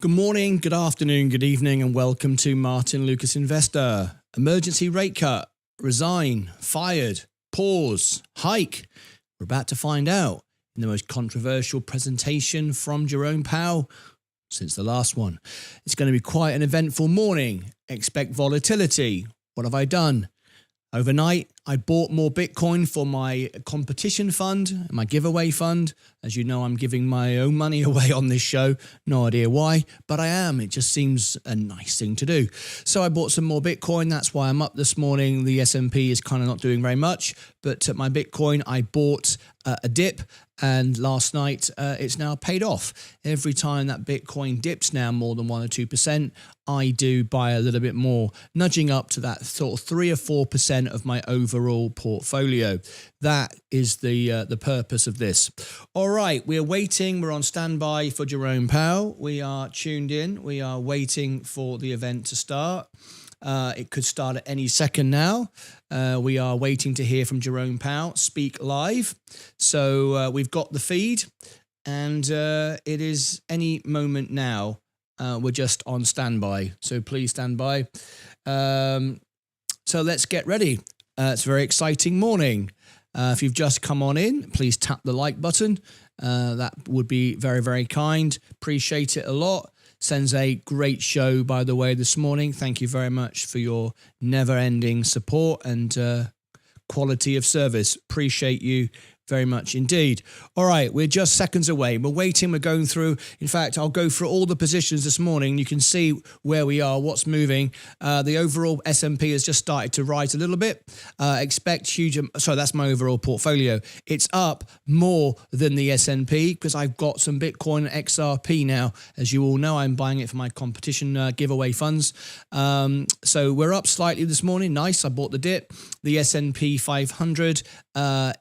Good morning, good afternoon, good evening, and welcome to Martyn Lucas Investor. Emergency rate cut, resign, fired, pause, hike. We're about to find out in the most controversial presentation from Jerome Powell since the last one. It's going to be quite an eventful morning. Expect volatility. What have I done? Overnight, I bought more Bitcoin for my competition fund, my giveaway fund. As you know, I'm giving my own money away on this show. No idea why, but I am. It just seems a nice thing to do. So I bought some more Bitcoin. That's why I'm up this morning. The S&P is kind of not doing very much, but my Bitcoin, I bought a dip. And last night, it's now paid off. Every time that Bitcoin dips now more than 1 or 2%, I do buy a little bit more, nudging up to that sort of 3 or 4% of my overall portfolio. That is the purpose of this. All right, we're waiting. We're on standby for Jerome Powell. We are tuned in. We are waiting for the event to start. It could start at any second now. We are waiting to hear from Jerome Powell speak live. So we've got the feed, and it is any moment now. We're just on standby. So please stand by. So let's get ready. It's a very exciting morning. If you've just come on in, please tap the like button. That would be very, very kind. Appreciate it a lot. Sends a great show, by the way, this morning. Thank you very much for your never-ending support and quality of service. Appreciate you very much indeed. All right, we're just seconds away. We're waiting. We're going through. In fact, I'll go through all the positions this morning. You can see where we are, what's moving. The overall S&P has just started to rise a little bit. Expect huge. Sorry, that's my overall portfolio. It's up more than the S&P because I've got some Bitcoin XRP now. As you all know, I'm buying it for my competition giveaway funds. So we're up slightly this morning. Nice. I bought the dip. The S&P 500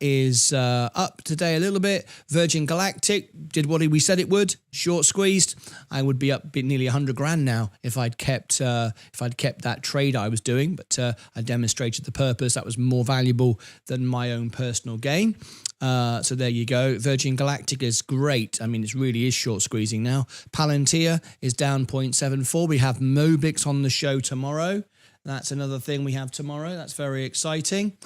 is up today a little bit. Virgin Galactic did what we said it would. Short squeezed. I would be up nearly 100 grand now if I'd kept that trade I was doing. But I demonstrated the purpose. That was more valuable than my own personal gain. So there you go. Virgin Galactic is great. I mean, it really is short squeezing now. Palantir is down 0.74. We have Mobix on the show tomorrow. That's another thing we have tomorrow. That's very exciting.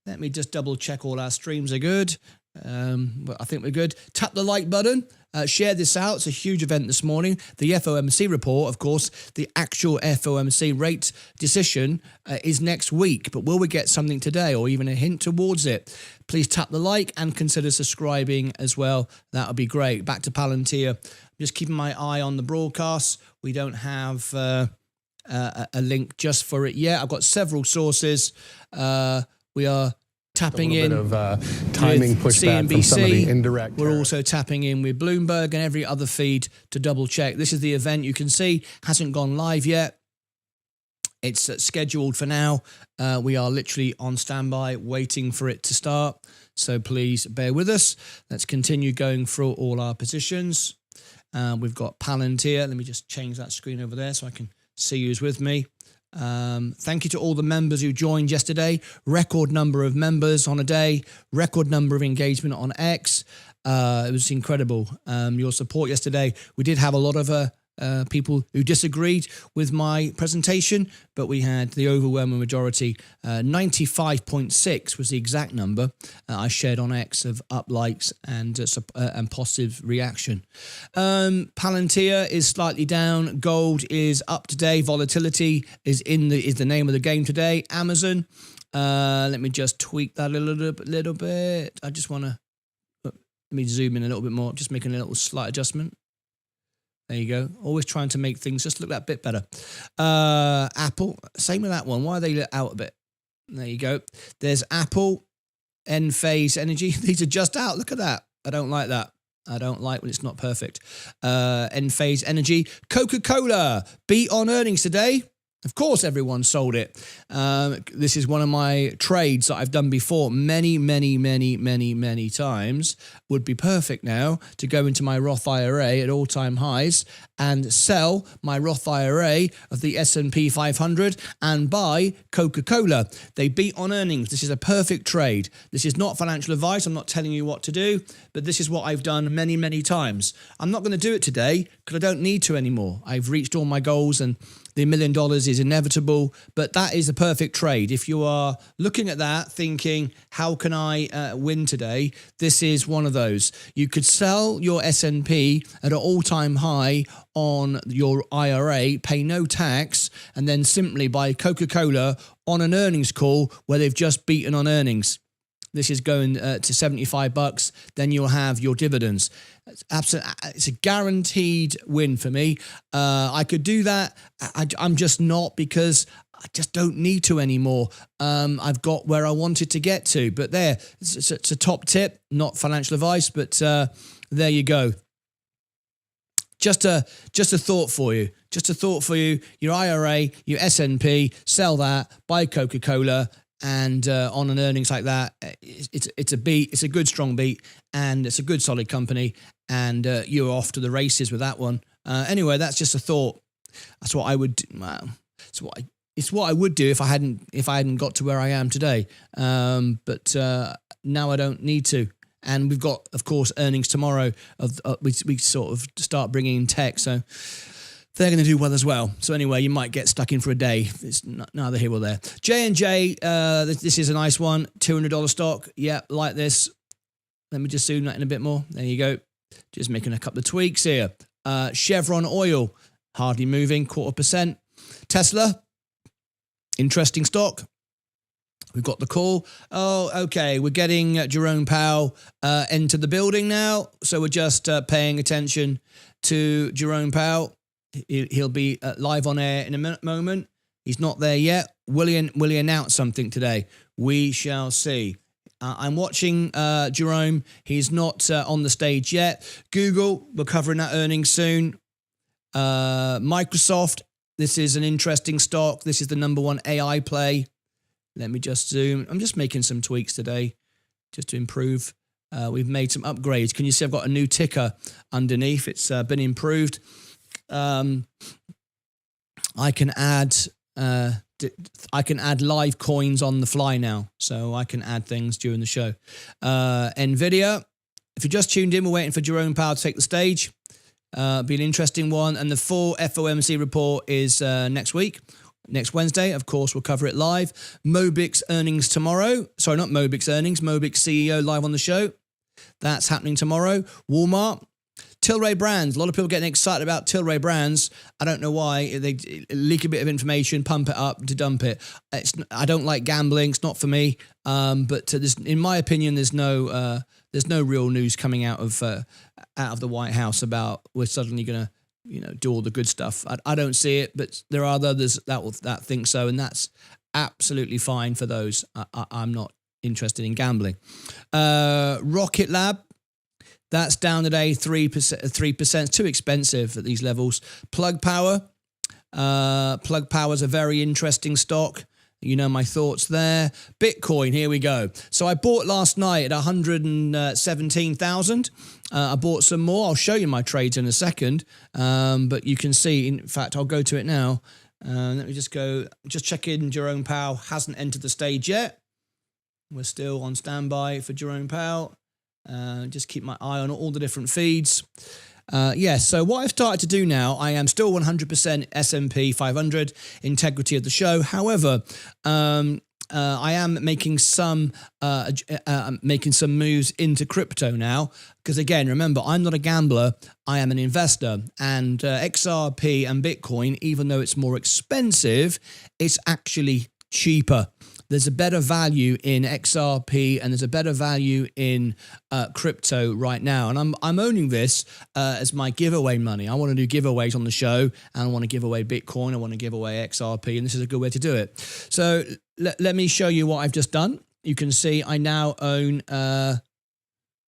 Let me just double check all our streams are good. But I think we're good. Tap the like button. Share this out. It's a huge event this morning. The FOMC report, of course, the actual FOMC rate decision is next week. But will we get something today or even a hint towards it? Please tap the like and consider subscribing as well. That would be great. Back to Palantir. I'm just keeping my eye on the broadcasts. We don't have a link just for it yet. I've got several sources. We are tapping in a bit of timing pushback from some of the indirect. We're also tapping in with Bloomberg and every other feed to double check. This is the event you can see hasn't gone live yet. It's scheduled for now. We are literally on standby waiting for it to start. So please bear with us. Let's continue going through all our positions. We've got Palantir. Let me just change that screen over there so I can see who's with me. Thank you to all the members who joined yesterday. Record number of members on a day, record number of engagement on X. It was incredible. Your support yesterday. We did have a lot of people who disagreed with my presentation, but we had the overwhelming majority. 95.6 was the exact number I shared on X of up likes and positive reaction. Palantir is slightly down. Gold is up today. Volatility is the name of the game today. Amazon. Let me just tweak that a little bit. I just want to let me zoom in a little bit more. Just making a little slight adjustment. There you go. Always trying to make things just look that bit better. Apple, same with that one. Why are they let out a bit? There you go. There's Apple, Nphase Energy. These are just out. Look at that. I don't like that. I don't like when it's not perfect. Nphase Energy. Coca-Cola beat on earnings today. Of course, everyone sold it. This is one of my trades that I've done before many times. Would be perfect now to go into my Roth IRA at all-time highs and sell my Roth IRA of the S&P 500 and buy Coca-Cola. They beat on earnings. This is a perfect trade. This is not financial advice. I'm not telling you what to do, but this is what I've done many times. I'm not going to do it today because I don't need to anymore. I've reached all my goals and the $1 million is inevitable, but that is a perfect trade. If you are looking at that thinking, how can I win today? This is one of those. You could sell your S&P at an all-time high on your IRA, pay no tax, and then simply buy Coca-Cola on an earnings call where they've just beaten on earnings. This is going to $75. Then you'll have your dividends. It's a guaranteed win for me. I could do that. I'm just not, because I just don't need to anymore. I've got where I wanted to get to. But there, it's a top tip, not financial advice, but there you go. Just a thought for you. Just a thought for you. Your IRA, your S&P, sell that, buy Coca-Cola. And on an earnings like that, it's a beat. It's a good strong beat, and it's a good solid company. And you're off to the races with that one. Anyway, that's just a thought. That's what I would do. Well, it's what I would do if I hadn't got to where I am today. But now I don't need to. And we've got, of course, earnings tomorrow. We sort of start bringing in tech, so they're going to do well as well. So anyway, you might get stuck in for a day. It's neither here or there. J&J, this is a nice one. $200 stock. Yeah, like this. Let me just zoom that in a bit more. There you go. Just making a couple of tweaks here. Chevron Oil, hardly moving, 0.25%. Tesla, interesting stock. We've got the call. Oh, okay. We're getting Jerome Powell into the building now. So we're just paying attention to Jerome Powell. He'll be live on air in a moment. He's not there yet. Will he announce something today? We shall see. I'm watching Jerome. He's not on the stage yet. Google, we're covering that earnings soon. Microsoft, this is an interesting stock. This is the #1 AI play. Let me just zoom. I'm just making some tweaks today just to improve. We've made some upgrades. Can you see I've got a new ticker underneath? It's been improved. I can add live coins on the fly now, so I can add things during the show. Nvidia, if you just tuned in, we're waiting for Jerome Powell to take the stage. Be an interesting one, and the full FOMC report is next week. Next Wednesday, of course, we'll cover it live. Mobix earnings tomorrow. Sorry, not Mobix earnings. Mobix CEO live on the show. That's happening tomorrow. Walmart. Tilray Brands. A lot of people getting excited about Tilray Brands. I don't know why. They leak a bit of information, pump it up to dump it. I don't like gambling. It's not for me. But in my opinion, there's no real news coming out of the White House about we're suddenly going to do all the good stuff. I don't see it, but there are others that think so, and that's absolutely fine for those. I'm not interested in gambling. Rocket Lab. That's down today, 3%. Too expensive at these levels. Plug Power. Plug Power is a very interesting stock. You know my thoughts there. Bitcoin, here we go. So I bought last night at 117,000. I bought some more. I'll show you my trades in a second. But you can see, in fact, I'll go to it now. Let me just check in. Jerome Powell hasn't entered the stage yet. We're still on standby for Jerome Powell. Just keep my eye on all the different feeds. So what I've started to do now, I am still 100% S&P 500 integrity of the show. However, I am making some moves into crypto now, because again, remember, I'm not a gambler. I am an investor, and XRP and Bitcoin, even though it's more expensive, it's actually cheaper. There's a better value in XRP and there's a better value in crypto right now. And I'm owning this as my giveaway money. I want to do giveaways on the show, and I want to give away Bitcoin. I want to give away XRP, and this is a good way to do it. So let me show you what I've just done. You can see I now own, there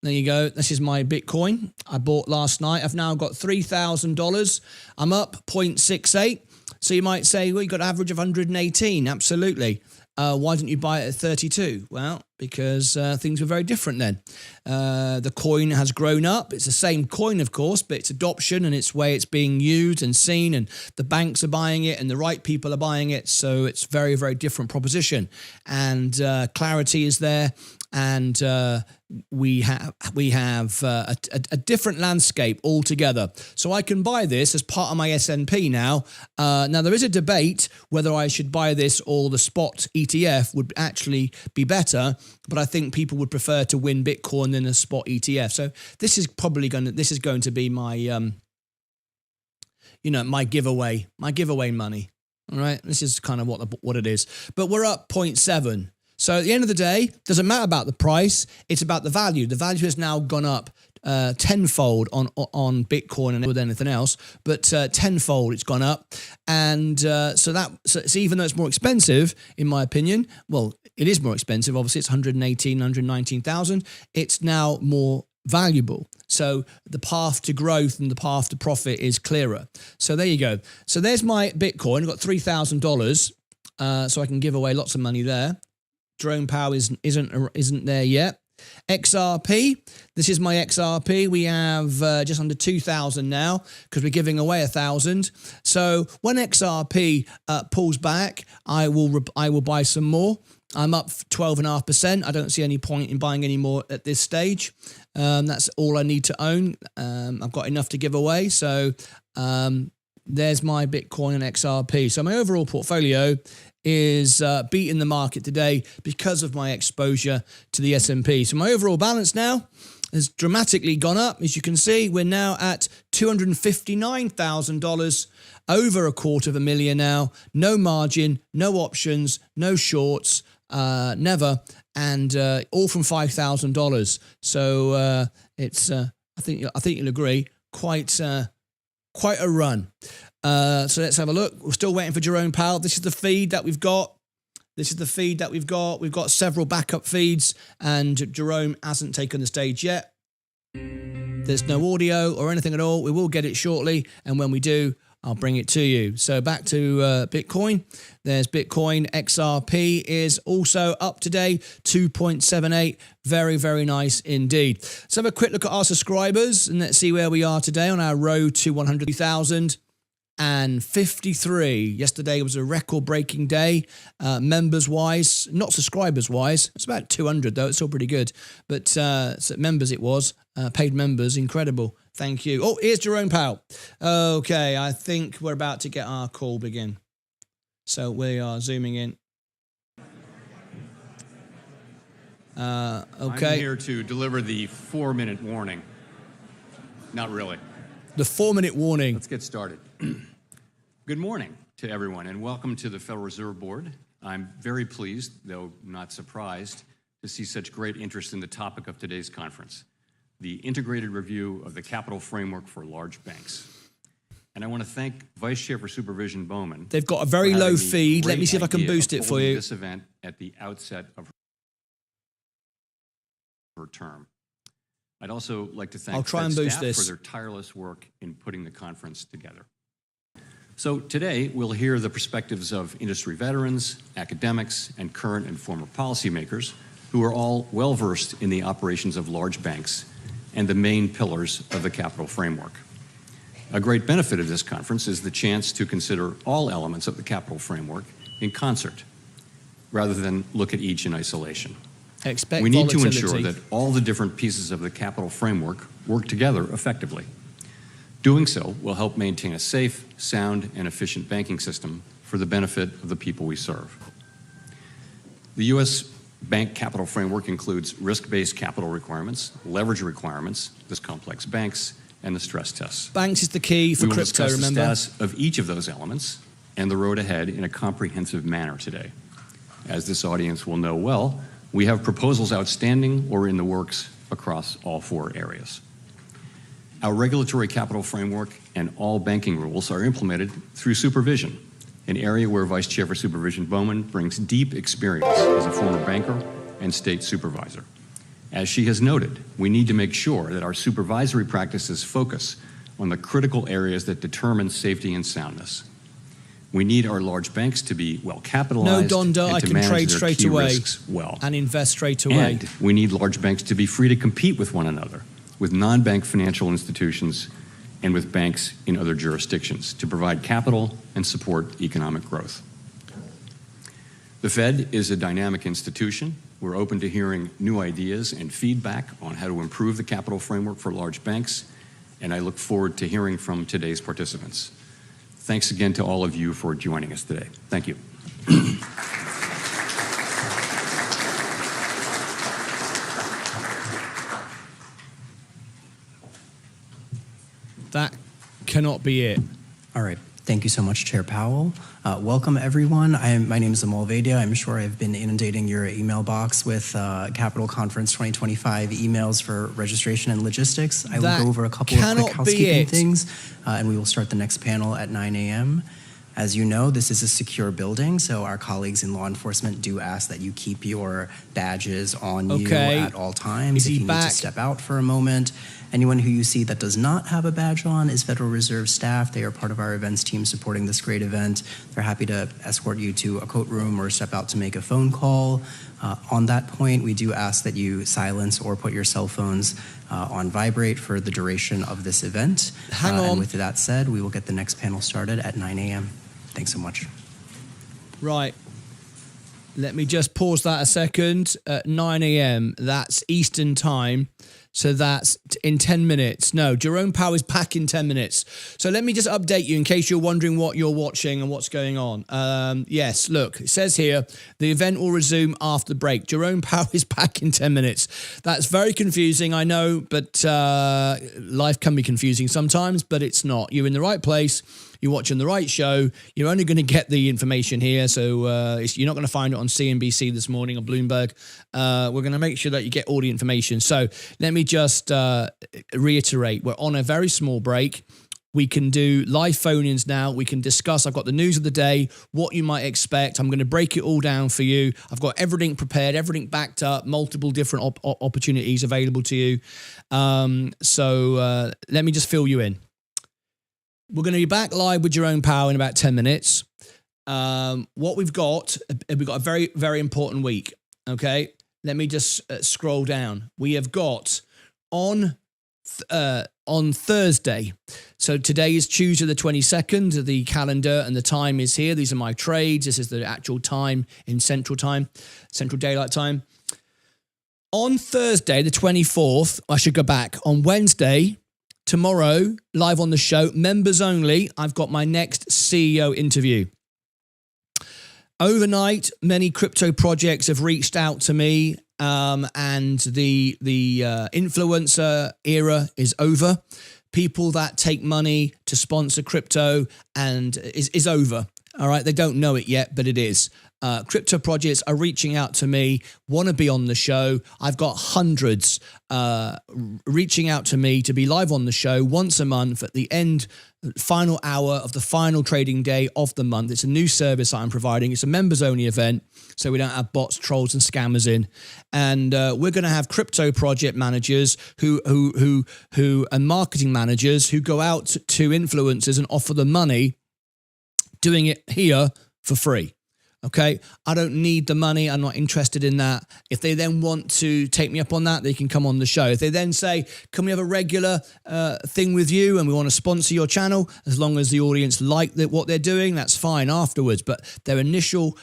you go. This is my Bitcoin I bought last night. I've now got $3,000. I'm up 0.68. So you might say, well, you got an average of 118. Absolutely. Why didn't you buy it at 32? Well, because things were very different then. The coin has grown up. It's the same coin, of course, but its adoption and its way it's being used and seen, and the banks are buying it and the right people are buying it. So it's very, very different proposition. And clarity is there. And we have a different landscape altogether. So I can buy this as part of my S&P now. Now, there is a debate whether I should buy this or the spot ETF would actually be better, but I think people would prefer to win Bitcoin than a spot ETF. So this is probably going to be my, my giveaway money. All right, this is kind of what it is. But we're up 0.7. So at the end of the day, doesn't matter about the price, it's about the value. The value has now gone up tenfold on Bitcoin and with anything else, but tenfold it's gone up. And so even though it's more expensive, in my opinion, well, it is more expensive. Obviously, it's 119,000. It's now more valuable. So the path to growth and the path to profit is clearer. So there you go. So there's my Bitcoin. I've got $3,000, so I can give away lots of money there. Jerome Powell isn't there yet. XRP, this is my XRP. We have just under 2,000 now because we're giving away 1,000. So when XRP pulls back, I will buy some more. I'm up 12.5%. I don't see any point in buying any more at this stage. That's all I need to own. I've got enough to give away. So there's my Bitcoin and XRP. So my overall portfolio is beating the market today because of my exposure to the S&P. So my overall balance now has dramatically gone up. As you can see, we're now at $259,000, over $250,000 now. No margin, no options, no shorts, never, and all from $5,000. So it's I think you'll agree, quite a run. So let's have a look. We're still waiting for Jerome Powell. This is the feed that we've got. We've got several backup feeds, and Jerome hasn't taken the stage yet. There's no audio or anything at all. We will get it shortly, and when we do, I'll bring it to you. So back to Bitcoin. There's Bitcoin. XRP is also up today, 2.78. Very, very nice indeed. Let's have a quick look at our subscribers, and let's see where we are today on our road to 100,053. Yesterday was a record-breaking day, members-wise, not subscribers-wise. It's about 200, though. It's still pretty good. But so members it was. Paid members, incredible. Thank you. Oh, here's Jerome Powell. Okay, I think we're about to get our call begin. So we are zooming in. Okay. I'm here to deliver the 4-minute warning. Not really. The 4-minute warning. Let's get started. Good morning to everyone, and welcome to the Federal Reserve Board. I'm very pleased, though not surprised, to see such great interest in the topic of today's conference, the integrated review of the capital framework for large banks. And I want to thank Vice Chair for Supervision Bowman. They've got a very low feed. Let me see if I can boost it for you. This event at the outset of her term. I'd also like to thank Fed staff for their tireless work in putting the conference together. So today, we'll hear the perspectives of industry veterans, academics, and current and former policymakers who are all well-versed in the operations of large banks and the main pillars of the capital framework. A great benefit of this conference is the chance to consider all elements of the capital framework in concert, rather than look at each in isolation. We need to ensure that all the different pieces of the capital framework work together effectively. Doing so will help maintain a safe, sound, and efficient banking system for the benefit of the people we serve. The U.S. bank capital framework includes risk-based capital requirements, leverage requirements, this complex banks, and the stress tests. Banks is the key for crypto, remember? We will discuss the status of each of those elements and the road ahead in a comprehensive manner today. As this audience will know well, we have proposals outstanding or in the works across all 4 areas. Our regulatory capital framework and all banking rules are implemented through supervision, an area where Vice Chair for Supervision Bowman brings deep experience as a former banker and state supervisor. As she has noted, we need to make sure that our supervisory practices focus on the critical areas that determine safety and soundness. We need our large banks to be well capitalized. No, Donda, and I to can manage trade their straight key away risks well. and invest straight away. And we need large banks to be free to compete with one another, with non-bank financial institutions and with banks in other jurisdictions to provide capital and support economic growth. The Fed is a dynamic institution. We're open to hearing new ideas and feedback on how to improve the capital framework for large banks, and I look forward to hearing from today's participants. Thanks again to all of you for joining us today. Thank you. That cannot be it. All right. Thank you so much, Chair Powell. Welcome, everyone. My name is Amal Vaidya. I'm sure I've been inundating your email box with Capital Conference 2025 emails for registration and logistics. I will go over a couple of quick housekeeping things, and we will start the next panel at 9 a.m. As you know, this is a secure building, so our colleagues in law enforcement do ask that you keep your badges on you at all times. If you need to step out for a moment. Anyone who you see that does not have a badge on is Federal Reserve staff. They are part of our events team supporting this great event. They're happy to escort you to a coat room or step out to make a phone call. On that point, we do ask that you silence or put your cell phones on vibrate for the duration of this event. Hang on. And with that said, we will get the next panel started at 9 a.m. Thanks so much. Right. Let me just pause that a second. At 9 a.m., that's Eastern time. So that's in 10 minutes. No, Jerome Powell is back in 10 minutes. So let me just update you in case you're wondering what you're watching and what's going on. Yes, look, it says here, the event will resume after the break. Jerome Powell is back in 10 minutes. That's very confusing, I know, but life can be confusing sometimes, but it's not. You're in the right place. You're watching the right show. You're only going to get the information here, so you're not going to find it on CNBC this morning or Bloomberg. We're going to make sure that you get all the information. So let me just reiterate. We're on a very small break. We can do live phone-ins now. We can discuss. I've got the news of the day, what you might expect. I'm going to break it all down for you. I've got everything prepared, everything backed up, multiple different opportunities available to you. So let me just fill you in. We're going to be back live with Jerome Powell in about 10 minutes. What we've got a very, very important week, okay? Let me just scroll down. We have got on Thursday, so today is Tuesday the 22nd, the calendar and the time is here. These are my trades. This is the actual time in Central Daylight Time. On Thursday, the 24th, I should go back. On Wednesday, tomorrow, live on the show, members only, I've got my next CEO interview. Overnight, many crypto projects have reached out to me, and the influencer era is over. People that take money to sponsor crypto and is over. All right, they don't know it yet, but it is. Crypto projects are reaching out to me, want to be on the show. I've got hundreds reaching out to me to be live on the show once a month at the final hour of the final trading day of the month. It's a new service I'm providing. It's a members-only event, so we don't have bots, trolls, and scammers in. And we're going to have crypto project managers who and marketing managers who go out to influencers and offer them money, doing it here for free. Okay, I don't need the money. I'm not interested in that. If they then want to take me up on that, they can come on the show. If they then say, can we have a regular thing with you and we want to sponsor your channel, as long as the audience like what they're doing, that's fine afterwards. But their initial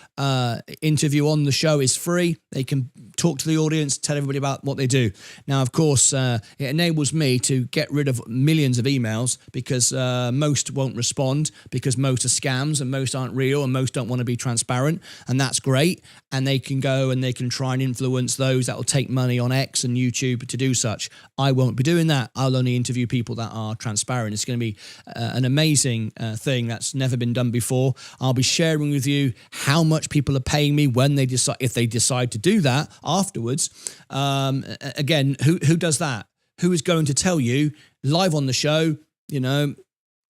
interview on the show is free. They can talk to the audience, tell everybody about what they do. Now, of course, it enables me to get rid of millions of emails because most won't respond because most are scams and most aren't real and most don't want to be transparent. And that's great. And they can go and they can try and influence those that will take money on X and YouTube to do such. I won't be doing that. I'll only interview people that are transparent. It's going to be an amazing thing that's never been done before. I'll be sharing with you how much people are paying me when they decide, if they decide to do that afterwards. Again, who does that? Who is going to tell you live on the show,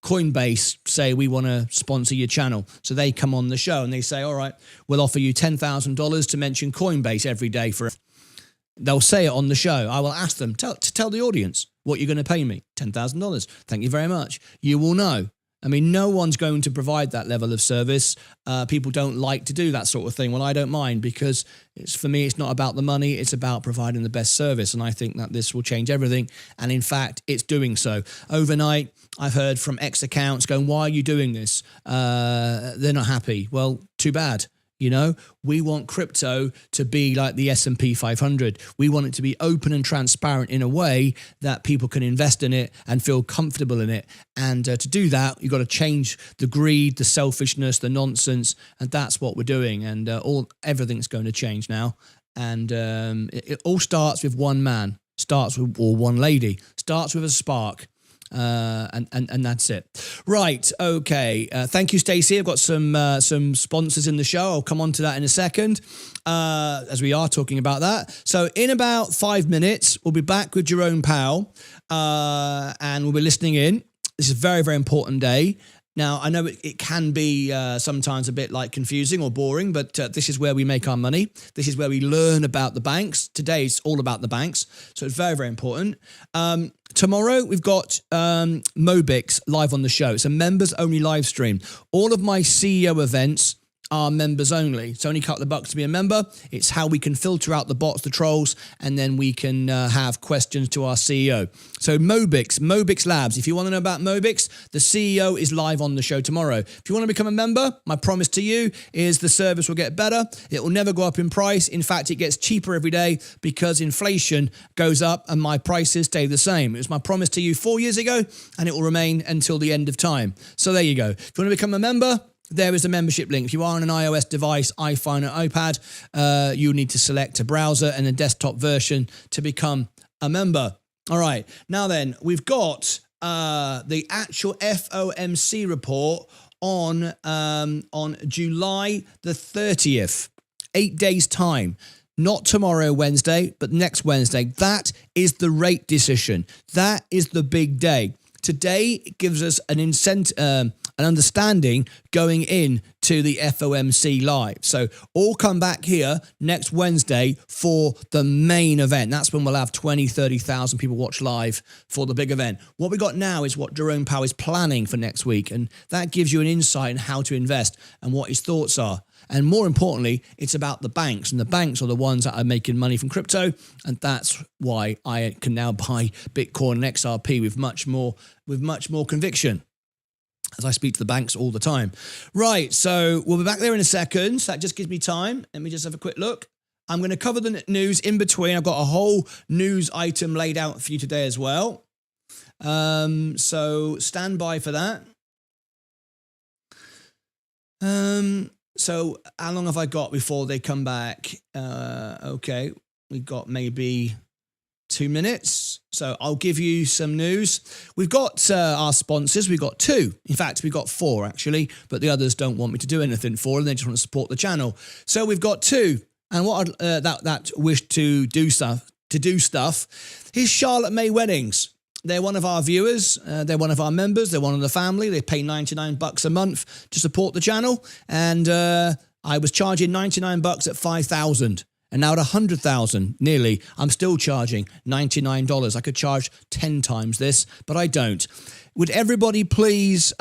Coinbase say we want to sponsor your channel. So they come on the show and they say, all right, we'll offer you $10,000 to mention Coinbase every day they'll say it on the show. I will ask them to tell the audience what you're going to pay me. $10,000. Thank you very much. You will know. I mean, no one's going to provide that level of service. People don't like to do that sort of thing. Well, I don't mind, because for me, it's not about the money. It's about providing the best service. And I think that this will change everything. And in fact, it's doing so. Overnight, I've heard from X accounts going, why are you doing this? They're not happy. Well, too bad. You know, we want crypto to be like the S&P 500. We want it to be open and transparent in a way that people can invest in it and feel comfortable in it. And to do that, you've got to change the greed, the selfishness, the nonsense. And that's what we're doing. And everything's going to change now. And it all starts with one man, or one lady, starts with a spark. And that's it. Right. Okay. Thank you, Stacey. I've got some sponsors in the show. I'll come on to that in a second, as we are talking about that. So in about 5 minutes, we'll be back with Jerome Powell, and we'll be listening in. This is a very, very important day. Now, I know it can be sometimes a bit like confusing or boring, but this is where we make our money. This is where we learn about the banks. Today, it's all about the banks. So it's very, very important. Tomorrow, we've got Mobix live on the show. It's a members-only live stream. All of my CEO events are members only. It's only a couple of bucks to be a member. It's how we can filter out the bots, the trolls, and then we can have questions to our CEO. So Mobix Labs. If you want to know about Mobix, the CEO is live on the show tomorrow. If you want to become a member, my promise to you is the service will get better. It will never go up in price. In fact, it gets cheaper every day because inflation goes up and my prices stay the same. It was my promise to you 4 years ago, and it will remain until the end of time. So there you go. If you want to become a member, there is a membership link. If you are on an iOS device, iPhone or iPad, you need to select a browser and a desktop version to become a member. All right. Now then, we've got the actual FOMC report on July the 30th, 8 days' time. Not tomorrow, Wednesday, but next Wednesday. That is the rate decision. That is the big day. Today it gives us an understanding going in to the FOMC live. So all come back here next Wednesday for the main event. That's when we'll have 20, 30,000 people watch live for the big event. What we got now is what Jerome Powell is planning for next week. And that gives you an insight on how to invest and what his thoughts are. And more importantly, it's about the banks, and the banks are the ones that are making money from crypto. And that's why I can now buy Bitcoin and XRP with much more conviction, as I speak to the banks all the time. Right, so we'll be back there in a second. So that just gives me time. Let me just have a quick look. I'm going to cover the news in between. I've got a whole news item laid out for you today as well. So stand by for that. So how long have I got before they come back? Okay, we've got maybe 2 minutes. So I'll give you some news. We've got our sponsors. We've got 2. In fact, we've got 4 actually, but the others don't want me to do anything for them. They just want to support the channel. So we've got 2. And what that wish to do stuff. Here's Charlotte May Weddings. They're one of our viewers. They're one of our members. They're one of the family. They pay $99 a month to support the channel. And I was charging $99 at 5,000. And now at 100,000, nearly, I'm still charging $99. I could charge 10 times this, but I don't. Would everybody please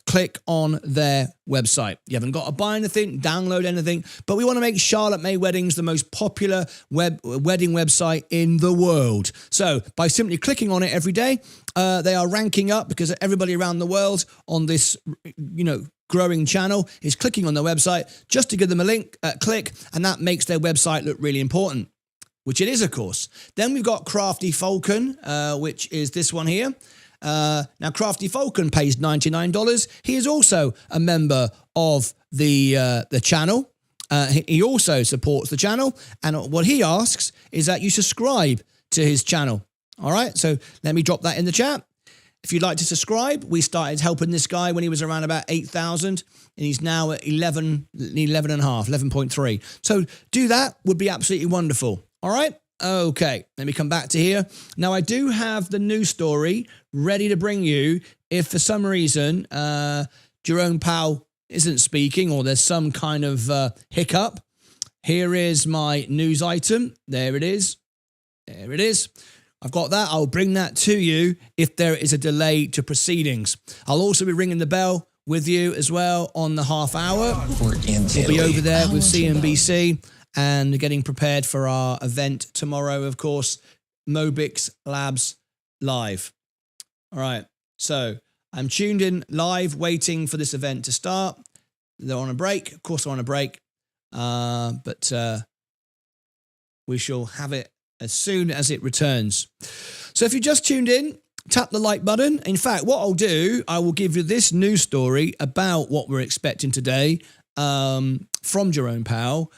click on their website? You haven't got to buy anything, download anything, but we want to make Charlotte May Weddings the most popular wedding website in the world. So by simply clicking on it every day, they are ranking up because everybody around the world on this, growing channel is clicking on their website just to give them a link, click, and that makes their website look really important, which it is, of course. Then we've got Crafty Falcon, which is this one here. Now, Crafty Falcon pays $99. He is also a member of the channel. He also supports the channel, and what he asks is that you subscribe to his channel. All right, so let me drop that in the chat. If you'd like to subscribe, we started helping this guy when he was around about 8,000, and he's now at 11.3. So do that, would be absolutely wonderful. All right. Okay, let me come back to here. Now, I do have the news story ready to bring you if for some reason Jerome Powell isn't speaking or there's some kind of hiccup. Here is my news item. There it is. There it is. I've got that. I'll bring that to you if there is a delay to proceedings. I'll also be ringing the bell with you as well on the half hour. We'll be over there with CNBC and getting prepared for our event tomorrow, of course, Mobix Labs Live. All right, so I'm tuned in live, waiting for this event to start. They're on a break. Of course, they're on a break, but we shall have it as soon as it returns. So if you just tuned in, tap the like button. In fact, what I'll do, I will give you this news story about what we're expecting today from Jerome Powell.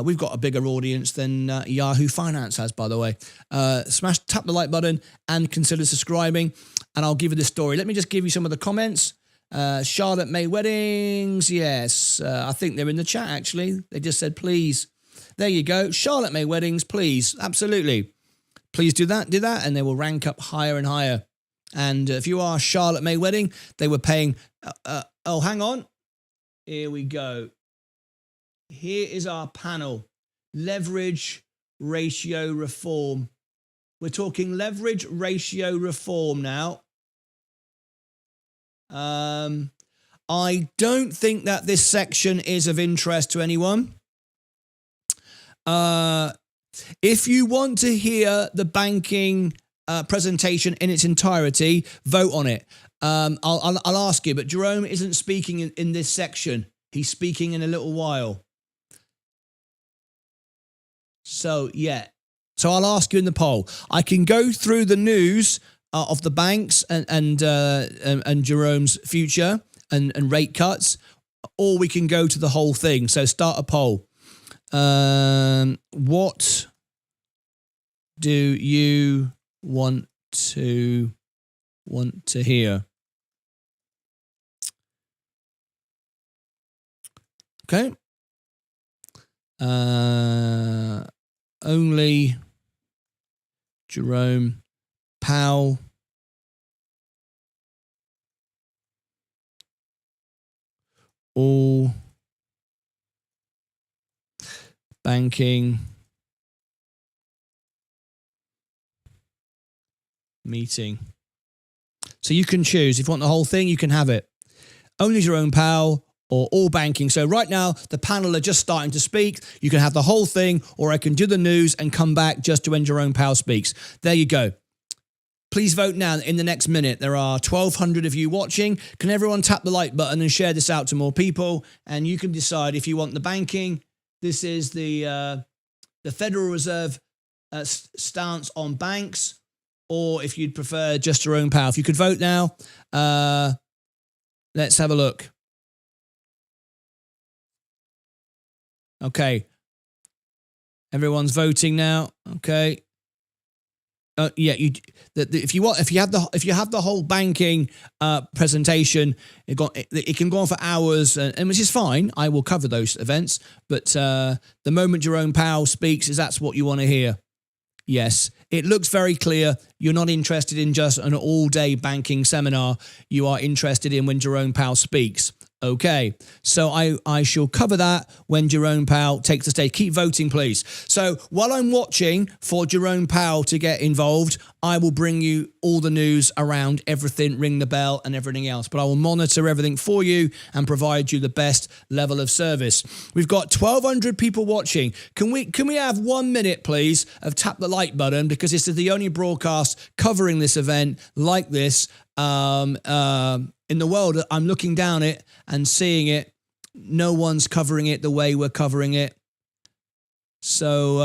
We've got a bigger audience than Yahoo Finance has, by the way. Tap the like button and consider subscribing, and I'll give you this story. Let me just give you some of the comments. Charlotte May Weddings, yes. I think they're in the chat, actually. They just said, please. There you go. Charlotte May Weddings, please. Absolutely. Please do that, and they will rank up higher and higher. And if you are Charlotte May Wedding, they were paying... oh, hang on. Here we go. Here is our panel. Leverage ratio reform. We're talking leverage ratio reform now. I don't think that this section is of interest to anyone. If you want to hear the banking presentation in its entirety, vote on it. I'll ask you, but Jerome isn't speaking in this section. He's speaking in a little while. So, yeah. So I'll ask you in the poll. I can go through the news of the banks and Jerome's future and rate cuts, or we can go to the whole thing. So start a poll. What do you want to hear? Okay. Only Jerome Powell. All banking meeting. So you can choose. If you want the whole thing, you can have it. Only Jerome Powell or all banking. So right now, the panel are just starting to speak. You can have the whole thing, or I can do the news and come back just to when Jerome Powell speaks. There you go. Please vote now in the next minute. There are 1,200 of you watching. Can everyone tap the like button and share this out to more people? And you can decide if you want the banking. This is the Federal Reserve stance on banks, or if you'd prefer just Jerome Powell. If you could vote now, let's have a look. Okay. Everyone's voting now. Okay. Yeah, if you have the whole banking presentation, it can go on for hours, and which is fine. I will cover those events, but the moment Jerome Powell speaks, that's what you want to hear. Yes, it looks very clear. You're not interested in just an all-day banking seminar. You are interested in when Jerome Powell speaks. Okay, so I shall cover that when Jerome Powell takes the stage. Keep voting, please. So while I'm watching for Jerome Powell to get involved, I will bring you all the news around everything, ring the bell and everything else. But I will monitor everything for you and provide you the best level of service. We've got 1,200 people watching. Can we have 1 minute, please, of tap the like button, because this is the only broadcast covering this event like this in the world. I'm looking down it and seeing it. No one's covering it the way we're covering it. So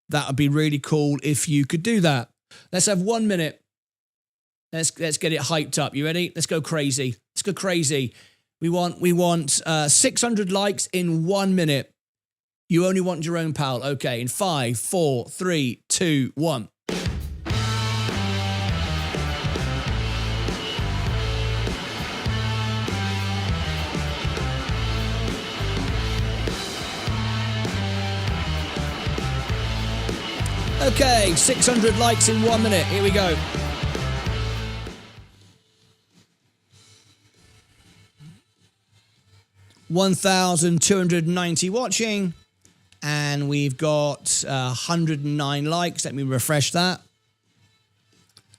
that would be really cool if you could do that. Let's have 1 minute. Let's get it hyped up. You ready? Let's go crazy. Let's go crazy. We want 600 likes in 1 minute. You only want Jerome Powell. Okay, in 5, 4, 3, 2, 1. Okay, 600 likes in 1 minute. Here we go. $1,290 watching, And we've got 109 likes. Let me refresh that.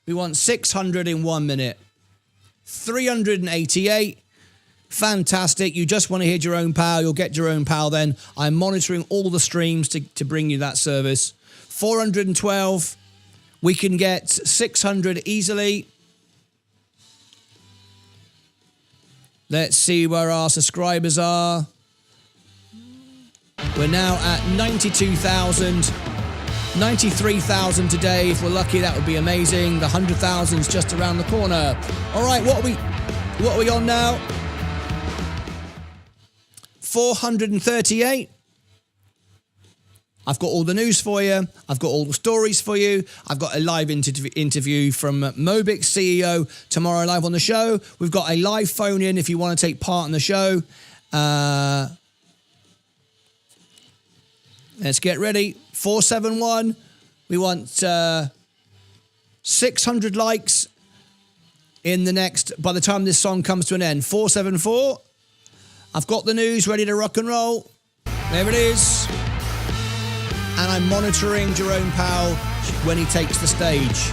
We want 600 in 1 minute. 388. Fantastic. You just want to hear Jerome Powell. You'll get Jerome Powell then. I'm monitoring all the streams to bring you that service. 412. We can get 600 easily. Let's see where our subscribers are. We're now at 92,000. 93,000 today. If we're lucky, that would be amazing. The 100,000's just around the corner. All right, what are we on now? 438. I've got all the news for you. I've got all the stories for you. I've got a live interview from Mobix CEO tomorrow live on the show. We've got a live phone in if you want to take part in the show. Let's get ready. 471. We want 600 likes in the next, by the time this song comes to an end. 474. I've got the news ready to rock and roll. There it is. And I'm monitoring Jerome Powell when he takes the stage.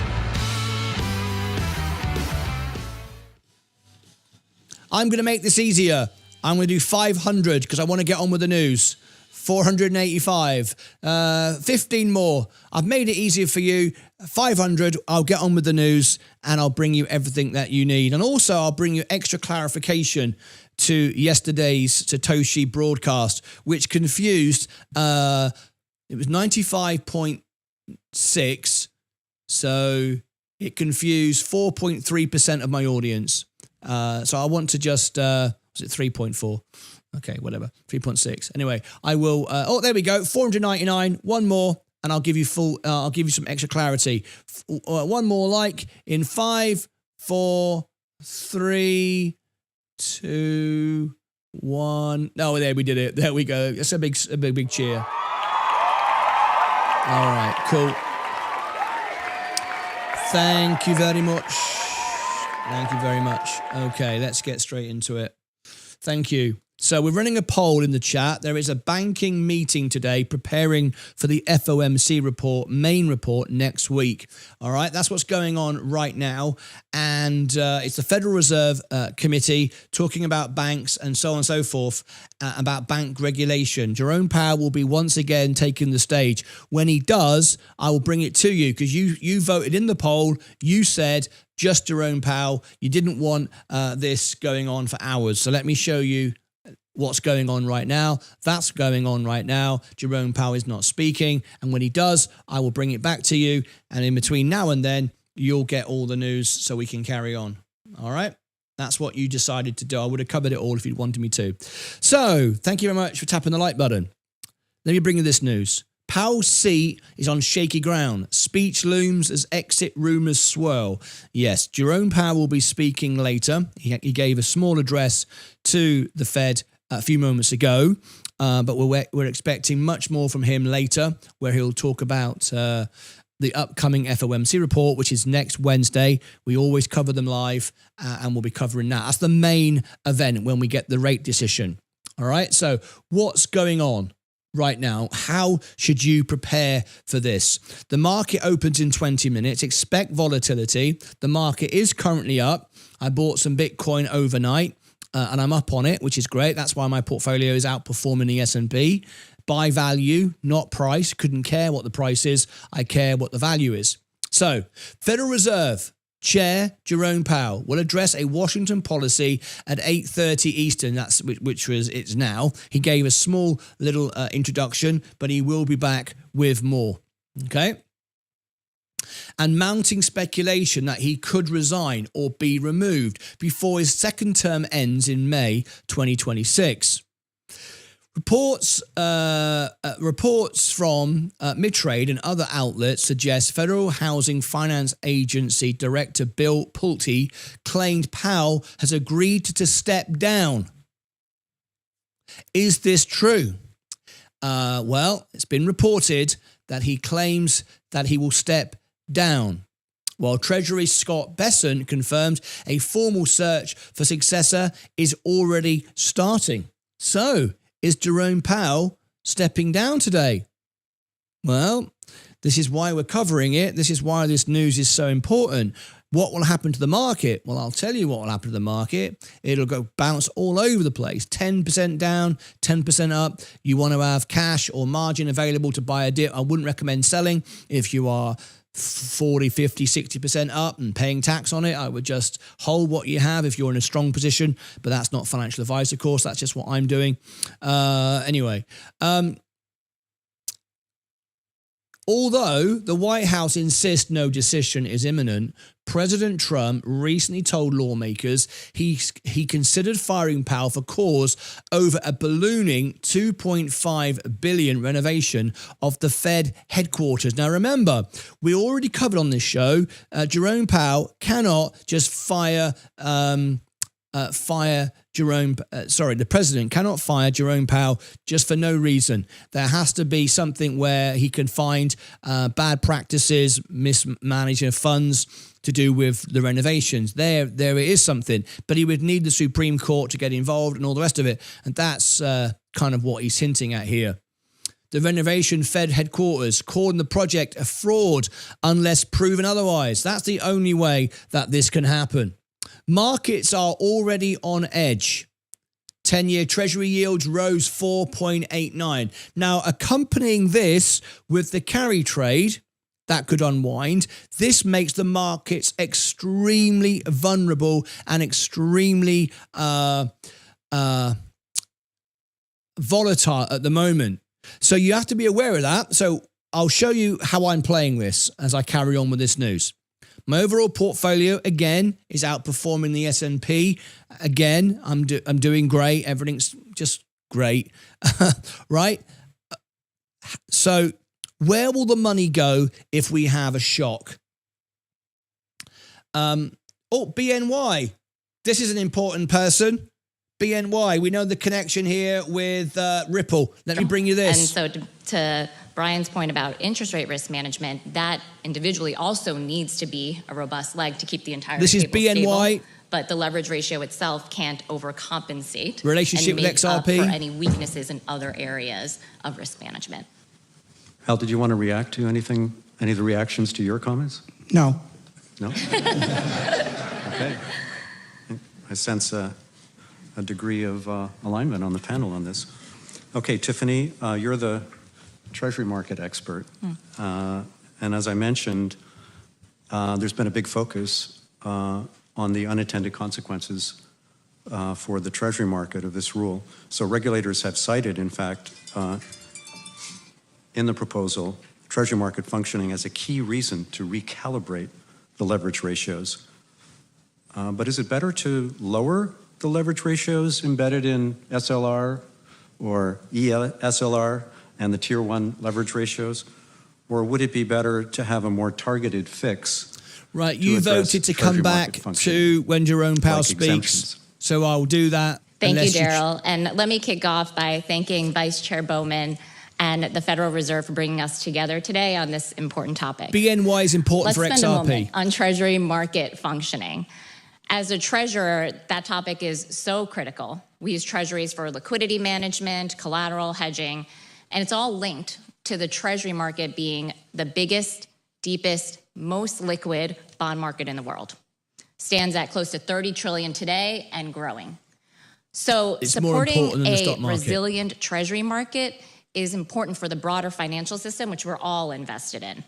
I'm going to make this easier. I'm going to do 500 because I want to get on with the news. 485. 15 more. I've made it easier for you. 500. I'll get on with the news and I'll bring you everything that you need. And also I'll bring you extra clarification to yesterday's Satoshi broadcast, which confused... it was 95.6, so it confused 4.3% of my audience. So I want to just, was it 3.4? Okay, whatever, 3.6. Anyway, I will, oh, there we go, 499, one more, and I'll give you I'll give you some extra clarity. One more like in 5, 4, 3, 2, 1. Oh, there we did it. There we go. That's a big cheer. All right, cool. Thank you very much. Thank you very much. Okay, let's get straight into it. Thank you. So we're running a poll in the chat. There is a banking meeting today preparing for the FOMC report, main report next week. All right, that's what's going on right now. And it's the Federal Reserve Committee talking about banks and so on and so forth, about bank regulation. Jerome Powell will be once again taking the stage. When he does, I will bring it to you because you voted in the poll. You said just Jerome Powell. You didn't want this going on for hours. So let me show you what's going on right now. That's going on right now. Jerome Powell is not speaking. And when he does, I will bring it back to you. And in between now and then, you'll get all the news so we can carry on. All right? That's what you decided to do. I would have covered it all if you'd wanted me to. So thank you very much for tapping the like button. Let me bring you this news. Powell's seat is on shaky ground. Speech looms as exit rumours swirl. Yes, Jerome Powell will be speaking later. He gave a small address to the Fed a few moments ago, but we're expecting much more from him later, where he'll talk about the upcoming FOMC report, which is next Wednesday. We always cover them live, and we'll be covering that. That's the main event when we get the rate decision. All right, so what's going on right now? How should you prepare for this? The market opens in 20 minutes. Expect volatility. The market is currently up. I bought some Bitcoin overnight. And I'm up on it, which is great. That's why my portfolio is outperforming the S&P. Buy value, not price. Couldn't care what the price is. I care what the value is. So, Federal Reserve Chair Jerome Powell will address a Washington policy at 8:30 Eastern. That's it's now. He gave a small little introduction, but he will be back with more. Okay. And mounting speculation that he could resign or be removed before his second term ends in May 2026. Reports from Midtrade and other outlets suggest Federal Housing Finance Agency Director Bill Pulte claimed Powell has agreed to step down. Is this true? Well, it's been reported that he claims that he will step down, while Treasury Scott Bessent confirmed a formal search for successor is already starting. So, is Jerome Powell stepping down today. Well, this is why we're covering it. This is why this news is so important. What will happen to the market? Well, I'll tell you what will happen to the market. It'll go bounce all over the place. 10% down, 10% up. You want to have cash or margin available to buy a dip. I wouldn't recommend selling if you are 40, 50, 60% up and paying tax on it. I would just hold what you have if you're in a strong position, but that's not financial advice, of course. That's just what I'm doing. Anyway, although the White House insists no decision is imminent, President Trump recently told lawmakers he considered firing Powell for cause over a ballooning $2.5 billion renovation of the Fed headquarters. Now, remember, we already covered on this show, Jerome Powell cannot just the president cannot fire Jerome Powell just for no reason. There has to be something where he can find bad practices, mismanaging funds to do with the renovations. There it is something, but he would need the Supreme Court to get involved and all the rest of it. And that's kind of what he's hinting at here. The renovation Fed headquarters, calling the project a fraud unless proven otherwise. That's the only way that this can happen. Markets are already on edge. 10-year Treasury yields rose 4.89. Now, accompanying this with the carry trade that could unwind, this makes the markets extremely vulnerable and extremely volatile at the moment. So you have to be aware of that. So I'll show you how I'm playing this as I carry on with this news. My overall portfolio, again, is outperforming the S&P. Again, I'm doing great. Everything's just great, right? So where will the money go if we have a shock? BNY. This is an important person. BNY. We know the connection here with Ripple. Let me bring you this. And so to Brian's point about interest rate risk management, that individually also needs to be a robust leg to keep the entire This is BNY. Stable, but the leverage ratio itself can't overcompensate relationship with XRP for any weaknesses in other areas of risk management. Hal, did you want to react to any of the reactions to your comments? No. No? Okay. I sense a degree of alignment on the panel on this. Okay, Tiffany, you're the Treasury market expert. And as I mentioned, there's been a big focus on the unintended consequences for the Treasury market of this rule. So regulators have cited, in fact, in the proposal, Treasury market functioning as a key reason to recalibrate the leverage ratios. But is it better to lower the leverage ratios embedded in SLR or ESLR and the Tier 1 leverage ratios? Or would it be better to have a more targeted fix? Right, you voted to come back to when Jerome Powell speaks, so I'll do that. Thank you, Daryl. And let me kick off by thanking Vice Chair Bowman and the Federal Reserve for bringing us together today on this important topic. BNY is important for XRP. Let's spend a moment on Treasury market functioning. As a treasurer, that topic is so critical. We use treasuries for liquidity management, collateral hedging, and it's all linked to the Treasury market being the biggest, deepest, most liquid bond market in the world. Stands at close to $30 trillion today and growing. So it's supporting a resilient Treasury market is important for the broader financial system, which we're all invested in.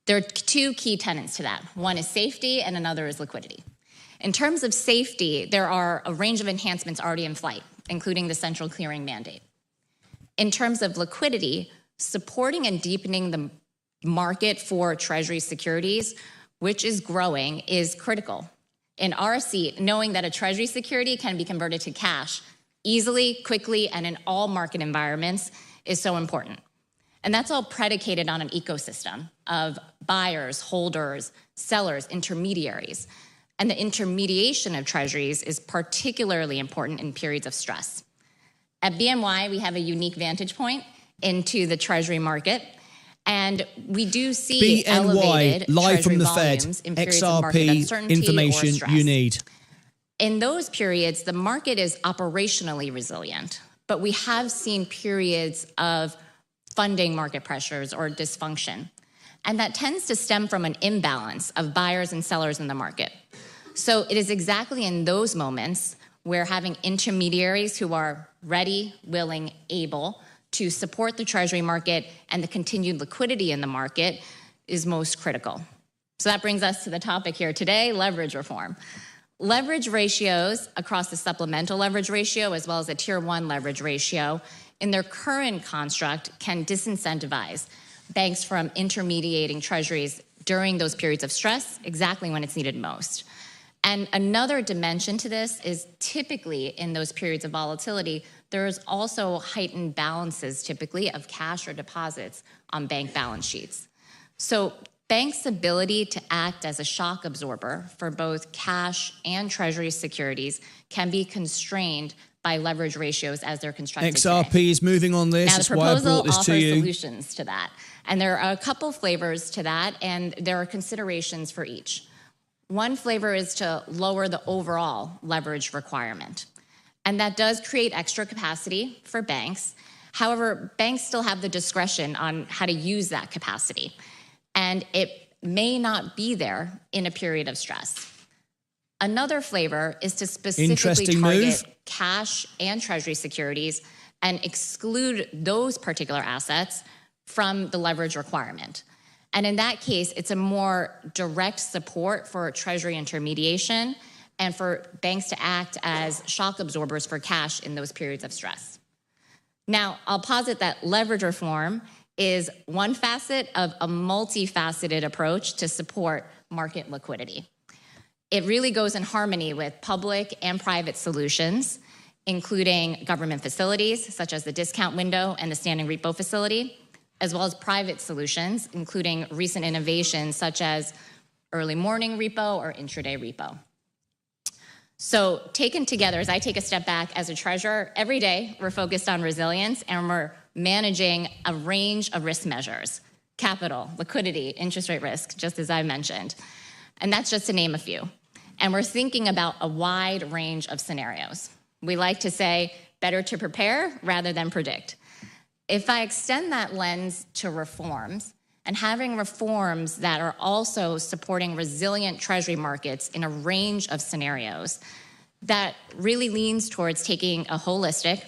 There are two key tenets to that. One is safety and another is liquidity. In terms of safety, there are a range of enhancements already in flight, including the central clearing mandate. In terms of liquidity, supporting and deepening the market for Treasury securities, which is growing, is critical. In our seat, knowing that a Treasury security can be converted to cash easily, quickly, and in all market environments is so important. And that's all predicated on an ecosystem of buyers, holders, sellers, intermediaries. And the intermediation of treasuries is particularly important in periods of stress. At BNY, we have a unique vantage point into the treasury market. And we do see elevated live from the Fed, in periods of market uncertainty information or stress. You need. In those periods, the market is operationally resilient, but we have seen periods of funding market pressures or dysfunction. And that tends to stem from an imbalance of buyers and sellers in the market. So it is exactly in those moments where having intermediaries who are ready, willing, able to support the Treasury market and the continued liquidity in the market is most critical. So that brings us to the topic here today, leverage reform. Leverage ratios across the supplemental leverage ratio as well as the Tier 1 leverage ratio in their current construct can disincentivize banks from intermediating treasuries during those periods of stress, exactly when it's needed most. And another dimension to this is typically in those periods of volatility, there's also heightened balances typically of cash or deposits on bank balance sheets. So banks' ability to act as a shock absorber for both cash and treasury securities can be constrained by leverage ratios as they're constructed XRP today. is moving on this. Now, the That's why I proposal brought this offers to you. solutions to that. And there are a couple flavors to that, and there are considerations for each. One flavor is to lower the overall leverage requirement. And that does create extra capacity for banks. However, banks still have the discretion on how to use that capacity. And it may not be there in a period of stress. Another flavor is to specifically target cash and treasury securities and exclude those particular assets from the leverage requirement. And in that case, it's a more direct support for treasury intermediation and for banks to act as shock absorbers for cash in those periods of stress. Now, I'll posit that leverage reform is one facet of a multifaceted approach to support market liquidity. It really goes in harmony with public and private solutions, including government facilities, such as the discount window and the standing repo facility, as well as private solutions, including recent innovations such as early morning repo or intraday repo. So taken together, as I take a step back as a treasurer, every day we're focused on resilience and we're managing a range of risk measures: capital, liquidity, interest rate risk, just as I mentioned. And that's just to name a few. And we're thinking about a wide range of scenarios. We like to say better to prepare rather than predict. If I extend that lens to reforms, and having reforms that are also supporting resilient treasury markets in a range of scenarios, that really leans towards taking a holistic,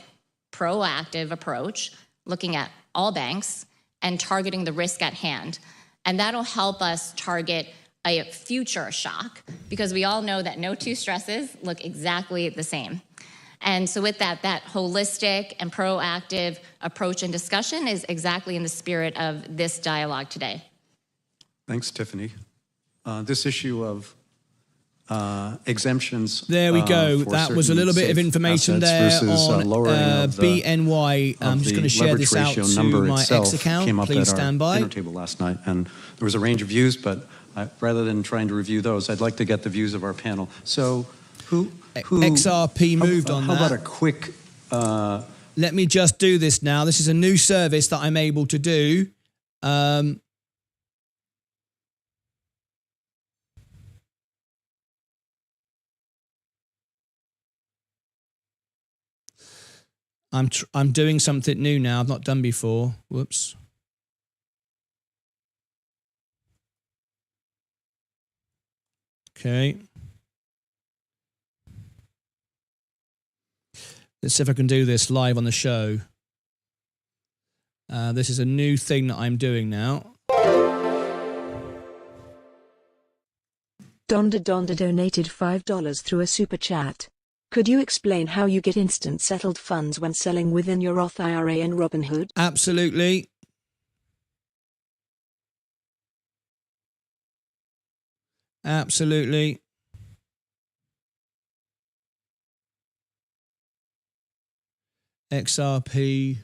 proactive approach, looking at all banks and targeting the risk at hand. And that'll help us target a future shock, because we all know that no two stresses look exactly the same. And so with that holistic and proactive approach and discussion is exactly in the spirit of this dialogue today. Thanks, Tiffany. This issue of exemptions. There we go. That was a little bit of information there on BNY. I'm just going to share this out to my X account. Please stand by. Dinner table last night, and there was a range of views, but rather than trying to review those, I'd like to get the views of our panel. So who XRP moved on that. How about a quick... Let me just do this now. This is a new service that I'm able to do. I'm doing something new now. I've not done before. Whoops. Okay. Let's see if I can do this live on the show. This is a new thing that I'm doing now. Donda donated $5 through a super chat. Could you explain how you get instant settled funds when selling within your Roth IRA and Robinhood? Absolutely. Absolutely. XRP.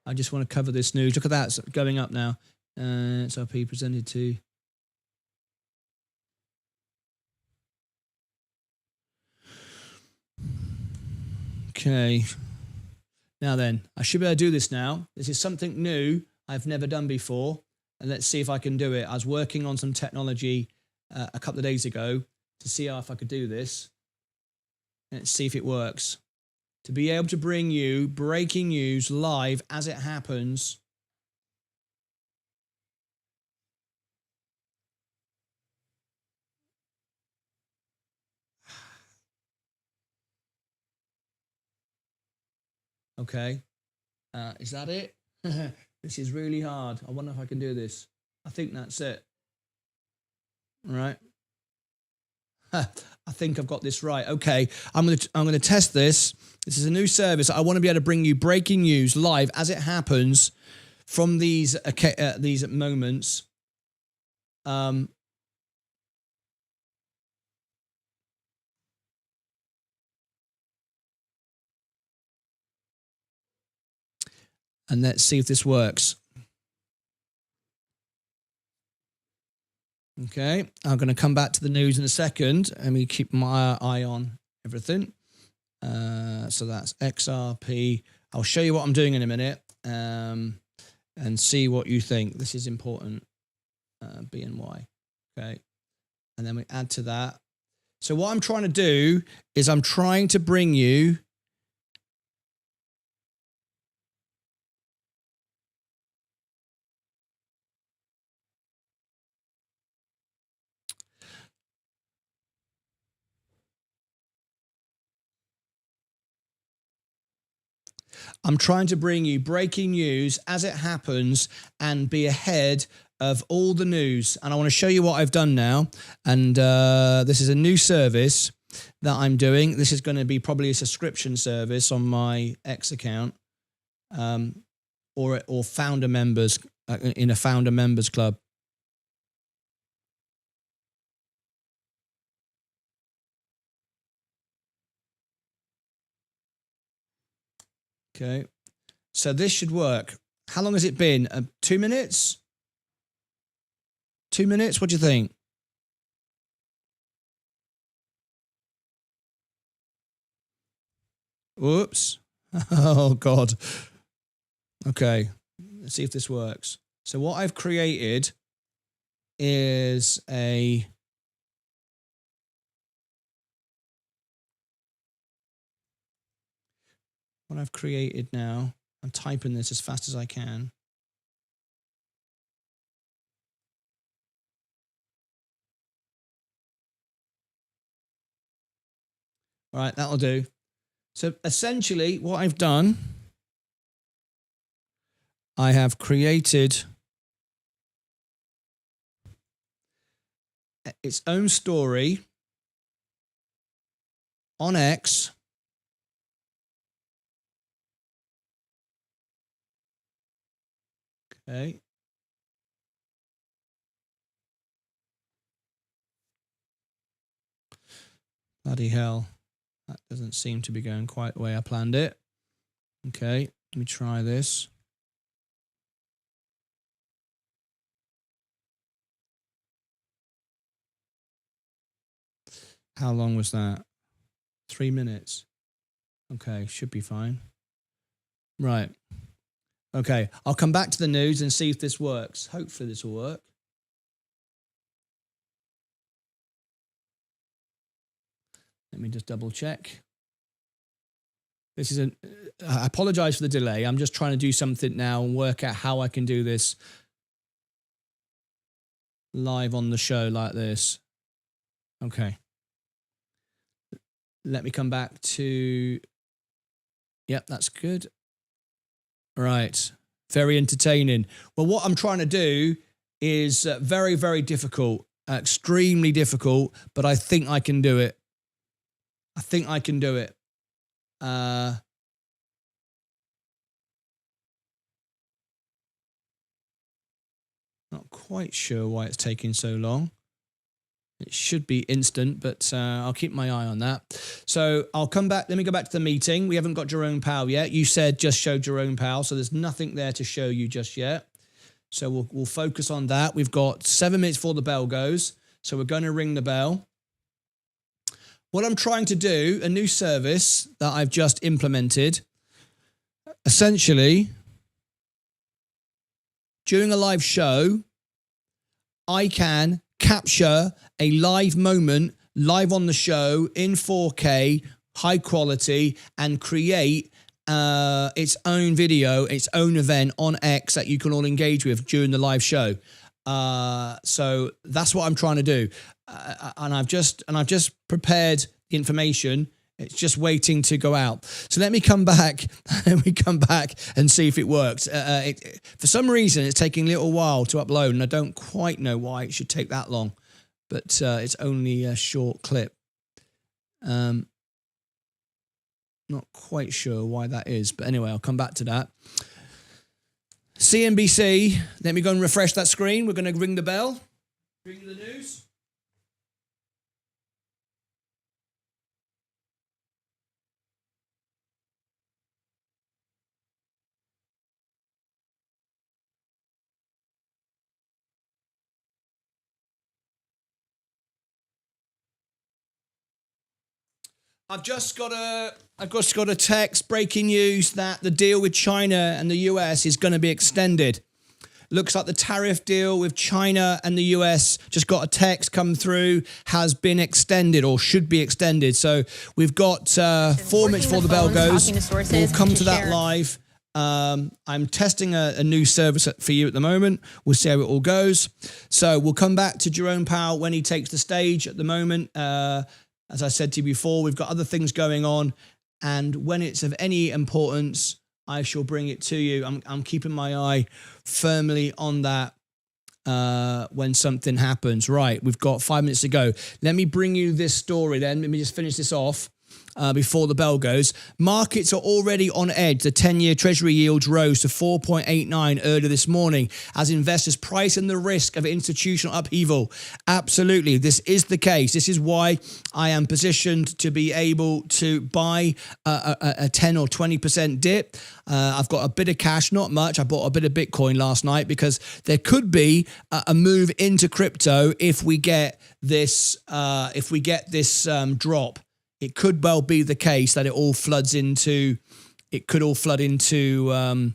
I just want to cover this news. Look at that, it's going up now. XRP presented to. Okay. Now then, I should be able to do this now. This is something new I've never done before. And let's see if I can do it. I was working on some technology a couple of days ago to see if I could do this. Let's see if it works. to be able to bring you breaking news live as it happens. Okay. Is that it? This is really hard. I wonder if I can do this. I think that's it. Right. I think I've got this right. Okay. I'm gonna test this. This is a new service. I want to be able to bring you breaking news live as it happens from these moments. And let's see if this works. Okay, I'm going to come back to the news in a second. Let me keep my eye on everything. So that's XRP. I'll show you what I'm doing in a minute and see what you think. This is important. BNY. Okay, and then we add to that. So what I'm trying to do is I'm trying to bring you breaking news as it happens and be ahead of all the news. And I want to show you what I've done now. And this is a new service that I'm doing. This is going to be probably a subscription service on my X account or founder members in a founder members club. Okay, so this should work. How long has it been? 2 minutes? 2 minutes? What do you think? Whoops. Oh, God. Okay, let's see if this works. So what I've created is what I've created now. I'm typing this as fast as I can. All right, that'll do. So essentially what I've done, I have created its own story on X. Okay. Bloody hell. That doesn't seem to be going quite the way I planned it. Okay, let me try this. How long was that? 3 minutes. Okay, should be fine. Right. Okay, I'll come back to the news and see if this works. Hopefully this will work. Let me just double check. This is I apologize for the delay. I'm just trying to do something now and work out how I can do this live on the show like this. Okay. Let me come back to, yep, that's good. Right, very entertaining. Well, what I'm trying to do is very, very difficult, extremely difficult, but I think I can do it. I think I can do it. Not quite sure why it's taking so long. It should be instant, but I'll keep my eye on that. So I'll come back. Let me go back to the meeting. We haven't got Jerome Powell yet. You said just show Jerome Powell, so there's nothing there to show you just yet. So we'll focus on that. We've got 7 minutes before the bell goes, so we're going to ring the bell. What I'm trying to do, a new service that I've just implemented, essentially, during a live show, I can capture a live moment live on the show in 4K, high quality, and create its own video, its own event on X that you can all engage with during the live show. So that's what I'm trying to do. And I've just prepared the information. It's just waiting to go out. So let me come back. And see if it works. For some reason, it's taking a little while to upload, and I don't quite know why it should take that long. But it's only a short clip. Not quite sure why that is, but anyway, I'll come back to that. CNBC. Let me go and refresh that screen. We're going to ring the bell. Ring the news. I've just got a text, breaking news, that the deal with China and the US is going to be extended. Looks like the tariff deal with China and the US, just got a text come through, has been extended or should be extended. So we've got 4 minutes before the bell goes. We'll come to that live. I'm testing a new service for you at the moment. We'll see how it all goes. So we'll come back to Jerome Powell when he takes the stage. At the moment, as I said to you before, we've got other things going on, and when it's of any importance, I shall bring it to you. I'm keeping my eye firmly on that when something happens. Right, we've got 5 minutes to go. Let me bring you this story then. Let me just finish this off. Before the bell goes. Markets are already on edge. The 10-year Treasury yields rose to 4.89 earlier this morning as investors price in the risk of institutional upheaval. Absolutely, this is the case. This is why I am positioned to be able to buy a 10 or 20% dip. I've got a bit of cash, not much. I bought a bit of Bitcoin last night because there could be a move into crypto if we get this drop. It could well be the case that it could all flood into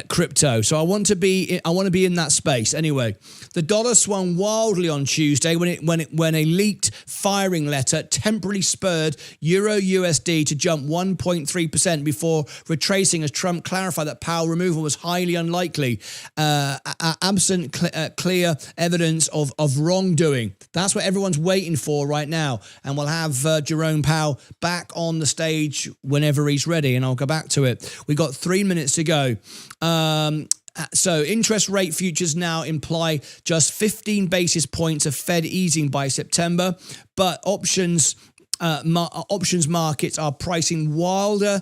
crypto. So I want to be in that space. Anyway, the dollar swung wildly on Tuesday when a leaked firing letter temporarily spurred Euro USD to jump 1.3% before retracing as Trump clarified that Powell removal was highly unlikely, absent clear evidence of wrongdoing. That's what everyone's waiting for right now, and we'll have Jerome Powell back on the stage whenever he's ready, and I'll go back to it. We've got 3 minutes to go. So interest rate futures now imply just 15 basis points of Fed easing by September, but options markets are pricing wilder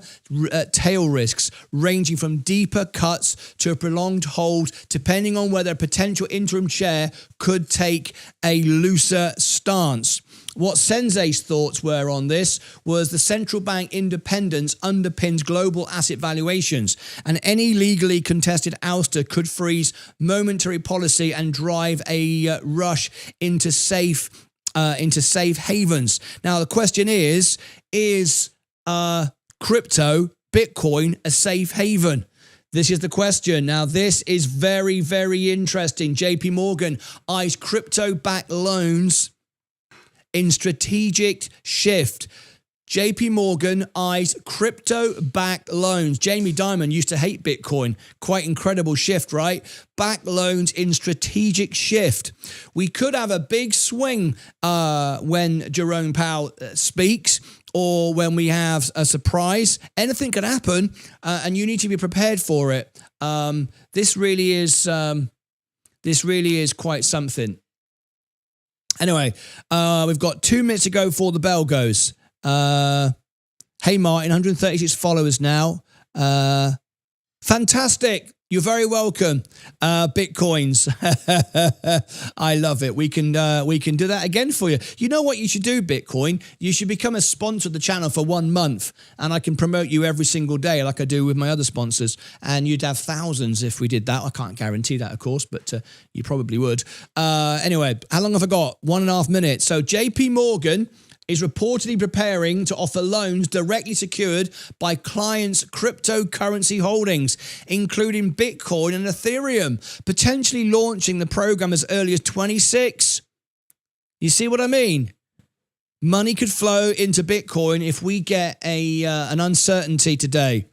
tail risks, ranging from deeper cuts to a prolonged hold, depending on whether a potential interim chair could take a looser stance. What Sensei's thoughts were on this was the central bank independence underpins global asset valuations, and any legally contested ouster could freeze momentary policy and drive a rush into safe havens. Now, the question is crypto, Bitcoin, a safe haven? This is the question. Now, this is very, very interesting. JP Morgan eyes crypto-backed loans in strategic shift. JP Morgan eyes crypto-backed loans. Jamie Dimon used to hate Bitcoin. Quite incredible shift, right? Backed loans in strategic shift. We could have a big swing when Jerome Powell speaks, or when we have a surprise. Anything could happen, and you need to be prepared for it. This really is quite something. Anyway, we've got 2 minutes to go before the bell goes. Hey, Martyn, 136 followers now. Fantastic. You're very welcome. Bitcoins. I love it. We can do that again for you. You know what you should do, Bitcoin? You should become a sponsor of the channel for 1 month, and I can promote you every single day like I do with my other sponsors, and you'd have thousands if we did that. I can't guarantee that, of course, but you probably would. Anyway, how long have I got? 1.5 minutes. So JP Morgan is reportedly preparing to offer loans directly secured by clients' cryptocurrency holdings, including Bitcoin and Ethereum, potentially launching the program as early as 26. You see what I mean? Money could flow into Bitcoin if we get an uncertainty today.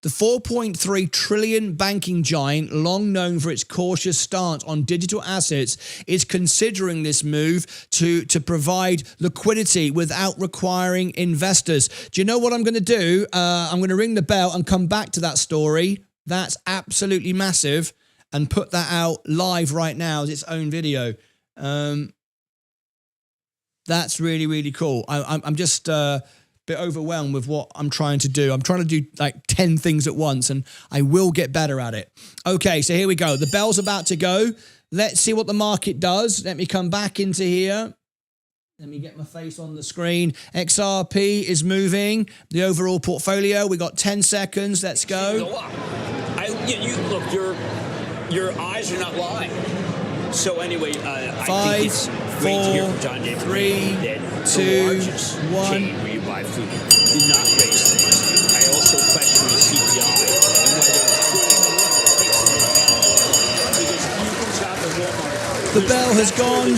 The 4.3 trillion banking giant, long known for its cautious stance on digital assets, is considering this move to provide liquidity without requiring investors. Do you know what I'm going to do? I'm going to ring the bell and come back to that story. That's absolutely massive, and put that out live right now as its own video. That's really, really cool. I'm just... bit overwhelmed with what I'm trying to do. I'm trying to do like 10 things at once, and I will get better at it. Okay, so here we go. The bell's about to go. Let's see what the market does. Let me come back into here. Let me get my face on the screen. XRP is moving. The overall portfolio, we got 10 seconds. Let's go. Look, your eyes are not lying. So anyway, 5, 4, 3, 2, 1. Where you buy food do not raise things. I also question the CPI and whether it's the bell has gone.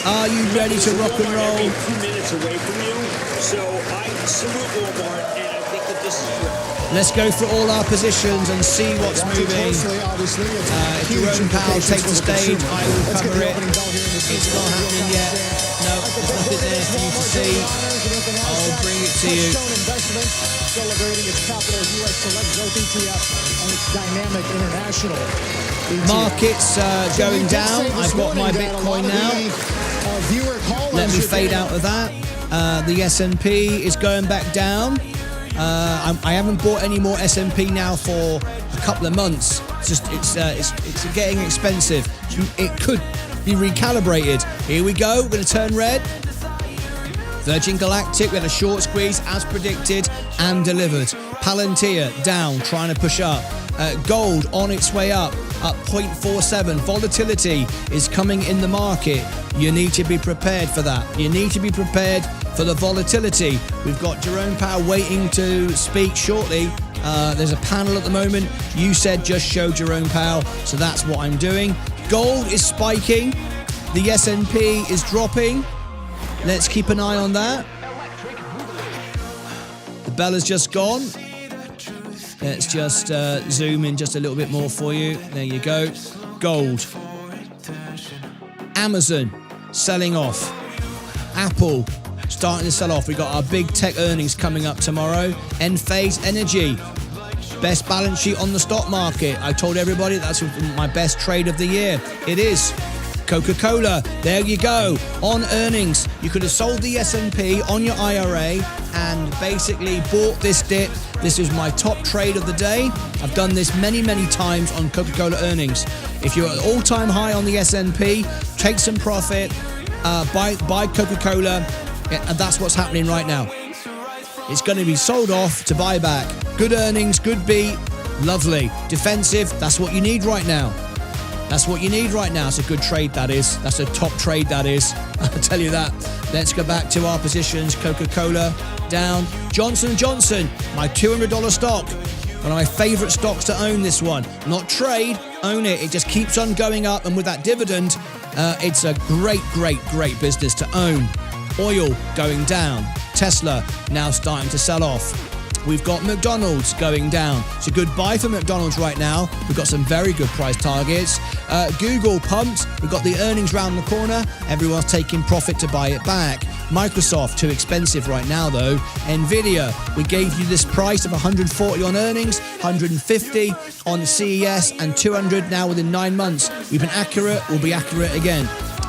Are you ready to rock and roll? A few minutes away from you. So I salute Walmart, and I think that this is. Let's go for all our positions and see what's moving. If Jerome Powell takes the stage, I will cover it. It's not happening yet. No, there's nothing there for you to see. I'll bring it to you. Celebrating its capital U.S. Select Growth ETF and its dynamic international ETF. Markets going down. I've got my Bitcoin now. Let me fade out of that. The S&P is going back down. I haven't bought any more S&P now for a couple of months. It's getting expensive. It could be recalibrated. Here we go. We're going to turn red. Virgin Galactic, we had a short squeeze as predicted and delivered. Palantir down, trying to push up. Gold on its way up 0.47. Volatility is coming in the market. You need to be prepared for that. You need to be prepared for the volatility. We've got Jerome Powell waiting to speak shortly. There's a panel at the moment. You said just show Jerome Powell, so that's what I'm doing. Gold is spiking. The S&P is dropping. Let's keep an eye on that. The bell has just gone. Let's just zoom in just a little bit more for you. There you go. Gold. Amazon selling off. Apple starting to sell off. We've got our big tech earnings coming up tomorrow. Nphase Energy. Best balance sheet on the stock market. I told everybody that's my best trade of the year. It is. Coca-Cola, there you go. On earnings, you could have sold the S&P on your IRA and basically bought this dip. This is my top trade of the day. I've done this many, many times on Coca-Cola earnings. If you're at all-time high on the S&P, take some profit, buy Coca-Cola, and that's what's happening right now. It's going to be sold off to buy back. Good earnings, good beat, lovely. Defensive, that's what you need right now. That's what you need right now. It's a good trade, that is. That's a top trade, that is. I'll tell you that. Let's go back to our positions. Coca-Cola down. Johnson & Johnson, my $200 stock. One of my favorite stocks to own, this one. Not trade, own it. It just keeps on going up. And with that dividend, it's a great, great, great business to own. Oil going down. Tesla now starting to sell off. We've got McDonald's going down. It's a good buy for McDonald's right now. We've got some very good price targets. Google pumped. We've got the earnings round the corner. Everyone's taking profit to buy it back. Microsoft, too expensive right now though. Nvidia, we gave you this price of 140 on earnings, 150 on CES, and 200 now within 9 months. We've been accurate. We'll be accurate again.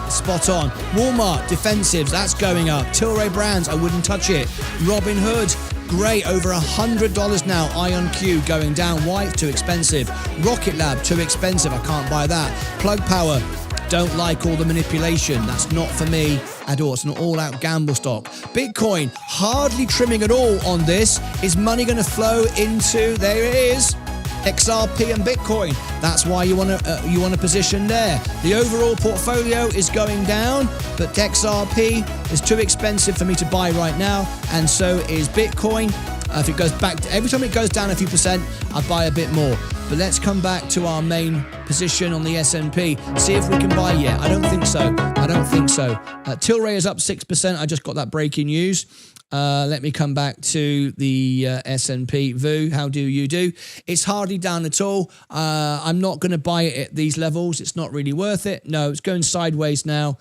Spot on. Walmart, defensives, that's going up. Tilray Brands, I wouldn't touch it. Robinhood, great, over $100 now. IonQ going down. Why? It's too expensive. Rocket Lab, too expensive. I can't buy that. Plug Power, don't like all the manipulation. That's not for me at all. It's an all-out gamble stock. Bitcoin, hardly trimming at all on this. Is money going to flow into, there it is, XRP and Bitcoin. That's why you want to position there. The overall portfolio is going down, but XRP is too expensive for me to buy right now, and so is Bitcoin. If it goes back, every time it goes down a few percent, I buy a bit more. But let's come back to our main position on the S&P. See if we can buy yet. I don't think so. Tilray is up 6%. I just got that breaking news. Let me come back to the S&P. Vu, how do you do? It's hardly down at all. I'm not going to buy it at these levels. It's not really worth it. No, it's going sideways now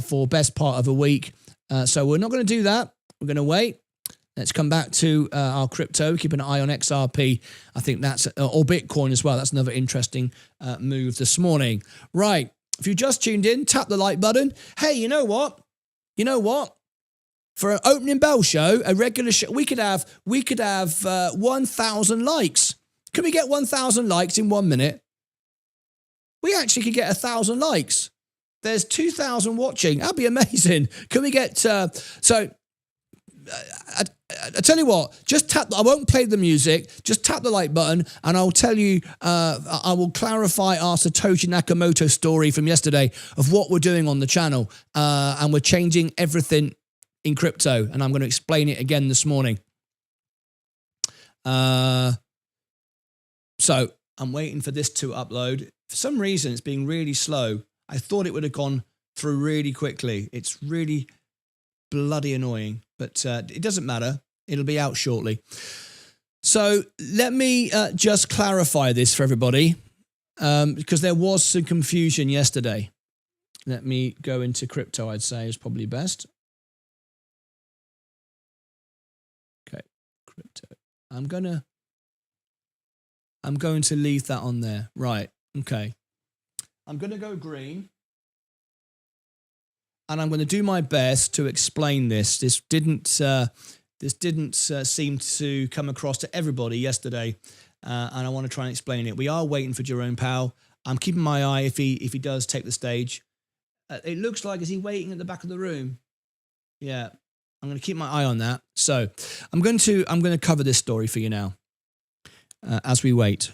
for best part of a week. So we're not going to do that. We're going to wait. Let's come back to our crypto. Keep an eye on XRP. I think that's, or Bitcoin as well. That's another interesting move this morning. Right. If you just tuned in, tap the like button. Hey, you know what? For an opening bell show, a regular show, we could have 1,000 likes. Can we get 1,000 likes in 1 minute? We actually could get 1,000 likes. There's 2,000 watching. That'd be amazing. Can we get I tell you what, just tap, I won't play the music, just tap the like button and I'll tell you, I will clarify our Satoshi Nakamoto story from yesterday of what we're doing on the channel. And we're changing everything in crypto, and I'm going to explain it again this morning. So I'm waiting for this to upload. For some reason, it's being really slow. I thought it would have gone through really quickly. It's really bloody annoying, but it doesn't matter. It'll be out shortly. So let me just clarify this for everybody, because there was some confusion yesterday. Let me go into crypto, I'd say is probably best. Crypto. I'm going to leave that on there. Right. Okay. I'm going to go green. And I'm going to do my best to explain this. This didn't seem to come across to everybody yesterday. And I want to try and explain it. We are waiting for Jerome Powell. I'm keeping my eye if he does take the stage. It looks like, is he waiting at the back of the room? Yeah. I'm going to keep my eye on that. So I'm going to cover this story for you now as we wait.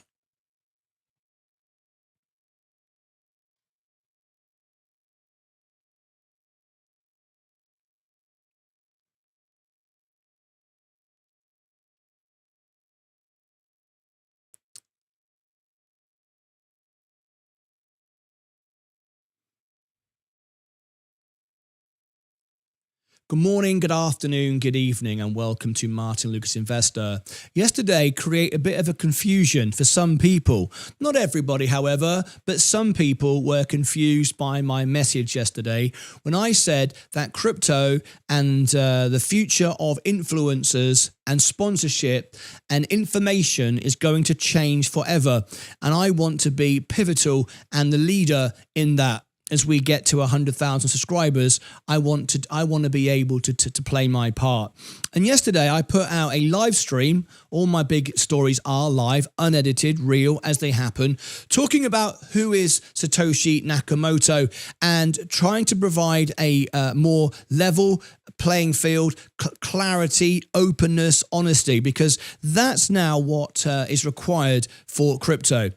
Good morning, good afternoon, good evening, and welcome to Martyn Lucas Investor. Yesterday created a bit of a confusion for some people. Not everybody, however, but some people were confused by my message yesterday when I said that crypto and the future of influencers and sponsorship and information is going to change forever. And I want to be pivotal and the leader in that. As we get to 100,000 subscribers, I want to be able to play my part. And yesterday I put out a live stream. All my big stories are live, unedited, real as they happen, talking about who is Satoshi Nakamoto and trying to provide a more level playing field, clarity, openness, honesty, because that's now what is required for crypto.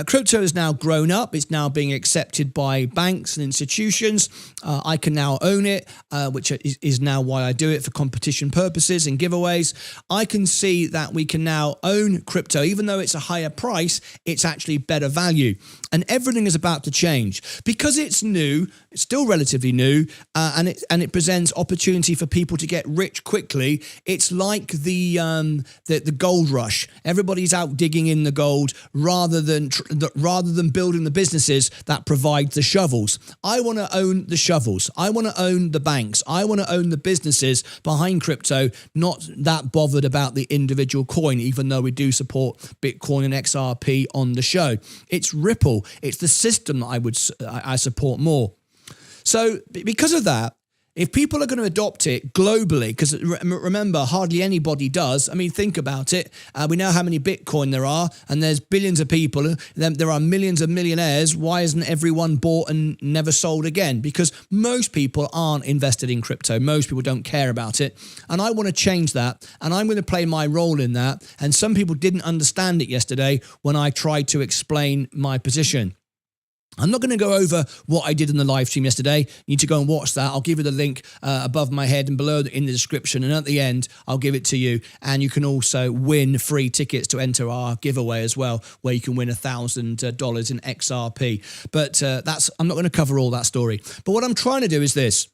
Crypto has now grown up. It's now being accepted by banks and institutions. I can now own it, which is now why I do it, for competition purposes and giveaways. I can see that we can now own crypto. Even though it's a higher price, it's actually better value. And everything is about to change. Because it's new, it's still relatively new, and it presents opportunity for people to get rich quickly. It's like the gold rush. Everybody's out digging in the gold rather than building the businesses that provide the shovels. I want to own the shovels. I want to own the banks. I want to own the businesses behind crypto, not that bothered about the individual coin, even though we do support Bitcoin and XRP on the show. It's Ripple. It's the system that I support more. So because of that, if people are going to adopt it globally, because remember, hardly anybody does. I mean, think about it. We know how many Bitcoin there are, and there's billions of people. There are millions of millionaires. Why isn't everyone bought and never sold again? Because most people aren't invested in crypto. Most people don't care about it. And I want to change that, and I'm going to play my role in that. And some people didn't understand it yesterday when I tried to explain my position. I'm not going to go over what I did in the live stream yesterday. You need to go and watch that. I'll give you the link above my head and below in the description. And at the end, I'll give it to you. And you can also win free tickets to enter our giveaway as well, where you can win $1,000 in XRP. But I'm not going to cover all that story. But what I'm trying to do is this.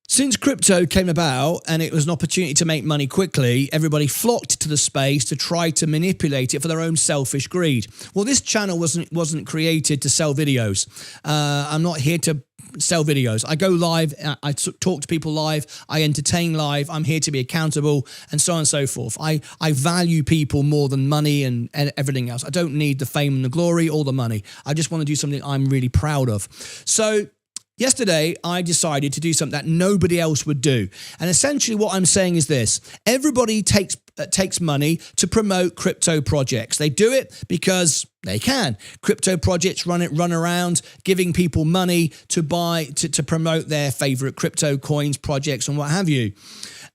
Since crypto came about and it was an opportunity to make money quickly, everybody flocked to the space to try to manipulate it for their own selfish greed. Well, this channel wasn't created to sell videos. I'm not here to sell videos. I go live, I talk to people live, I entertain live, I'm here to be accountable, and so on and so forth. I value people more than money and everything else. I don't need the fame and the glory or the money. I just want to do something I'm really proud of. So yesterday, I decided to do something that nobody else would do. And essentially what I'm saying is this. Everybody takes money to promote crypto projects. They do it because they can. Crypto projects run around giving people money to buy, to promote their favorite crypto coins, projects, and what have you.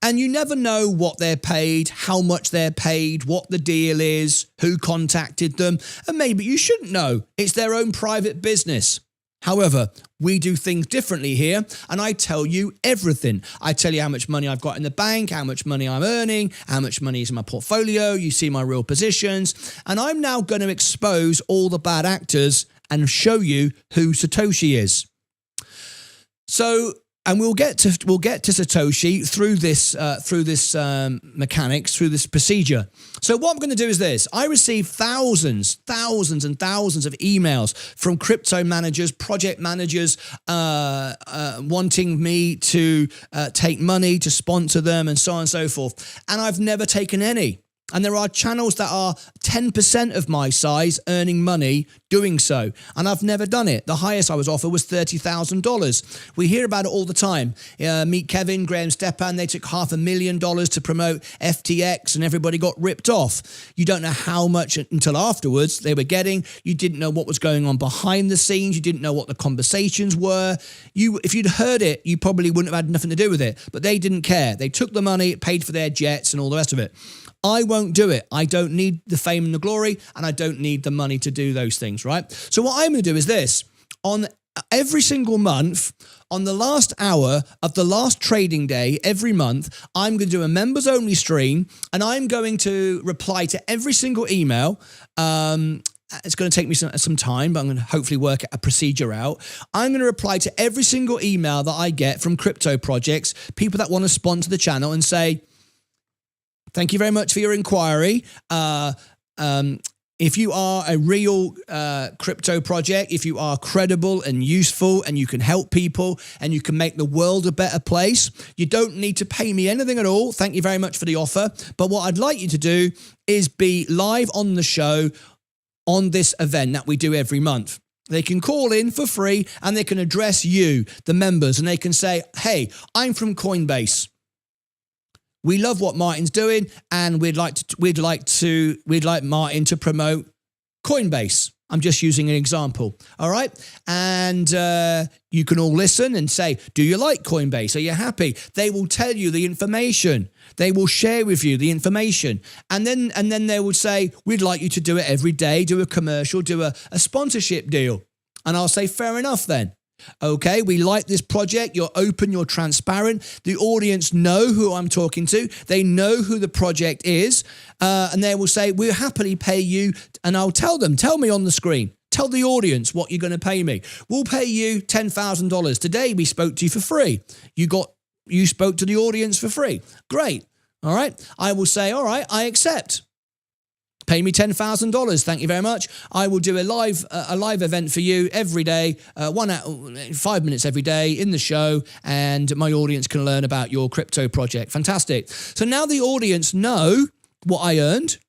And you never know what they're paid, how much they're paid, what the deal is, who contacted them. And maybe you shouldn't know. It's their own private business. However, we do things differently here, and I tell you everything. I tell you how much money I've got in the bank, how much money I'm earning, how much money is in my portfolio. You see my real positions, and I'm now going to expose all the bad actors and show you who Satoshi is. So, and we'll get to Satoshi through this mechanics, through this procedure. So what I'm going to do is this. I receive thousands and thousands of emails from crypto managers, project managers, wanting me to take money to sponsor them and so on and so forth. And I've never taken any. And there are channels that are 10% of my size earning money doing so. And I've never done it. The highest I was offered was $30,000. We hear about it all the time. Meet Kevin, Graham Stepan, they took $500,000 to promote FTX and everybody got ripped off. You don't know how much until afterwards they were getting. You didn't know what was going on behind the scenes. You didn't know what the conversations were. If you'd heard it, you probably wouldn't have had nothing to do with it. But they didn't care. They took the money, paid for their jets and all the rest of it. I won't do it. I don't need the fame and the glory, and I don't need the money to do those things, right? So what I'm going to do is this. On every single month, on the last hour of the last trading day every month, I'm going to do a members-only stream, and I'm going to reply to every single email. It's going to take me some time, but I'm going to hopefully work a procedure out. I'm going to reply to every single email that I get from crypto projects, people that want to sponsor the channel, and say, thank you very much for your inquiry. If you are a real crypto project, if you are credible and useful and you can help people and you can make the world a better place, you don't need to pay me anything at all. Thank you very much for the offer. But what I'd like you to do is be live on the show on this event that we do every month. They can call in for free and they can address you, the members, and they can say, hey, I'm from Coinbase. We love what Martyn's doing, and we'd like Martyn to promote Coinbase. I'm just using an example, all right? And you can all listen and say, do you like Coinbase? Are you happy? They will tell you the information. They will share with you the information. And then they will say, we'd like you to do it every day, do a commercial, do a sponsorship deal. And I'll say, fair enough then. Okay, we like this project. You're open, you're transparent. The audience know who I'm talking to. They know who the project is. And they will say, we'll happily pay you. And I'll tell them, tell me on the screen. Tell the audience what you're going to pay me. We'll pay you $10,000. Today we spoke to you for free. You spoke to the audience for free. Great. All right. I will say, all right, I accept. Pay me $10,000. Thank you very much. I will do a live event for you every day, 5 minutes every day in the show, and my audience can learn about your crypto project. Fantastic. So now the audience know what I earned.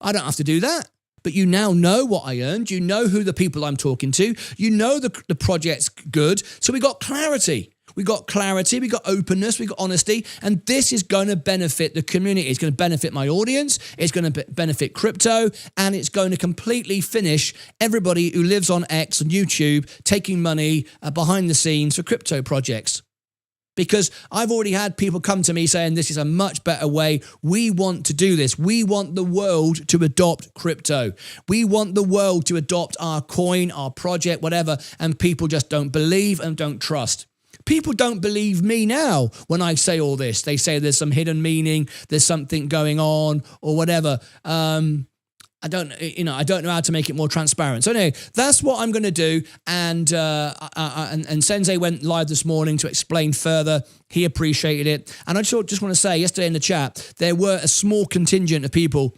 I don't have to do that, but you now know what I earned. You know who the people I'm talking to. You know the project's good. So we got clarity. We got clarity, we got openness, we got honesty, and this is going to benefit the community. It's going to benefit my audience, it's going to benefit crypto, and it's going to completely finish everybody who lives on X and YouTube taking money behind the scenes for crypto projects. because I've already had people come to me saying this is a much better way. We want to do this. We want the world to adopt crypto. We want the world to adopt our coin, our project, whatever, and people just don't believe and don't trust. People don't believe me now when I say all this. They say there's some hidden meaning, there's something going on or whatever. I don't know how to make it more transparent. So anyway, that's what I'm going to do. And Sensei went live this morning to explain further. He appreciated it. And I just want to say, yesterday in the chat, there were a small contingent of people,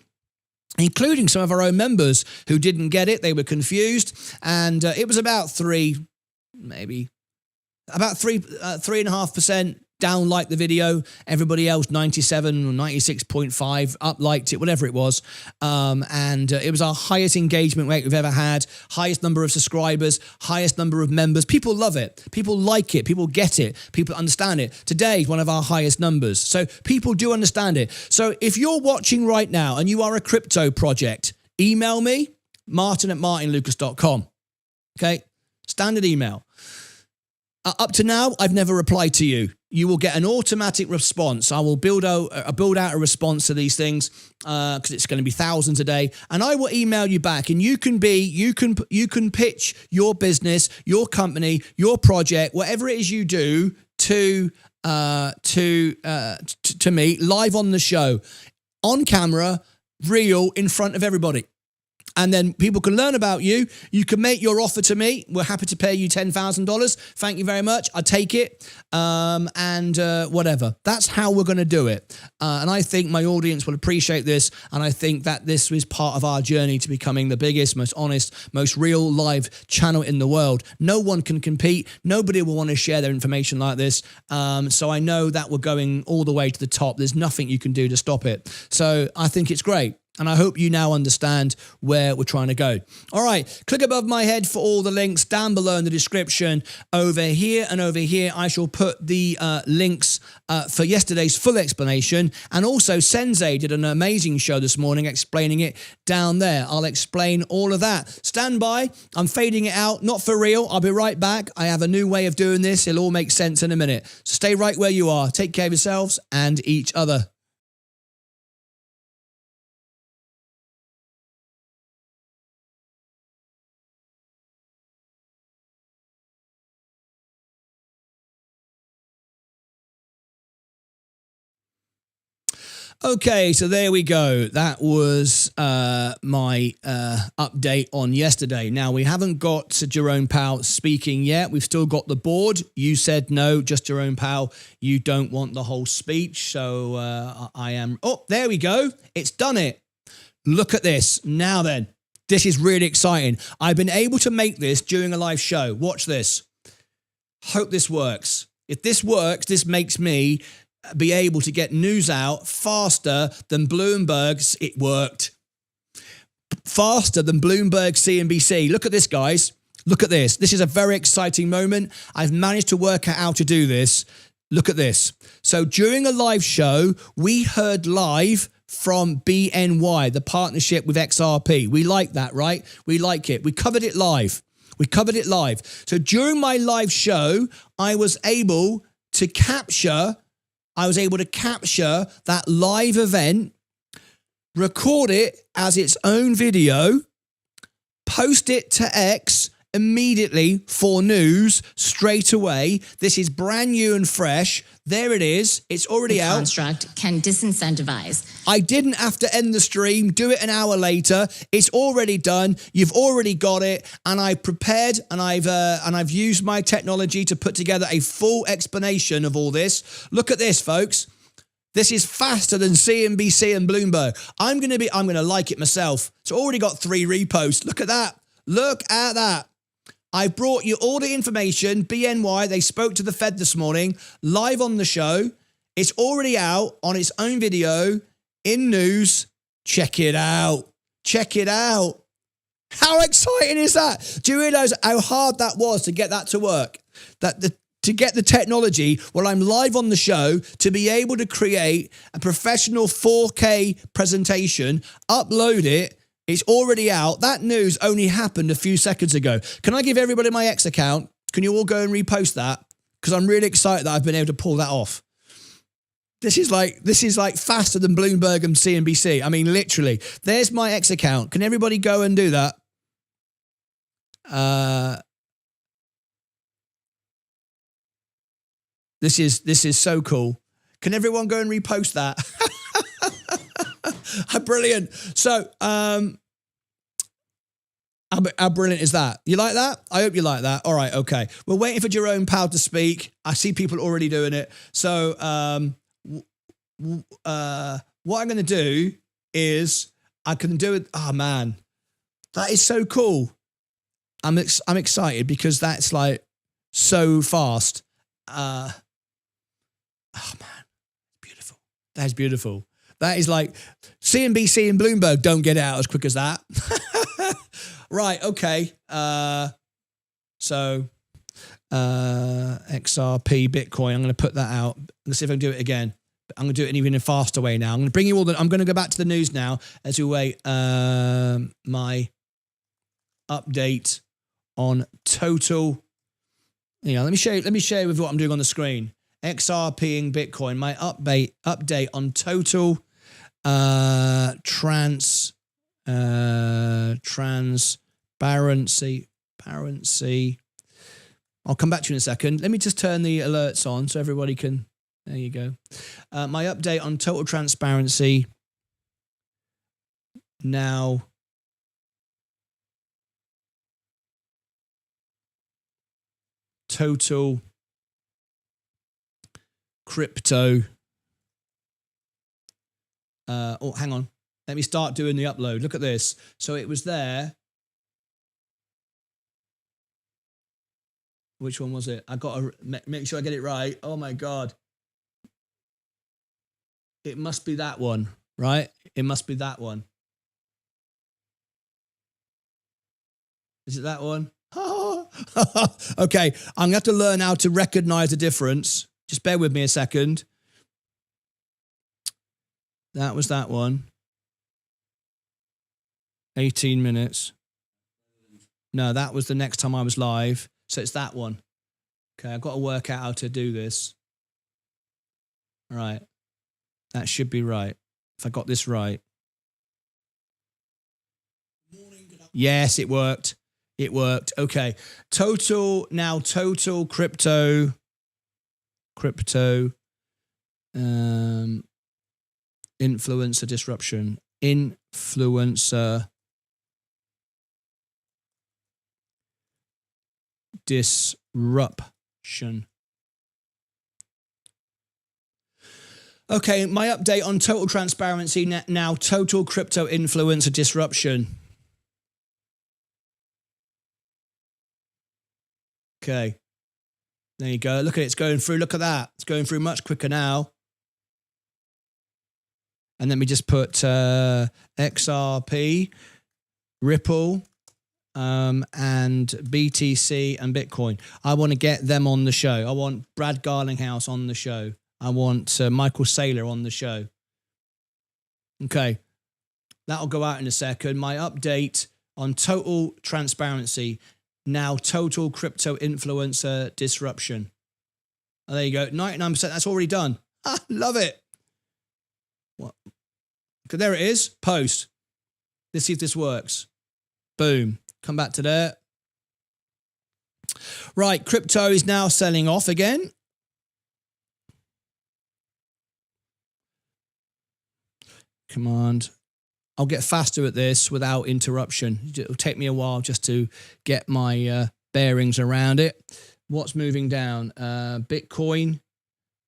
including some of our own members, who didn't get it. They were confused. And it was about 3.5% down liked the video. Everybody else 97 or 96.5 up liked it, whatever it was. And it was our highest engagement rate we've ever had, highest number of subscribers, highest number of members. People love it. People like it. People get it. People understand it. Today is one of our highest numbers. So people do understand it. So if you're watching right now and you are a crypto project, email me, martyn@martynlucas.com. Okay? Standard email. Up to now, I've never replied to you. You will get an automatic response. I will build out a response to these things because it's going to be thousands a day, and I will email you back. And you can pitch your business, your company, your project, whatever it is you do to me live on the show, on camera, real, in front of everybody. And then people can learn about you. You can make your offer to me. We're happy to pay you $10,000. Thank you very much. I take it. Whatever. That's how we're going to do it. And I think my audience will appreciate this. And I think that this is part of our journey to becoming the biggest, most honest, most real live channel in the world. No one can compete. Nobody will want to share their information like this. So I know that we're going all the way to the top. There's nothing you can do to stop it. So I think it's great. And I hope you now understand where we're trying to go. All right, click above my head for all the links down below in the description. Over here and over here, I shall put the links for yesterday's full explanation. And also, Sensei did an amazing show this morning explaining it down there. I'll explain all of that. Stand by. I'm fading it out. Not for real. I'll be right back. I have a new way of doing this. It'll all make sense in a minute. So stay right where you are. Take care of yourselves and each other. Okay, so there we go. That was my update on yesterday. Now, we haven't got Jerome Powell speaking yet. We've still got the board. You said no, just Jerome Powell. You don't want the whole speech. So I am... Oh, there we go. It's done it. Look at this. Now then, this is really exciting. I've been able to make this during a live show. Watch this. Hope this works. If this works, this makes me be able to get news out faster than Bloomberg's. It worked. Faster than Bloomberg CNBC. Look at this, guys. Look at this. This is a very exciting moment. I've managed to work out how to do this. Look at this. So during a live show, we heard live from BNY, the partnership with XRP. We like that, right? We like it. We covered it live. So during my live show, I was able to capture that live event, record it as its own video, post it to X immediately for news straight away. This is brand new and fresh. There it is. It's already out. Construct can disincentivize. I didn't have to end the stream, do it an hour later. It's already done. You've already got it. And I prepared and I've used my technology to put together a full explanation of all this. Look at this, folks. This is faster than CNBC and Bloomberg. I'm going to like it myself. It's already got 3 reposts. Look at that. Look at that. I brought you all the information. BNY, they spoke to the Fed this morning, live on the show. It's already out on its own video in news. Check it out. Check it out. How exciting is that? Do you realize how hard that was to get that to work? To get the technology while I'm live on the show to be able to create a professional 4K presentation, upload it. It's already out. That news only happened a few seconds ago. Can I give everybody my X account? Can you all go and repost that? because I'm really excited that I've been able to pull that off. This is like faster than Bloomberg and CNBC. I mean, literally. There's my X account. Can everybody go and do that? This is so cool. Can everyone go and repost that? Brilliant. So, how brilliant is that? You like that? I hope you like that. All right, okay. We're waiting for Jerome Powell to speak. I see people already doing it. So, what I'm going to do is I can do it. Oh man, that is so cool. I'm excited because that's like so fast. Oh man, beautiful. That is beautiful. That is like CNBC and Bloomberg don't get it out as quick as that. Right. Okay. So XRP Bitcoin. I'm going to put that out. Let's see if I can do it again. I'm going to do it in even a faster way now. I'm going to bring you all I'm going to go back to the news now as we wait my update on total. Let me show you with what I'm doing on the screen. XRP and Bitcoin. My update on total transparency. I'll come back to you in a second. Let me just turn the alerts on so everybody can. There you go. My update on total transparency. Now, total crypto. Oh, hang on. Let me start doing the upload. Look at this. So it was there. Which one was it? I got to make sure I get it right. Oh my God. It must be that one, right? It must be that one. Is it that one? Okay, I'm going to have to learn how to recognize the difference. Just bear with me a second. That was that one. 18 minutes. No, that was the next time I was live. So it's that one. Okay, I've got to work out how to do this. All right. That should be right. If I got this right. Yes, it worked. It worked. Okay. Total crypto influencer disruption. Influencer disruption. Okay, my update on total transparency now. Total crypto influencer disruption. Okay, there you go. Look at it. It's going through. Look at that. It's going through much quicker now. And then we just put XRP, Ripple, and BTC and Bitcoin. I want to get them on the show. I want Brad Garlinghouse on the show. I want Michael Saylor on the show. Okay, that'll go out in a second. My update on total transparency. Now total crypto influencer disruption. Oh, there you go. 99%. That's already done. Ah, love it. What? Okay, there it is. Post. Let's see if this works. Boom. Come back to there. Right. Crypto is now selling off again. Command. I'll get faster at this without interruption. It'll take me a while just to get my bearings around it. What's moving down? Bitcoin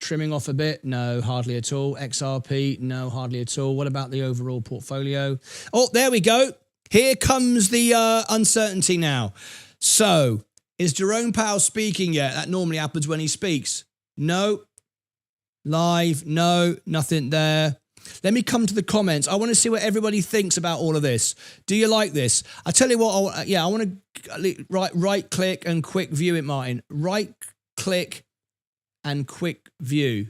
trimming off a bit? No, hardly at all. XRP? No, hardly at all. What about the overall portfolio? Oh, there we go. Here comes the uncertainty now. So, is Jerome Powell speaking yet? That normally happens when he speaks. No. Live? No, nothing there. Let me come to the comments. I want to see what everybody thinks about all of this. Do you like this? I tell you what, I want to right click and quick view it, Martin. Right click and quick view.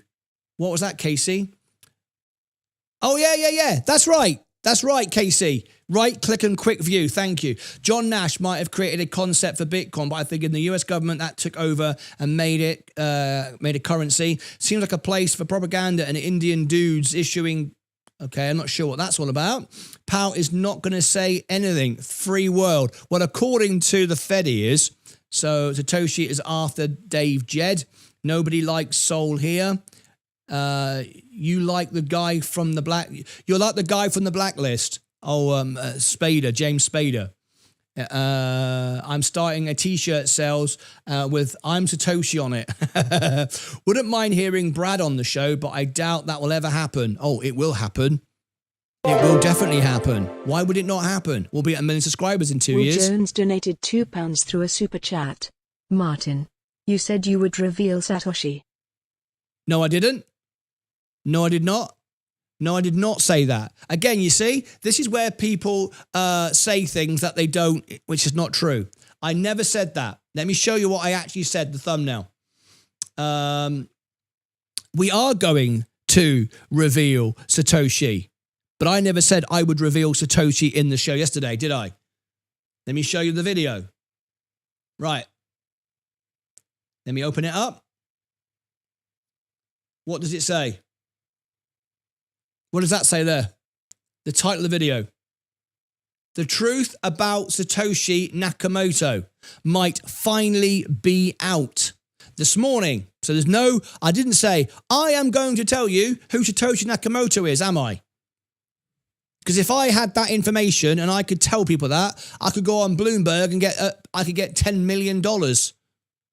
What was that, Casey? Oh, yeah. That's right. That's right, Casey. Right click and quick view. Thank you. John Nash might have created a concept for Bitcoin, but I think in the US government that took over and made a currency. Seems like a place for propaganda and Indian dudes issuing. Okay, I'm not sure what that's all about. Powell is not going to say anything. Free world. Well, according to the Fed, he is. So Satoshi is after Dave Jed. Nobody likes Soul here. You like the guy from the black. You're like the guy from the blacklist. Oh, Spader, James Spader. I'm starting a t-shirt sales with I'm Satoshi on it. Wouldn't mind hearing Brad on the show, but I doubt that will ever happen. Oh, it will happen. It will definitely happen. Why would it not happen? We'll be at 1 million subscribers in 2 Will years. Jones donated £2 through a super chat. Martyn, you said you would reveal Satoshi. No, I didn't. No, I did not. No, I did not say that. Again, you see, this is where people say things that they don't, which is not true. I never said that. Let me show you what I actually said, the thumbnail. We are going to reveal Satoshi, but I never said I would reveal Satoshi in the show yesterday, did I? Let me show you the video. Right. Let me open it up. What does it say? What does that say there? The title of the video. The truth about Satoshi Nakamoto might finally be out this morning. So there's no, I didn't say, I am going to tell you who Satoshi Nakamoto is, am I? Because if I had that information and I could tell people that, I could go on Bloomberg and I could get $10 million,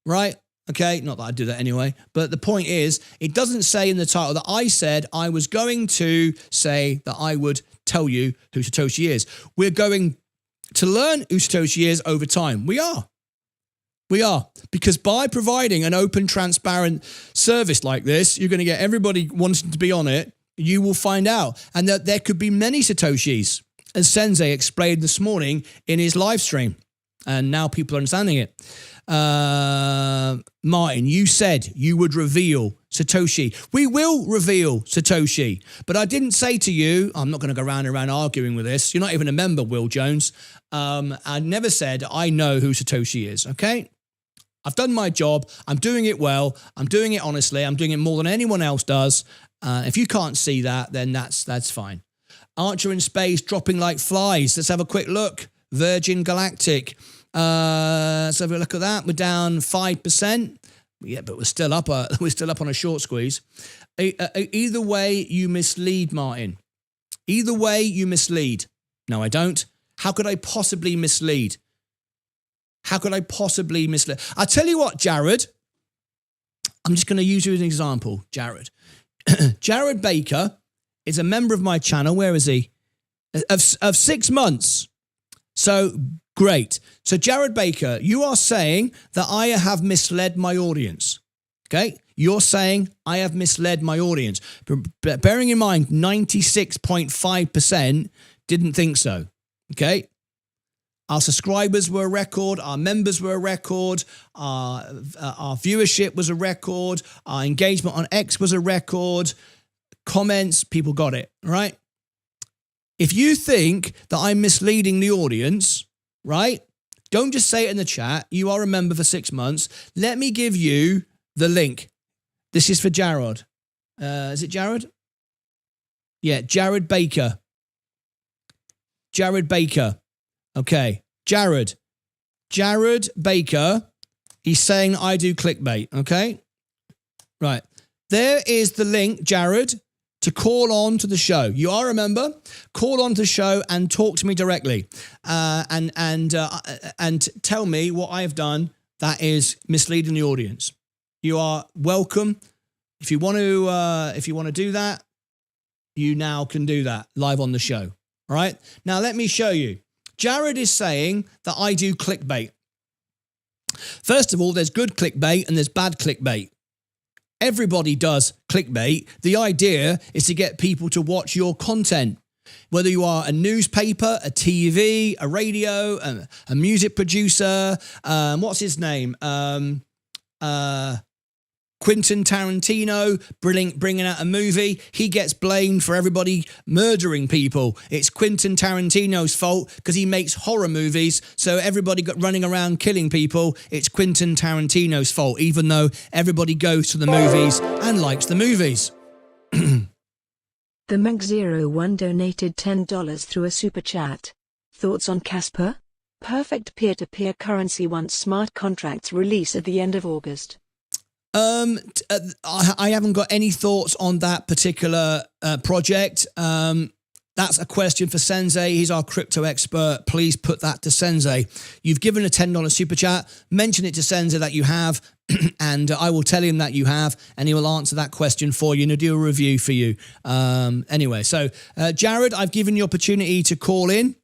right? Okay, not that I'd do that anyway, but the point is, it doesn't say in the title that I said I was going to say that I would tell you who Satoshi is. We're going to learn who Satoshi is over time. We are. Because by providing an open, transparent service like this, you're going to get everybody wanting to be on it. You will find out. And that there could be many Satoshis, as Sensei explained this morning in his live stream. And now people are understanding it. Martyn, you said you would reveal Satoshi. We will reveal Satoshi. But I didn't say to you, I'm not going to go round and round arguing with this. You're not even a member, Will Jones. I never said I know who Satoshi is, okay? I've done my job. I'm doing it well. I'm doing it honestly. I'm doing it more than anyone else does. If you can't see that, then that's fine. Archer in space dropping like flies. Let's have a quick look. Virgin Galactic. Let's have a look at that. We're down 5%. Yeah, but we're still up on a short squeeze. Either way, you mislead, Martyn. Either way, you mislead. No, I don't. How could I possibly mislead? How could I possibly mislead? I tell you what, Jared. I'm just going to use you as an example, Jared. Jared Baker is a member of my channel. Where is he? Of 6 months. So great. So Jared Baker, you are saying that I have misled my audience. Okay? You're saying I have misled my audience. But bearing in mind, 96.5% didn't think so. Okay? Our subscribers were a record. Our members were a record. Our viewership was a record. Our engagement on X was a record. Comments, people got it, right? If you think that I'm misleading the audience, right, don't just say it in the chat. You are a member for 6 months. Let me give you the link. This is for Jared. Is it Jared? Yeah, Jared Baker. Jared Baker. Okay, Jared Baker, he's saying I do clickbait, okay? Right, there is the link, Jared, to call on to the show. You are a member, call on to the show and talk to me directly and tell me what I have done that is misleading the audience. You are welcome. If you want to do that, you now can do that live on the show, all right? Now, let me show you. Jared is saying that I do clickbait. First of all, there's good clickbait and there's bad clickbait. Everybody does clickbait. The idea is to get people to watch your content. Whether you are a newspaper, a TV, a radio, a music producer, what's his name? Quentin Tarantino bringing out a movie. He gets blamed for everybody murdering people. It's Quentin Tarantino's fault because he makes horror movies. So everybody got running around killing people. It's Quentin Tarantino's fault, even though everybody goes to the movies and likes the movies. The Meg01 donated $10 through a super chat. Thoughts on Casper? Perfect peer-to-peer currency once smart contracts release at the end of August. I haven't got any thoughts on that particular project. That's a question for Sensei. He's our crypto expert. Please put that to Sensei. You've given a $10 super chat. Mention it to Sensei that you have, and I will tell him that you have, and he will answer that question for you and he'll do a review for you. Anyway, so Jared, I've given you opportunity to call in.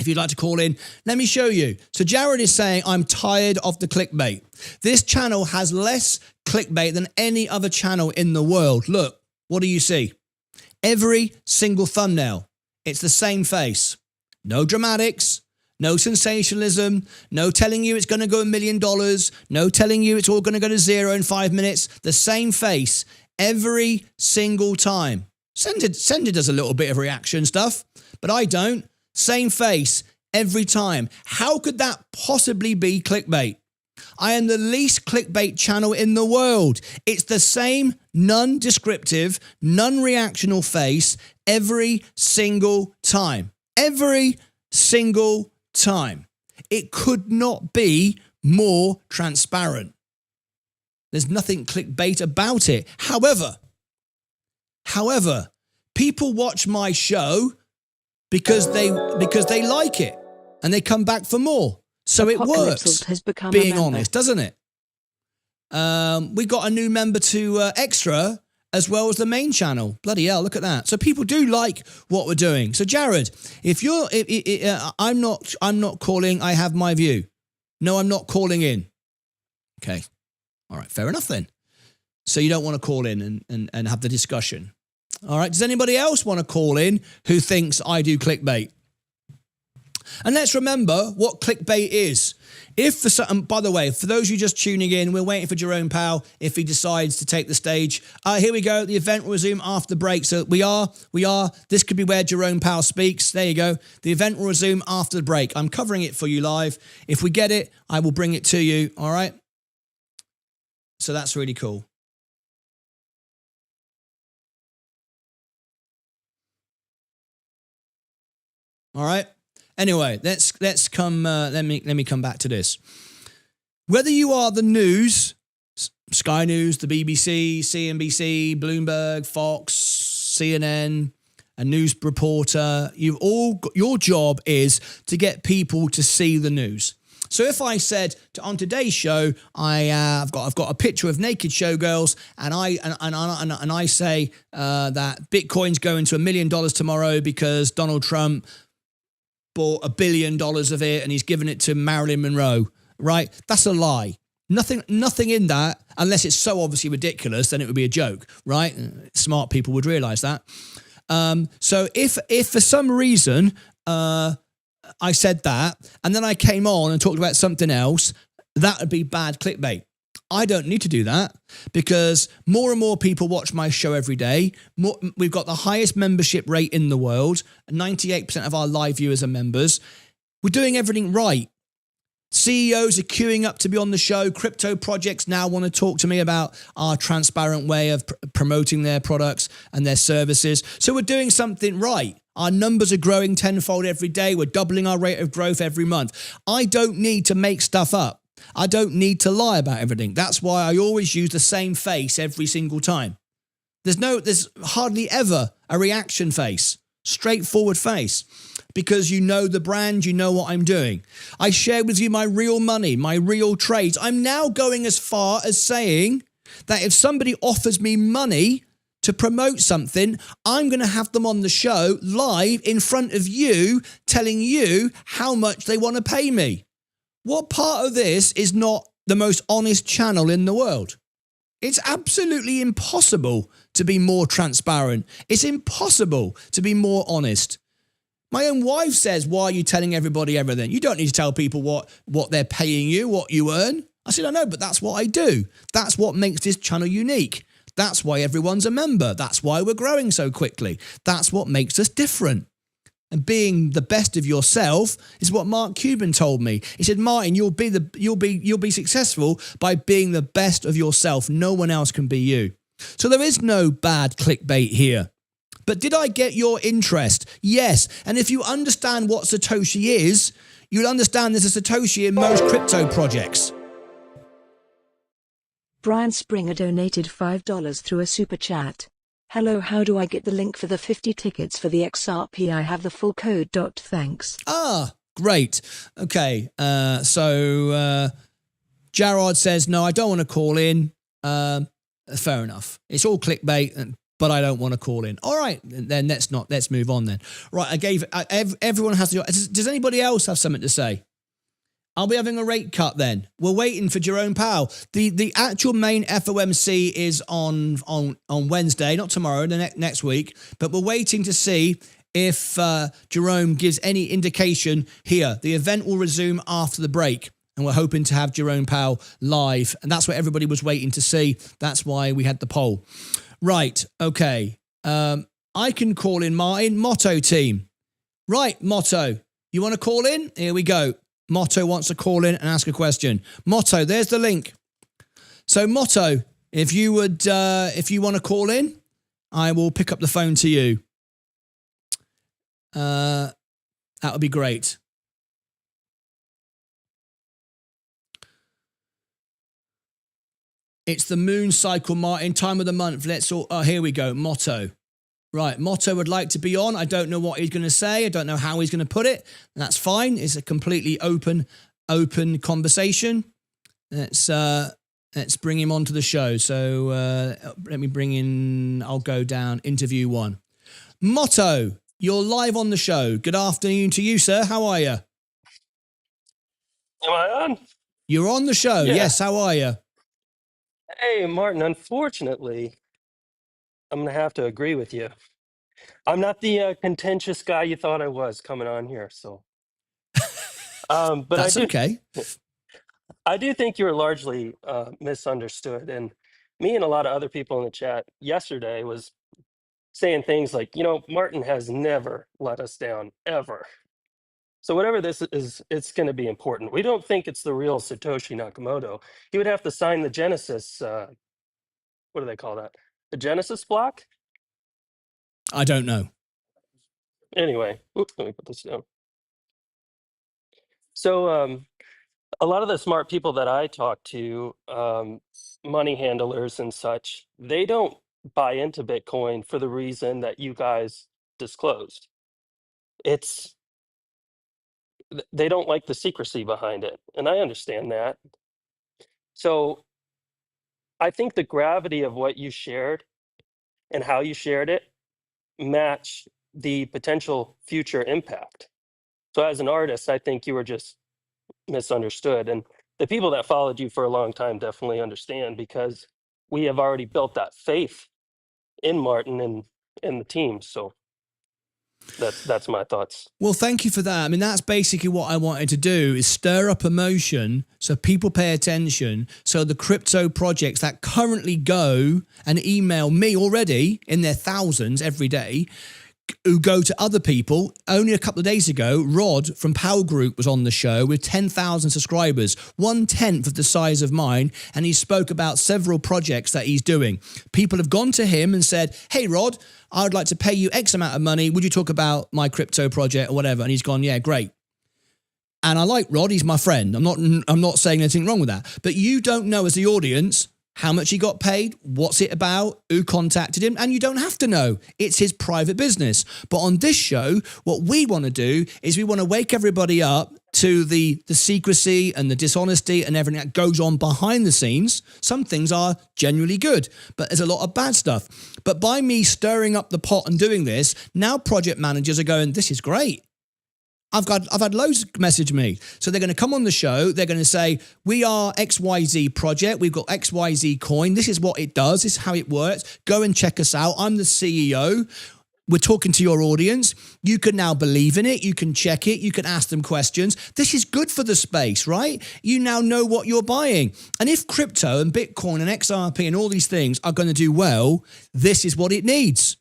If you'd like to call in, let me show you. So Jared is saying, I'm tired of the clickbait. This channel has less clickbait than any other channel in the world. Look, what do you see? Every single thumbnail, it's the same face. No dramatics, no sensationalism, no telling you it's going to go $1 million, no telling you it's all going to go to zero in 5 minutes. The same face every single time. Sender does a little bit of reaction stuff, but I don't. Same face every time. How could that possibly be clickbait? I am the least clickbait channel in the world. It's the same non-descriptive, non-reactional face every single time. Every single time. It could not be more transparent. There's nothing clickbait about it. However, people watch my show because they like it and they come back for more. So it works, has become being honest, doesn't it? We got a new member to Extra as well as the main channel. Bloody hell, look at that. So people do like what we're doing. So Jared, if you're, I'm not calling, I have my view. No, I'm not calling in. Okay. All right, fair enough then. So you don't want to call in and have the discussion. All right, does anybody else want to call in who thinks I do clickbait? And let's remember what clickbait is. By the way, for those of you just tuning in, we're waiting for Jerome Powell if he decides to take the stage. Here we go. The event will resume after the break. So we are. This could be where Jerome Powell speaks. There you go. The event will resume after the break. I'm covering it for you live. If we get it, I will bring it to you. All right. So that's really cool. All right. Anyway, let's come. Let me come back to this. Whether you are the news, Sky News, the BBC, CNBC, Bloomberg, Fox, CNN, a news reporter, your job is to get people to see the news. So if I said on today's show, I've got a picture of naked showgirls, and I say that Bitcoin's going to $1 million tomorrow because Donald Trump bought $1 billion of it and he's given it to Marilyn Monroe, right? That's a lie. Nothing in that, unless it's so obviously ridiculous, then it would be a joke, right? Smart people would realize that. So if for some reason I said that and then I came on and talked about something else, that would be bad clickbait. I don't need to do that because more and more people watch my show every day. We've got the highest membership rate in the world. 98% of our live viewers are members. We're doing everything right. CEOs are queuing up to be on the show. Crypto projects now want to talk to me about our transparent way of promoting their products and their services. So we're doing something right. Our numbers are growing tenfold every day. We're doubling our rate of growth every month. I don't need to make stuff up. I don't need to lie about everything. That's why I always use the same face every single time. There's hardly ever a reaction face, straightforward face, because you know the brand, you know what I'm doing. I share with you my real money, my real trades. I'm now going as far as saying that if somebody offers me money to promote something, I'm going to have them on the show live in front of you, telling you how much they want to pay me. What part of this is not the most honest channel in the world? It's absolutely impossible to be more transparent. It's impossible to be more honest. My own wife says, why are you telling everybody everything? You don't need to tell people what they're paying you, what you earn. I said, I know, but that's what I do. That's what makes this channel unique. That's why everyone's a member. That's why we're growing so quickly. That's what makes us different. And being the best of yourself is what Mark Cuban told me. He said, Martyn, you'll be successful by being the best of yourself. No one else can be you. So there is no bad clickbait here. But did I get your interest? Yes. And if you understand what Satoshi is, you'll understand there's a Satoshi in most crypto projects. Brian Springer donated $5 through a super chat. Hello, how do I get the link for the 50 tickets for the XRP? I have the full code. Thanks. Ah, great. Okay. So Gerard says, no, I don't want to call in. Fair enough. It's all clickbait, but I don't want to call in. All right, then let's move on then. Right, everyone has the, does anybody else have something to say? I'll be having a rate cut then. We're waiting for Jerome Powell. The actual main FOMC is on Wednesday, not tomorrow, the next week, but we're waiting to see if Jerome gives any indication here. The event will resume after the break, and we're hoping to have Jerome Powell live, and that's what everybody was waiting to see. That's why we had the poll. Right, okay. I can call in Martyn, Motto team. Right, Motto, you want to call in? Here we go. Motto wants to call in and ask a question. Motto, there's the link. So Motto, if you want to call in, I will pick up the phone to you. That would be great. It's the moon cycle, Martyn, time of the month. Let's all, here we go, Motto. Right, Motto would like to be on. I don't know what he's going to say. I don't know how he's going to put it. That's fine. It's a completely open conversation. Let's bring him onto the show. So let me bring in, I'll go down, interview one. Motto, you're live on the show. Good afternoon to you, sir. How are you? Am I on? You're on the show. Yeah. Yes, how are you? Hey, Martyn, unfortunately, I'm going to have to agree with you. I'm not the contentious guy you thought I was coming on here. So, but that's okay. I do think you're largely misunderstood. And me and a lot of other people in the chat yesterday was saying things like, Martyn has never let us down, ever. So whatever this is, it's going to be important. We don't think it's the real Satoshi Nakamoto. He would have to sign the Genesis, what do they call that? The Genesis block? I don't know. Anyway, let me put this down. So a lot of the smart people that I talk to, money handlers and such, they don't buy into Bitcoin for the reason that you guys disclosed. They don't like the secrecy behind it. And I understand that. So I think the gravity of what you shared and how you shared it match the potential future impact. So as an artist, I think you were just misunderstood. And the people that followed you for a long time definitely understand, because we have already built that faith in Martyn and the team. So that's my thoughts. Well, thank you for that. I mean, that's basically what I wanted to do, is stir up emotion so people pay attention. So the crypto projects that currently go and email me already in their thousands every day, who go to other people. Only a couple of days ago, Rod from Powell Group was on the show with 10,000 subscribers, 1/10 of the size of mine, and he spoke about several projects that he's doing. People have gone to him and said, hey, Rod, I would like to pay you X amount of money. Would you talk about my crypto project or whatever? And he's gone, yeah, great. And I like Rod. He's my friend. I'm not saying anything wrong with that. But you don't know, as the audience, how much he got paid, what's it about, who contacted him, and you don't have to know. It's his private business. But on this show, what we want to do is we want to wake everybody up to the secrecy and the dishonesty and everything that goes on behind the scenes. Some things are genuinely good, but there's a lot of bad stuff. But by me stirring up the pot and doing this, now project managers are going, this is great. I've had loads message me. So they're going to come on the show. They're going to say, we are XYZ project. We've got XYZ coin. This is what it does. This is how it works. Go and check us out. I'm the CEO. We're talking to your audience. You can now believe in it. You can check it. You can ask them questions. This is good for the space, right? You now know what you're buying. And if crypto and Bitcoin and XRP and all these things are going to do well, this is what it needs.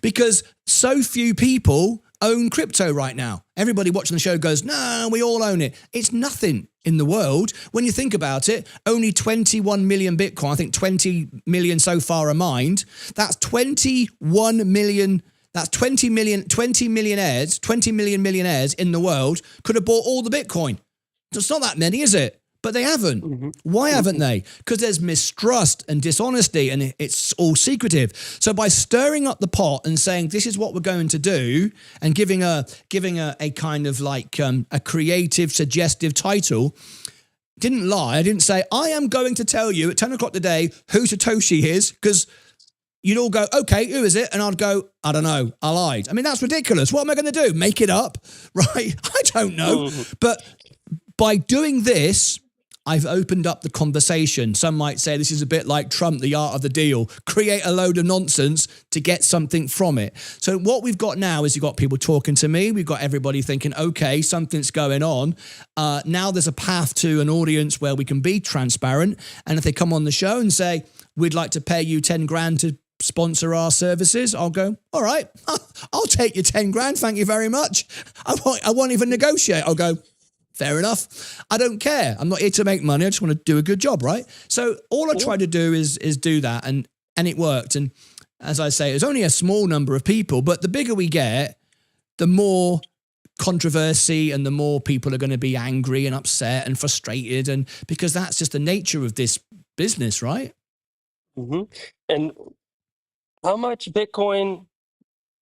Because so few people own crypto right now. Everybody watching the show goes, no, we all own it. It's nothing in the world. When you think about it, only 21 million Bitcoin, I think 20 million so far are mined. That's 21 million. That's 20 million millionaires in the world could have bought all the Bitcoin. It's not that many, is it? But they haven't. Mm-hmm. Why haven't they? Because there's mistrust and dishonesty and it's all secretive. So by stirring up the pot and saying, this is what we're going to do and giving a kind of like a creative, suggestive title, didn't lie. I didn't say, I am going to tell you at 10 o'clock today who Satoshi is, because you'd all go, okay, who is it? And I'd go, I don't know, I lied. I mean, that's ridiculous. What am I going to do? Make it up, right? I don't know. But by doing this, I've opened up the conversation. Some might say this is a bit like Trump, the art of the deal. Create a load of nonsense to get something from it. So what we've got now is you've got people talking to me. We've got everybody thinking, okay, something's going on. Now there's a path to an audience where we can be transparent. And if they come on the show and say, we'd like to pay you 10 grand to sponsor our services, I'll go, all right, I'll take your 10 grand. Thank you very much. I won't even negotiate. I'll go, fair enough. I don't care. I'm not here to make money. I just want to do a good job, right? So all I try to do is do that, and it worked. And as I say, it's only a small number of people, but the bigger we get, the more controversy and the more people are going to be angry and upset and frustrated, and because that's just the nature of this business, right? Mm-hmm. And how much Bitcoin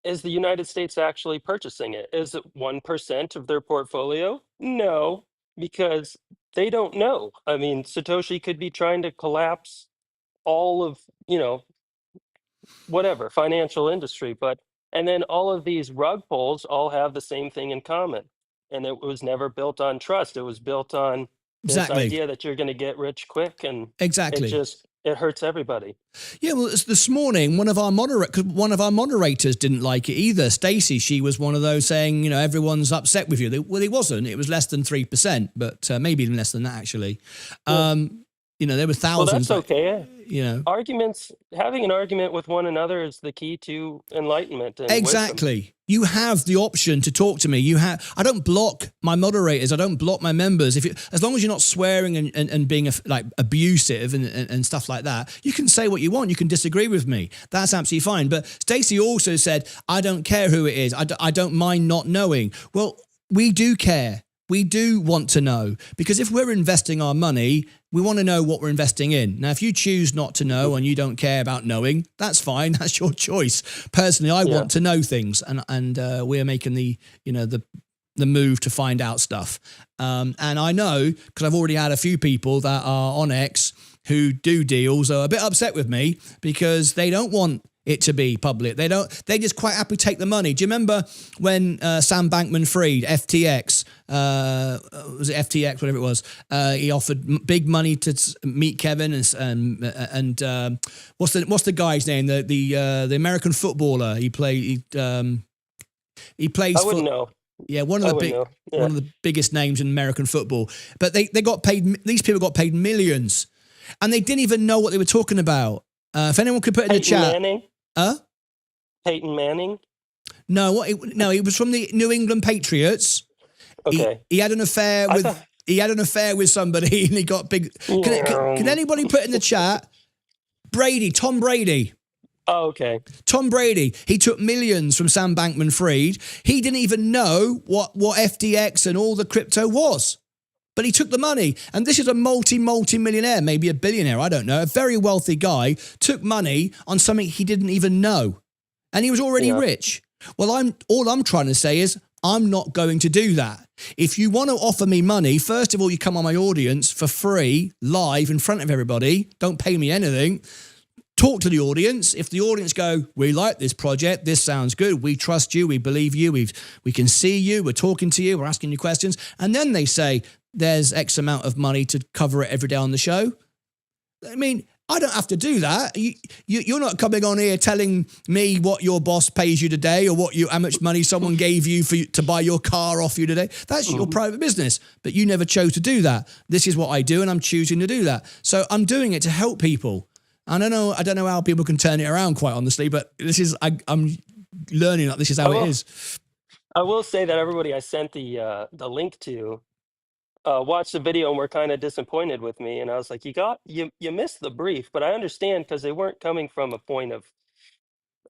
is the United States actually purchasing it? Is it 1% of their portfolio? No, because they don't know. I mean, Satoshi could be trying to collapse all of, whatever, financial industry. And then all of these rug pulls all have the same thing in common. And it was never built on trust. It was built on this idea that you're going to get rich quick. And it hurts everybody. Yeah, well, this morning, one of our moderators didn't like it either. Stacey, she was one of those saying, everyone's upset with you. Well, it wasn't. It was less than 3%, but maybe even less than that, actually. There were thousands. Well, that's okay. Having an argument with one another is the key to enlightenment. And exactly. Wisdom. You have the option to talk to me. I don't block my moderators. I don't block my members. As long as you're not swearing and being abusive and stuff like that, you can say what you want. You can disagree with me. That's absolutely fine. But Stacey also said, I don't care who it is. I don't mind not knowing. Well, we do care. We do want to know, because if we're investing our money, we want to know what we're investing in. Now, if you choose not to know and you don't care about knowing, that's fine. That's your choice. Personally, I want to know things, and we're making the move to find out stuff. And I know, because I've already had a few people that are on X who do deals are a bit upset with me because they don't want it to be public. They just quite happy take the money. Do you remember when Sam Bankman-Fried, FTX, was it FTX, whatever it was, he offered big money to meet Kevin and what's the guy's name? The American footballer. He plays. I wouldn't know. Yeah, one of the biggest names in American football. But they got paid. These people got paid millions, and they didn't even know what they were talking about. If anyone could put in the chat. Manning? Peyton Manning? No, he was from the New England Patriots. Okay. He had an affair with somebody, and he got big. Can anybody put in the chat? Tom Brady. Oh, okay. Tom Brady. He took millions from Sam Bankman-Fried. He didn't even know what FTX and all the crypto was. But he took the money, and this is a multi-millionaire, maybe a billionaire, I don't know, a very wealthy guy, took money on something he didn't even know, and he was already rich. Well, all I'm trying to say is I'm not going to do that. If you want to offer me money, first of all, you come on my audience for free, live, in front of everybody, don't pay me anything. Talk to the audience. If the audience go, we like this project, this sounds good, we trust you, we believe you, we can see you, we're talking to you, we're asking you questions, and then they say, there's X amount of money to cover it every day on the show. I mean, I don't have to do that. You're not coming on here telling me what your boss pays you today or how much money someone gave you to buy your car off you today. That's your private business, but you never chose to do that. This is what I do, and I'm choosing to do that. So I'm doing it to help people. I don't know how people can turn it around, quite honestly, but I'm learning that this is how it is. I will say that everybody I sent the link to watched the video and were kind of disappointed with me, and I was like, you missed the brief, but I understand because they weren't coming from a point of,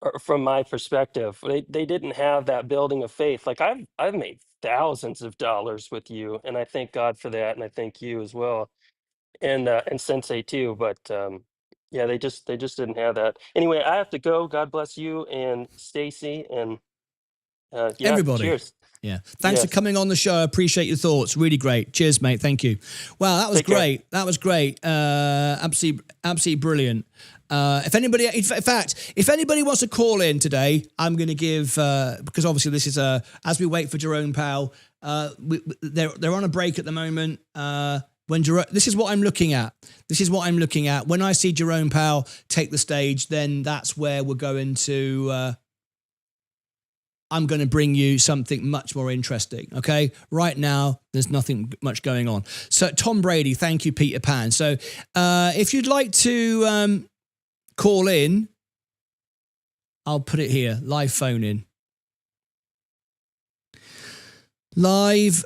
or from my perspective. They didn't have that building of faith. Like I've made thousands of dollars with you, and I thank God for that, and I thank you as well, and Sensei too. But yeah, they just didn't have that. Anyway, I have to go. God bless you and Stacy and everybody. Cheers. Yeah. Thanks for coming on the show. I appreciate your thoughts. Really great. Cheers, mate. Thank you. Wow, that was great. That was great. Absolutely brilliant. If anybody wants to call in today, I'm going to give, because obviously this is as we wait for Jerome Powell, they're on a break at the moment. This is what I'm looking at. When I see Jerome Powell take the stage, then that's where we're going to, I'm going to bring you something much more interesting, okay? Right now, there's nothing much going on. So, Tom Brady, thank you, Peter Pan. So, if you'd like to call in, I'll put it here, live phone in. Live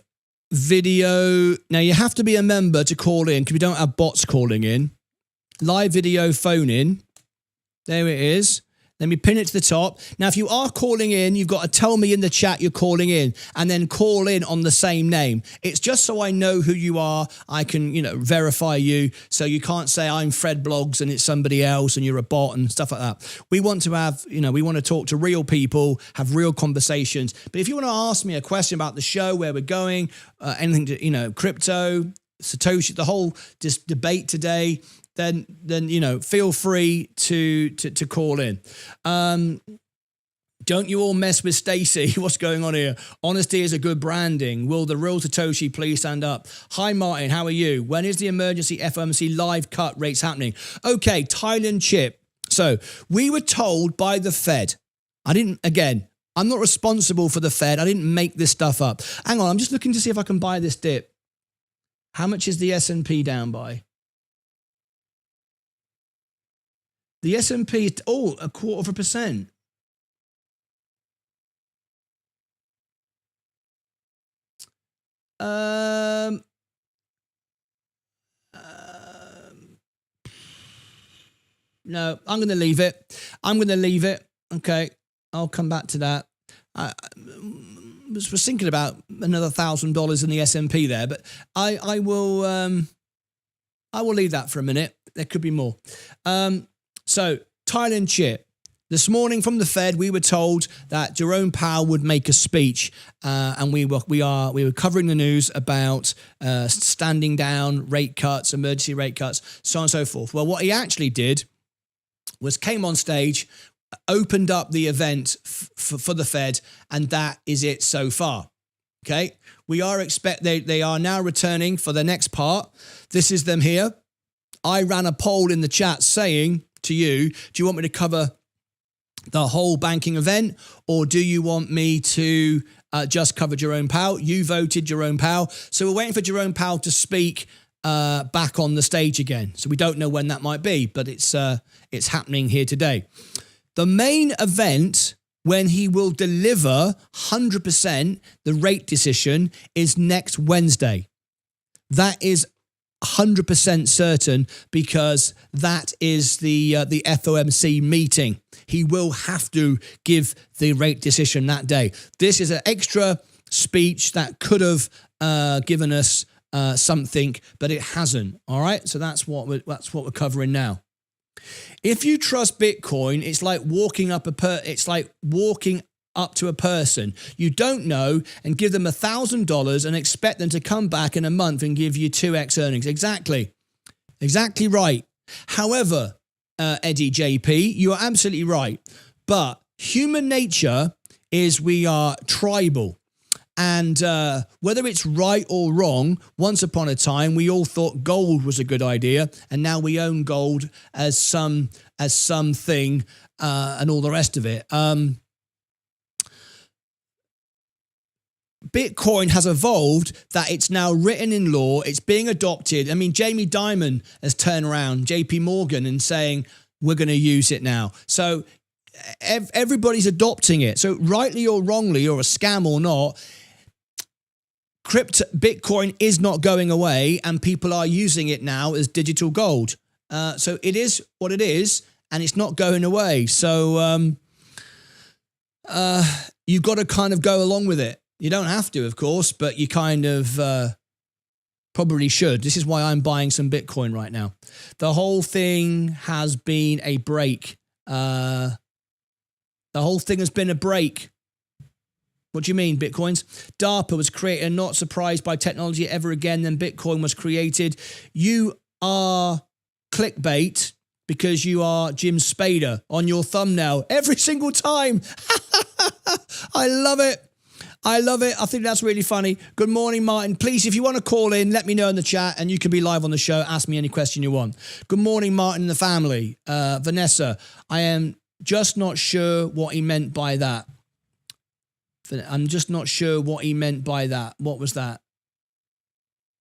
video. Now, you have to be a member to call in because we don't have bots calling in. Live video phone in. There it is. Let me pin it to the top. Now, if you are calling in, you've got to tell me in the chat you're calling in and then call in on the same name. It's just so I know who you are. I can, verify you. So you can't say I'm Fred Blogs and it's somebody else and you're a bot and stuff like that. We want to have, we want to talk to real people, have real conversations. But if you want to ask me a question about the show, where we're going, anything to, crypto, Satoshi, the whole debate today, then feel free to call in. Don't you all mess with Stacy. What's going on here? Honesty is a good branding. Will the real Satoshi please stand up? Hi, Martin. How are you? When is the emergency FOMC live cut rates happening? Okay, Thailand chip. So we were told by the Fed. I'm not responsible for the Fed. I didn't make this stuff up. Hang on. I'm just looking to see if I can buy this dip. How much is the S&P down by? The S&P is, 0.25%. No, I'm going to leave it. Okay, I'll come back to that. I was thinking about another $1,000 in the S&P there, but I will leave that for a minute. There could be more. So Thailand chip. This morning from the Fed, we were told that Jerome Powell would make a speech, and we were covering the news about standing down rate cuts, emergency rate cuts, so on and so forth. Well, what he actually did was came on stage, opened up the event for the Fed, and that is it so far. Okay, they are now returning for the next part. This is them here. I ran a poll in the chat saying to you, do you want me to cover the whole banking event, or do you want me to just cover Jerome Powell? You voted Jerome Powell. So we're waiting for Jerome Powell to speak back on the stage again. So we don't know when that might be, but it's happening here today. The main event, when he will deliver 100% the rate decision, is next Wednesday. That is 100% certain, because that is the FOMC meeting. He will have to give the rate decision that day. This is an extra speech that could have given us something, but it hasn't. All right, so that's what we're covering now. If you trust Bitcoin, it's like walking up to a person you don't know and give them $1,000 and expect them to come back in a month and give you 2x earnings. Exactly right. However, Eddie JP, you are absolutely right. But human nature is we are tribal. And whether it's right or wrong, once upon a time, we all thought gold was a good idea. And now we own gold as something and all the rest of it. Bitcoin has evolved that it's now written in law. It's being adopted. I mean, Jamie Dimon has turned around, JP Morgan, and saying, we're going to use it now. So everybody's adopting it. So rightly or wrongly, or a scam or not, Bitcoin is not going away, and people are using it now as digital gold. So it is what it is, and it's not going away. So you've got to kind of go along with it. You don't have to, of course, but you kind of probably should. This is why I'm buying some Bitcoin right now. The whole thing has been a break. The whole thing has been a break. What do you mean, Bitcoins? DARPA was created and not surprised by technology ever again. Then Bitcoin was created. You are clickbait because you are Jim Spader on your thumbnail every single time. I love it. I love it. I think that's really funny. Good morning, Martin. Please, if you want to call in, let me know in the chat and you can be live on the show. Ask me any question you want. Good morning, Martin and the family. Vanessa, I am just not sure what he meant by that. I'm just not sure what he meant by that. What was that?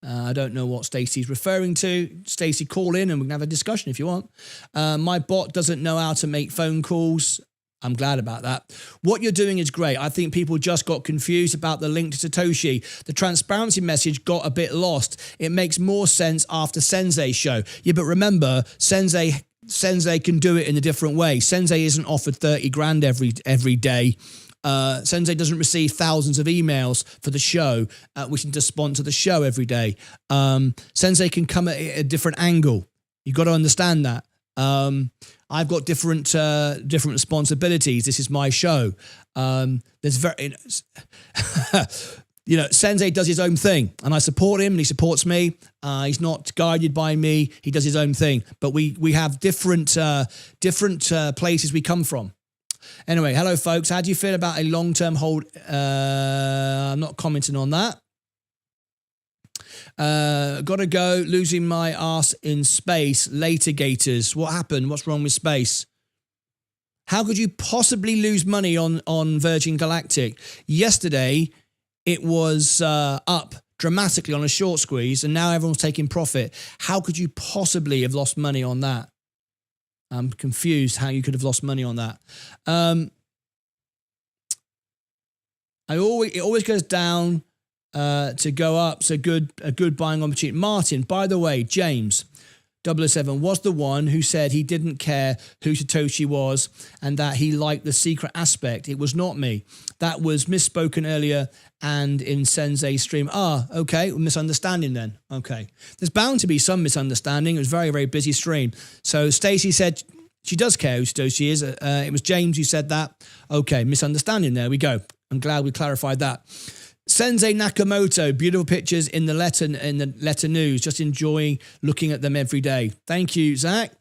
I don't know what Stacey's referring to. Stacey, call in and we can have a discussion if you want. My bot doesn't know how to make phone calls. I'm glad about that. What you're doing is great. I think people just got confused about the link to Satoshi. The transparency message got a bit lost. It makes more sense after Sensei's show. Yeah, but remember, Sensei can do it in a different way. Sensei isn't offered 30 grand every day. Sensei doesn't receive thousands of emails for the show, wishing to sponsor the show every day. Sensei can come at a different angle. You've got to understand that. I've got different responsibilities. This is my show. There's Sensei does his own thing, and I support him, and he supports me. He's not guided by me. He does his own thing. But we have different places we come from. Anyway, hello, folks. How do you feel about a long-term hold? I'm not commenting on that. Gotta go. Losing my ass in space. Later, Gators. What happened? What's wrong with space? How could you possibly lose money on Virgin Galactic? Yesterday, it was up dramatically on a short squeeze, and now everyone's taking profit. How could you possibly have lost money on that? I'm confused how you could have lost money on that. It always goes down to go up. So a good buying opportunity. Martin, by the way, James 007 was the one who said he didn't care who Satoshi was and that he liked the secret aspect. It was not me. That was misspoken earlier and in Sensei's stream. Okay, misunderstanding then. Okay. There's bound to be some misunderstanding. It was a very, very busy stream. So Stacey said she does care who Satoshi is. It was James who said that. Okay, misunderstanding. There we go. I'm glad we clarified that. Sensei Nakamoto, beautiful pictures in the letter news. Just enjoying looking at them every day. Thank you, Zach.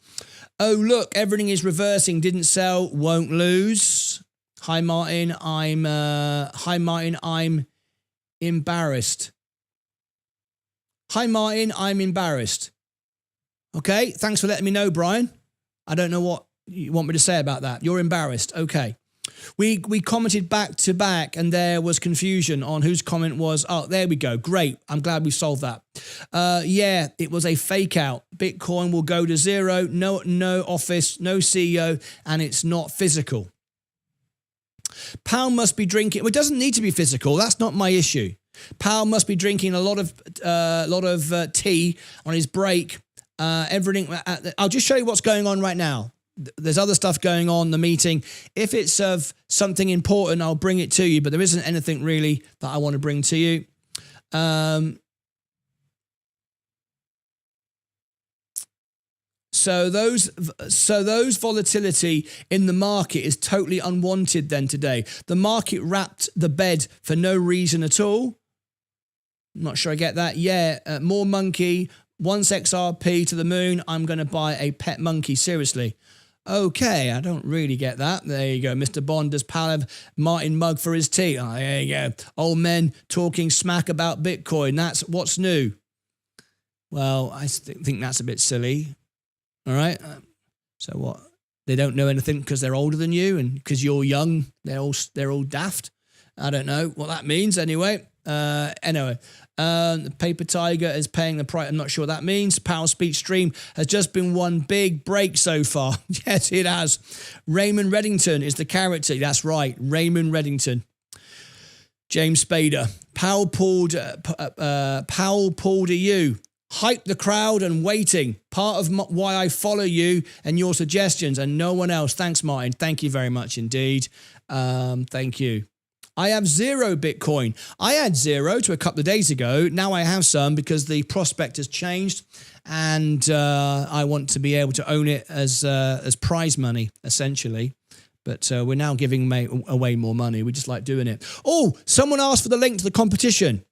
Oh, look, everything is reversing. Didn't sell, won't lose. Hi, Martin. I'm embarrassed. Hi, Martin. I'm embarrassed. Okay, thanks for letting me know, Brian. I don't know what you want me to say about that. You're embarrassed. Okay. We commented back to back and there was confusion on whose comment was. Oh, there we go. Great. I'm glad we solved that. Yeah, it was a fake out. Bitcoin will go to zero. No office, no CEO, and it's not physical. Powell must be drinking. Well, it doesn't need to be physical. That's not my issue. Powell must be drinking a lot of tea on his break. Everything. I'll just show you what's going on right now. There's other stuff going on in the meeting. If it's of something important, I'll bring it to you, but there isn't anything really that I want to bring to you. So those volatility in the market is totally unwanted then today. The market wrapped the bed for no reason at all. I'm not sure I get that. Yeah, more monkey, once XRP to the moon, I'm going to buy a pet monkey, seriously. Okay, I don't really get that. There you go. Mr. Bond, does Powell have Martyn mug for his tea? Oh, there you go. Old men talking smack about Bitcoin. That's what's new. Well, I think that's a bit silly. All right. So what? They don't know anything because they're older than you, and because you're young, they're all daft. I don't know what that means. Anyway. The Paper Tiger is paying the price. I'm not sure what that means. Powell speech stream has just been one big break so far. Yes, it has. Raymond Reddington is the character. That's right, Raymond Reddington. James Spader. Powell pulled a you. Hype the crowd and waiting. Part of why I follow you and your suggestions and no one else. Thanks, Martyn. Thank you very much indeed. Thank you. I have 0 Bitcoin. I had 0 to a couple of days ago. Now I have some because the prospect has changed, and I want to be able to own it as prize money, essentially. But we're now giving away more money. We just like doing it. Oh, someone asked for the link to the competition.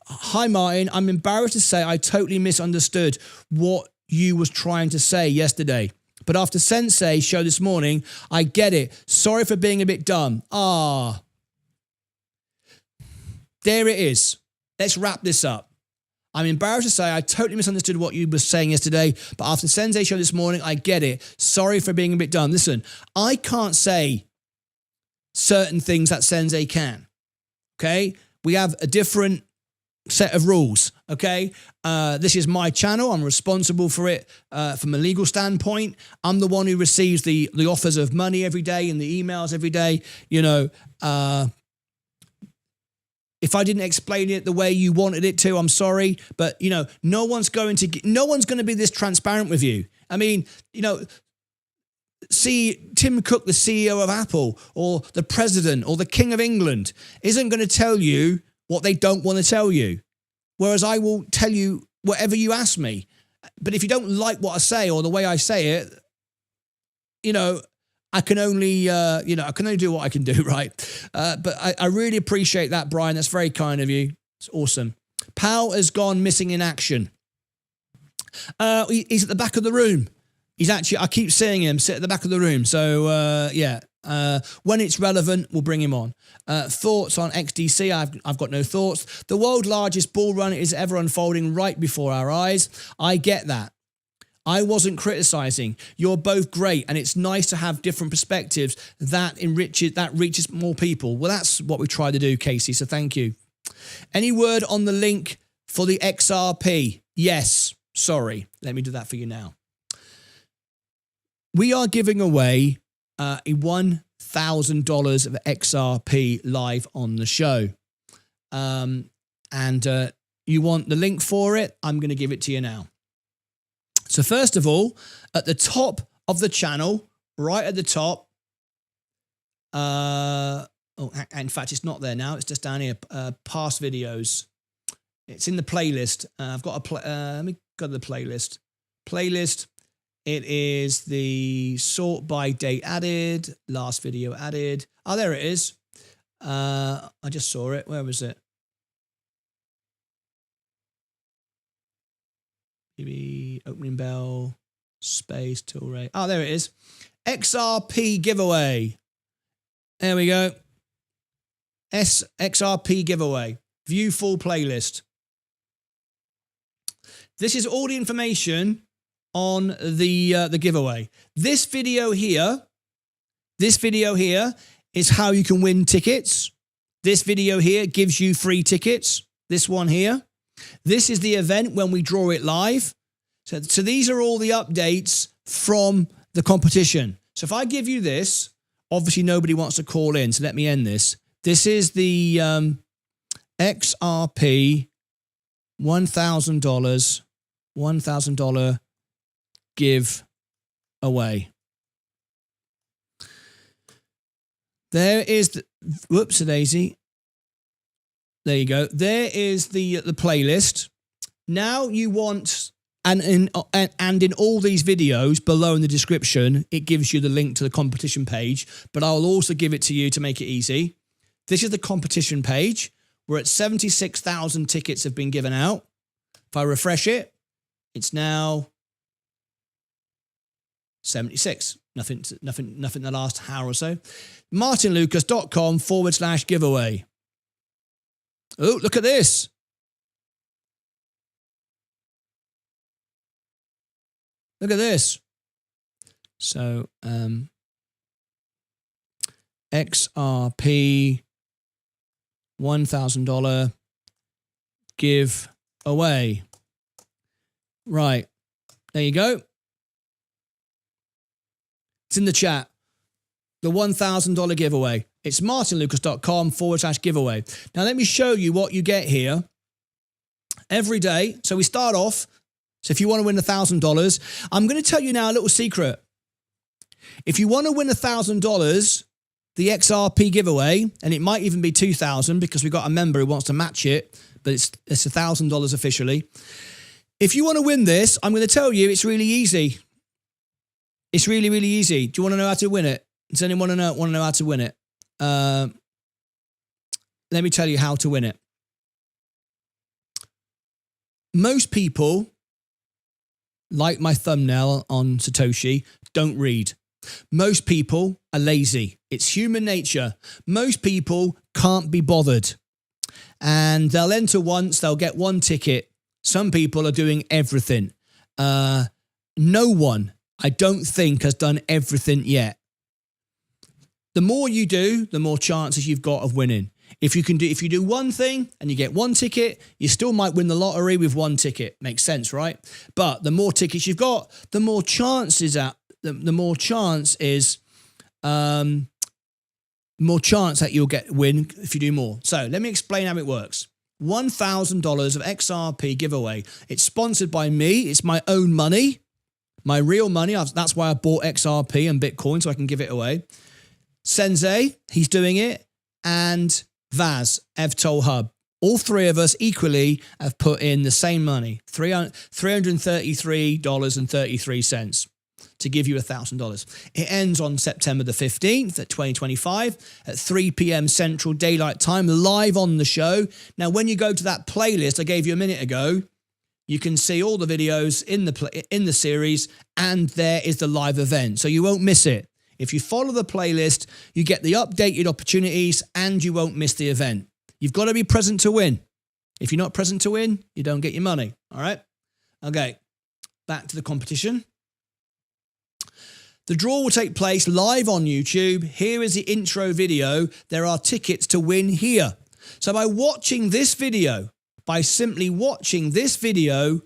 Hi, Martyn. I'm embarrassed to say I totally misunderstood what you was trying to say yesterday. But after Sensei's show this morning, I get it. Sorry for being a bit dumb. There it is. Let's wrap this up. I'm embarrassed to say I totally misunderstood what you were saying yesterday, but after Sensei's show this morning, I get it. Sorry for being a bit dumb. Listen, I can't say certain things that Sensei can. Okay? We have a different set of rules, okay? This is my channel. I'm responsible for it from a legal standpoint. I'm the one who receives the offers of money every day and the emails every day. You know, if I didn't explain it the way you wanted it to, I'm sorry. But, you know, no one's going to be this transparent with you. I mean, you know, see, Tim Cook, the CEO of Apple, or the president, or the King of England, isn't going to tell you what they don't want to tell you. Whereas I will tell you whatever you ask me. But if you don't like what I say or the way I say it, you know, I can only do what I can do, right? But I really appreciate that, Brian. That's very kind of you. It's awesome. Powell has gone missing in action. He's at the back of the room. He's actually, I keep seeing him sit at the back of the room. So, yeah. When it's relevant, we'll bring him on. Thoughts on XDC? I've got no thoughts. The world's largest bull run is ever unfolding right before our eyes. I get that. I wasn't criticizing. You're both great, and it's nice to have different perspectives that reaches more people. Well, that's what we try to do, Casey, so thank you. Any word on the link for the XRP? Yes. Sorry. Let me do that for you now. We are giving away a $1,000 of XRP live on the show. And you want the link for it? I'm going to give it to you now. So first of all, at the top of the channel, right at the top, in fact, it's not there now. It's just down here, past videos. It's in the playlist. I've got let me go to the playlist. Playlist. It is the sort by date added, last video added. Oh, there it is. I just saw it. Where was it? Maybe opening bell, space, Tilray. Oh, there it is. XRP giveaway. There we go. XRP giveaway. View full playlist. This is all the information on the giveaway. This video here is how you can win tickets. This video here gives you free tickets. This one here. This is the event when we draw it live. So these are all the updates from the competition. So if I give you this, obviously nobody wants to call in, so let me end this. This is the XRP $1,000 give away. There is the whoops-a-daisy. There you go. There is the playlist. Now you want, and in all these videos below in the description, it gives you the link to the competition page, but I'll also give it to you to make it easy. This is the competition page. We're at 76,000 tickets have been given out. If I refresh it, it's now 76. Nothing in the last hour or so. martynlucas.com/giveaway. Oh, look at this. Look at this. So, XRP $1,000 give away. Right. There you go. It's in the chat. The $1,000 giveaway. It's martynlucas.com/giveaway. Now, let me show you what you get here every day. So we start off. So if you want to win $1,000, I'm going to tell you now a little secret. If you want to win $1,000, the XRP giveaway, and it might even be $2,000 because we've got a member who wants to match it, but it's $1,000 officially. If you want to win this, I'm going to tell you it's really easy. It's really, really easy. Do you want to know how to win it? Does anyone want to know how to win it? Let me tell you how to win it. Most people, like my thumbnail on Satoshi, don't read. Most people are lazy. It's human nature. Most people can't be bothered. And they'll enter once, they'll get one ticket. Some people are doing everything. No one, I don't think, has done everything yet. The more you do, the more chances you've got of winning. If you do one thing and you get one ticket, you still might win the lottery with one ticket. Makes sense, right? But the more tickets you've got, the more chance is more chance that you'll win if you do more. So let me explain how it works. $1,000 of XRP giveaway. It's sponsored by me. It's my own money, my real money. That's why I bought XRP and Bitcoin, so I can give it away. Sensei, he's doing it, and Vaz, Evtol Hub. All three of us equally have put in the same money, $333.33 to give you $1,000. It ends on September the 15th at 2025 at 3 p.m. Central Daylight Time, live on the show. Now, when you go to that playlist I gave you a minute ago, you can see all the videos in the series, and there is the live event, so you won't miss it. If you follow the playlist, you get the updated opportunities and you won't miss the event. You've got to be present to win. If you're not present to win, you don't get your money. All right? Okay, back to the competition. The draw will take place live on YouTube. Here is the intro video. There are tickets to win here. So by watching this video, by simply watching this video,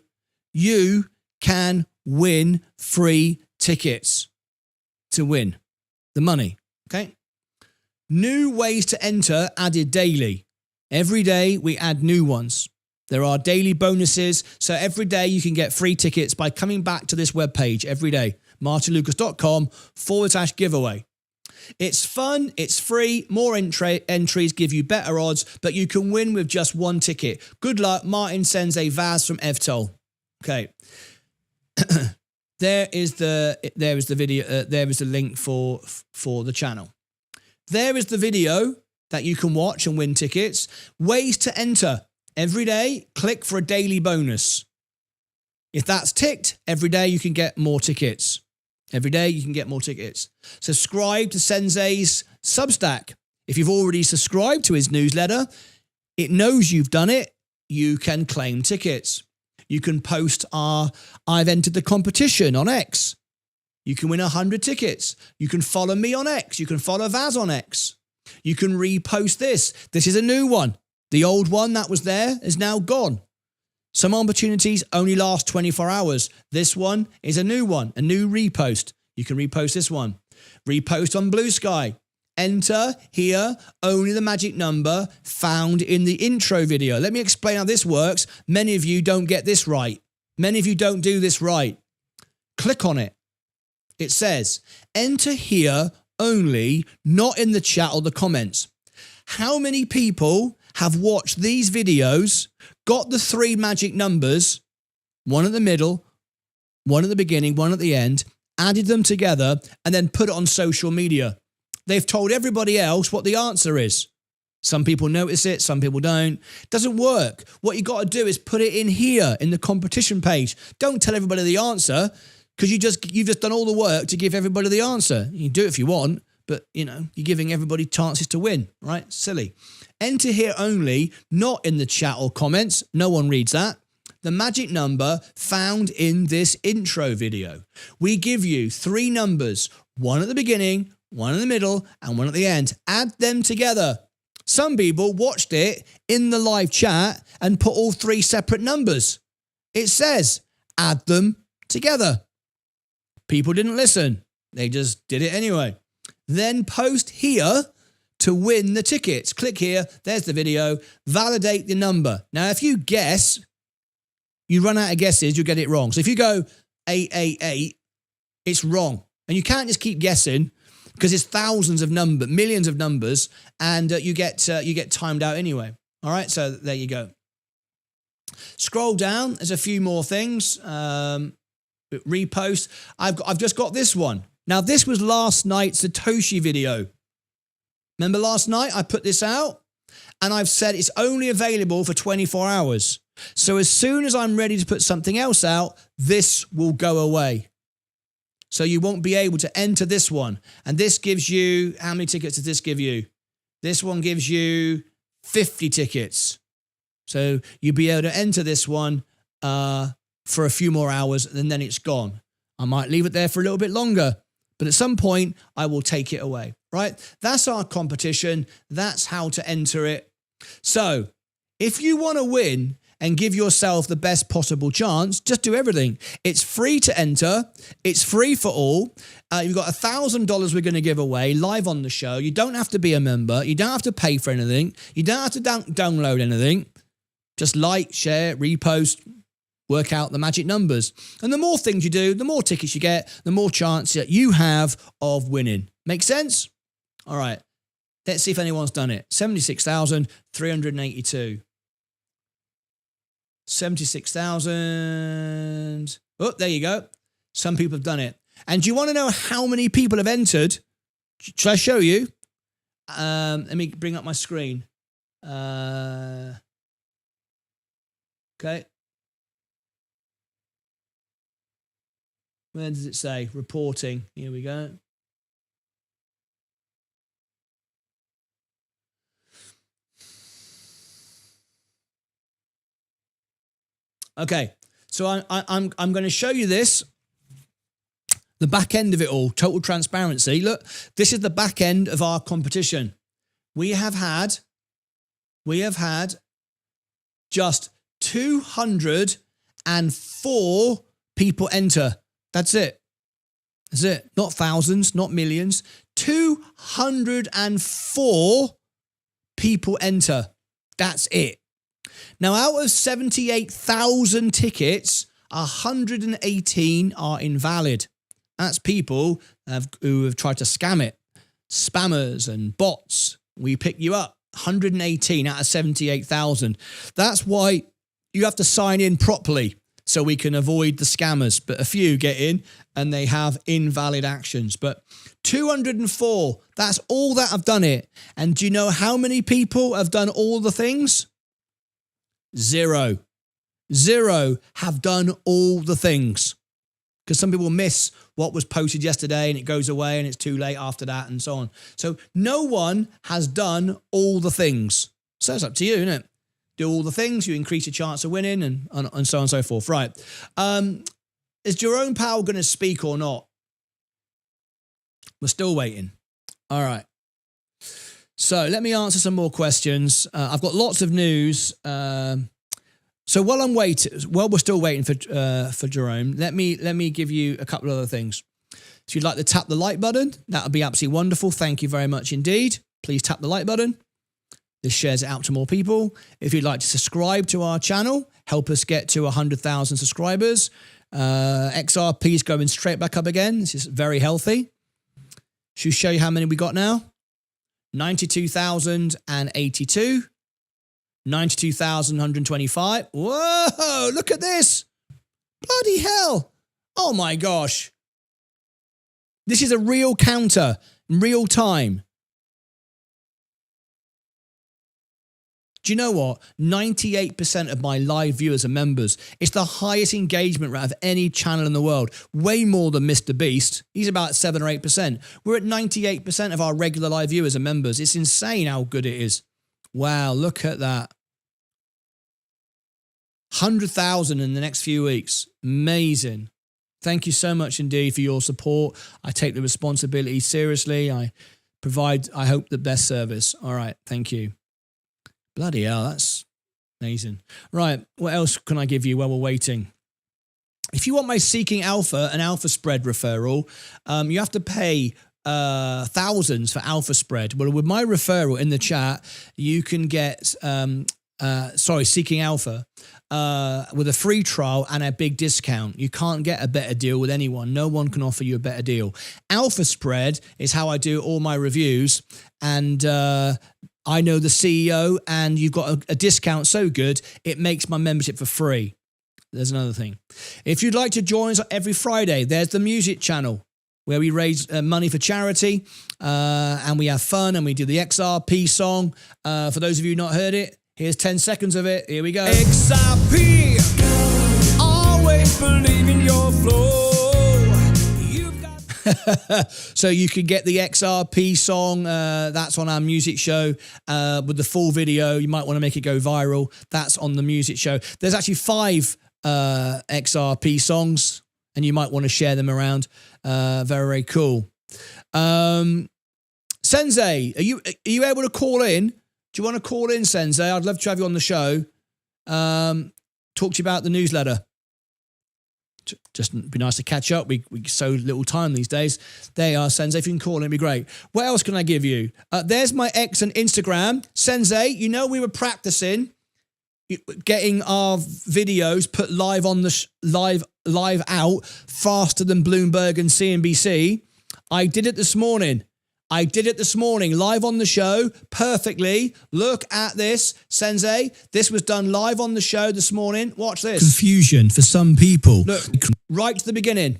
you can win free tickets to win the money, okay? New ways to enter added daily. Every day we add new ones. There are daily bonuses, so every day you can get free tickets by coming back to this webpage every day, martynlucas.com/giveaway. It's fun, it's free, more entries give you better odds, but you can win with just one ticket. Good luck, Martyn Sensei Vaz from Evtol. Okay. There is the video. There is the link for the channel. There is the video that you can watch and win tickets. Ways to enter. Every day, click for a daily bonus. If that's ticked, every day you can get more tickets. Every day you can get more tickets. Subscribe to Sensei's Substack. If you've already subscribed to his newsletter, it knows you've done it. You can claim tickets. You can post I've entered the competition on X. You can win 100 tickets. You can follow me on X. You can follow Vaz on X. You can repost this. This is a new one. The old one that was there is now gone. Some opportunities only last 24 hours. This one is a new one, a new repost. You can repost this one. Repost on Blue Sky. Enter here only the magic number found in the intro video. Let me explain how this works. Many of you don't get this right. Many of you don't do this right. Click on it. It says, enter here only, not in the chat or the comments. How many people have watched these videos, got the three magic numbers, one at the middle, one at the beginning, one at the end, added them together, and then put it on social media? They've told everybody else what the answer is. Some people notice it, some people don't. It doesn't work. What you got to do is put it in here in the competition page. Don't tell everybody the answer. because you've just done all the work to give everybody the answer. You can do it if you want, but you're giving everybody chances to win, right? Silly. Enter here only, not in the chat or comments. No one reads that. The magic number found in this intro video. We give you 3 numbers, one at the beginning, one in the middle, and one at the end. Add them together. Some people watched it in the live chat and put all 3 separate numbers. It says, add them together. People didn't listen. They just did it anyway. Then post here to win the tickets. Click here. There's the video. Validate the number. Now, if you guess, you run out of guesses, you'll get it wrong. So if you go 888, it's wrong. And you can't just keep guessing because it's thousands of numbers, millions of numbers, and you get timed out anyway. All right, so there you go. Scroll down. There's a few more things. Repost. I've just got this one. Now, this was last night's Satoshi video. Remember last night I put this out? And I've said it's only available for 24 hours. So as soon as I'm ready to put something else out, this will go away. So you won't be able to enter this one. And this gives you, how many tickets does this give you? This one gives you 50 tickets. So you'll be able to enter this one for a few more hours, and then it's gone. I might leave it there for a little bit longer, but at some point I will take it away, right? That's our competition. That's how to enter it. So if you want to win and give yourself the best possible chance, just do everything. It's free to enter. It's free for all. You've got $1,000 we're going to give away live on the show. You don't have to be a member. You don't have to pay for anything. You don't have to download anything. Just like, share, repost, work out the magic numbers. And the more things you do, the more tickets you get, the more chance that you have of winning. Make sense? All right. Let's see if anyone's done it. 76,382. 76,000. Oh, there you go. Some people have done it. And do you want to know how many people have entered? Shall I show you? Let me bring up my screen. Okay. Where does it say? Reporting. Here we go. Okay, so I'm going to show you this, the back end of it all, total transparency. Look, this is the back end of our competition. We have had just 204 people enter. That's it. That's it. Not thousands, not millions. 204 people enter. That's it. Now, out of 78,000 tickets, 118 are invalid. That's people who have tried to scam it. Spammers and bots. We pick you up. 118 out of 78,000. That's why you have to sign in properly so we can avoid the scammers. But a few get in and they have invalid actions. But 204, that's all that have done it. And do you know how many people have done all the things? 0. 0 have done all the things. Because some people miss what was posted yesterday and it goes away and it's too late after that and so on. So no one has done all the things. So it's up to you, isn't it? Do all the things, you increase your chance of winning and so on and so forth. Right. Is Jerome Powell going to speak or not? We're still waiting. All right. So let me answer some more questions. I've got lots of news. So while we're still waiting for Jerome, let me give you a couple of other things. If you'd like to tap the like button, that would be absolutely wonderful. Thank you very much indeed. Please tap the like button. This shares it out to more people. If you'd like to subscribe to our channel, help us get to 100,000 subscribers. XRP is going straight back up again. This is very healthy. Should we show you how many we got now? 92,082. 92,125. Whoa, look at this. Bloody hell. Oh my gosh. This is a real counter in real time. Do you know what? 98% of my live viewers are members. It's the highest engagement rate of any channel in the world. Way more than Mr. Beast. He's about 7 or 8%. We're at 98% of our regular live viewers are members. It's insane how good it is. Wow, look at that. 100,000 in the next few weeks. Amazing. Thank you so much indeed for your support. I take the responsibility seriously. I hope, the best service. All right, thank you. Bloody hell, that's amazing. Right, what else can I give you while we're waiting? If you want my Seeking Alpha and Alpha Spread referral, you have to pay thousands for Alpha Spread. Well, with my referral in the chat, you can get, Seeking Alpha, with a free trial and a big discount. You can't get a better deal with anyone. No one can offer you a better deal. Alpha Spread is how I do all my reviews, and I know the CEO, and you've got a discount so good, it makes my membership for free. There's another thing. If you'd like to join us every Friday, there's the music channel where we raise money for charity, and we have fun, and we do the XRP song. For those of you who not heard it, here's 10 seconds of it. Here we go. XRP, always believe in your flow. So you can get the XRP song. That's on our music show with the full video. You might want to make it go viral. That's on the music show. There's actually 5 XRP songs, and you might want to share them around. Very, very cool. Sensei, are you able to call in? Do you want to call in, Sensei? I'd love to have you on the show. Talk to you about the newsletter. Just be nice to catch up. We so little time these days. There you are, Sensei. If you can call in, it'd be great. What else can I give you? There's my X and Instagram. Sensei, you know we were practicing getting our videos put live on the live out faster than Bloomberg and CNBC. I did it this morning. Live on the show, perfectly. Look at this, Sensei. This was done live on the show this morning. Watch this. Confusion for some people. Look, right to the beginning.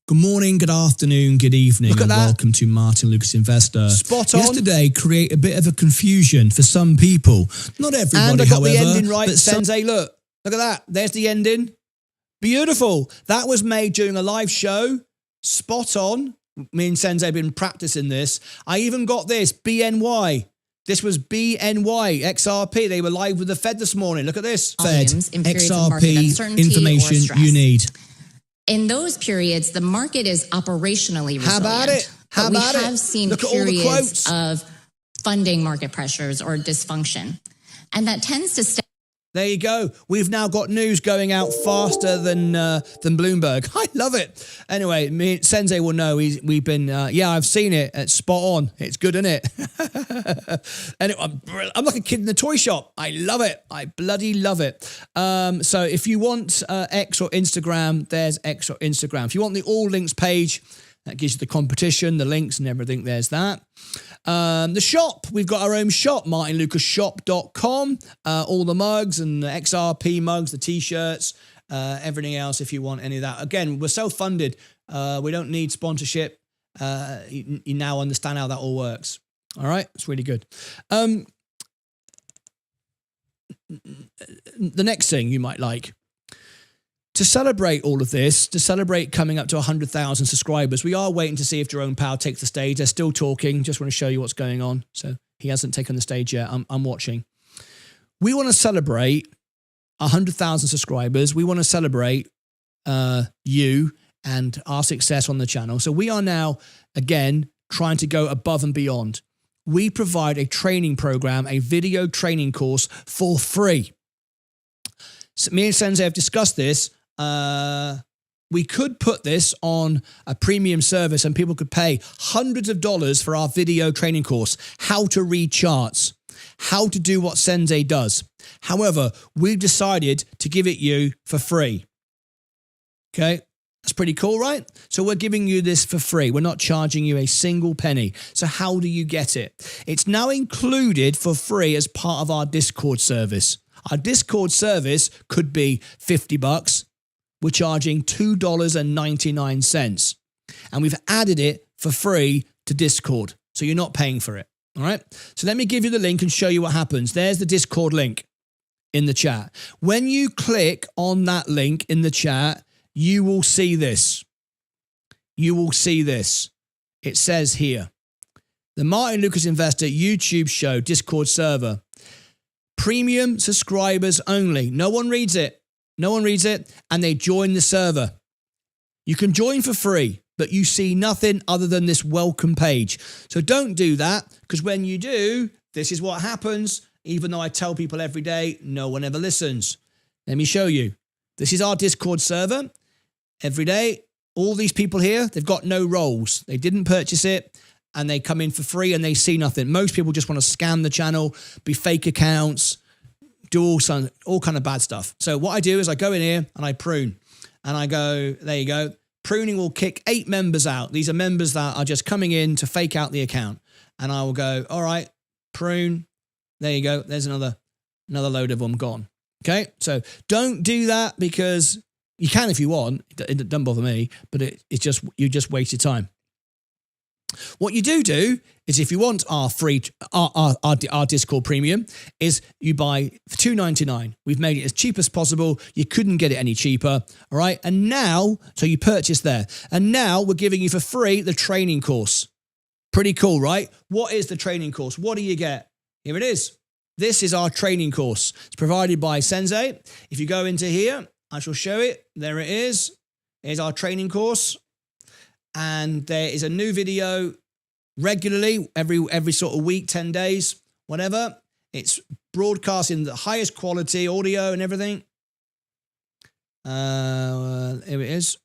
Good morning, good afternoon, good evening, and welcome to Martyn Lucas Investor. Spot on. Yesterday create a bit of a confusion for some people. Not everybody, and I got the ending right, Sensei. Look at that. There's the ending. Beautiful. That was made during a live show. Spot on. Me and Sensei have been practicing this. I even got this, BNY. This was BNY, XRP. They were live with the Fed this morning. Look at this. Fed, XRP, information you need. In those periods, the market is operationally resilient. How about it? We have seen periods of funding market pressures or dysfunction. And that tends to stay. There you go. We've now got news going out faster than Bloomberg. I love it. Anyway, me and Sensei will know. We've been, I've seen it. It's spot on. It's good, isn't it? And I'm like a kid in the toy shop. I love it. I bloody love it. So if you want X or Instagram, there's X or Instagram. If you want the all links page, that gives you the competition, the links and everything. There's that. The shop, we've got our own shop, martynlucasshop.com. All the mugs and the XRP mugs, the T-shirts, everything else if you want any of that. Again, we're self-funded. We don't need sponsorship. You now understand how that all works. All right? It's really good. The next thing you might like. To celebrate all of this, to celebrate coming up to 100,000 subscribers, we are waiting to see if Jerome Powell takes the stage. They're still talking. Just want to show you what's going on. So he hasn't taken the stage yet. I'm watching. We want to celebrate 100,000 subscribers. We want to celebrate you and our success on the channel. So we are now, again, trying to go above and beyond. We provide a training program, a video training course for free. So me and Sensei have discussed this. We could put this on a premium service and people could pay hundreds of dollars for our video training course, how to read charts, how to do what Sensei does. However, we've decided to give it you for free. Okay, that's pretty cool, right? So we're giving you this for free. We're not charging you a single penny. So how do you get it? It's now included for free as part of our Discord service. Our Discord service could be $50. We're charging $2.99. And we've added it for free to Discord. So you're not paying for it. All right. So let me give you the link and show you what happens. There's the Discord link in the chat. When you click on that link in the chat, you will see this. You will see this. It says here, the Martyn Lucas Investor YouTube show Discord server. Premium subscribers only. No one reads it. No one reads it. And they join the server. You can join for free, but you see nothing other than this welcome page. So don't do that, because when you do, this is what happens. Even though I tell people every day, no one ever listens. Let me show you. This is our Discord server. Every day, all these people here, they've got no roles. They didn't purchase it, and they come in for free and they see nothing. Most people just want to scam the channel, be fake accounts, do all kind of bad stuff. So what I do is I go in here and I prune. And I go, there you go. Pruning will kick 8 members out. These are members that are just coming in to fake out the account. And I will go, all right, prune. There you go. There's another load of them gone. Okay. So don't do that, because you can if you want. It doesn't bother me, but it's just, you just waste your time. What you do is, if you want our free, our Discord premium, is you buy for $2.99. We've made it as cheap as possible. You couldn't get it any cheaper. All right. And now, so you purchase there. And now we're giving you for free the training course. Pretty cool, right? What is the training course? What do you get? Here it is. This is our training course. It's provided by Sensei. If you go into here, I shall show it. There it is. Here's our training course. And there is a new video regularly, every sort of week, 10 days, whatever. It's broadcast in the highest quality audio and everything. Here it is.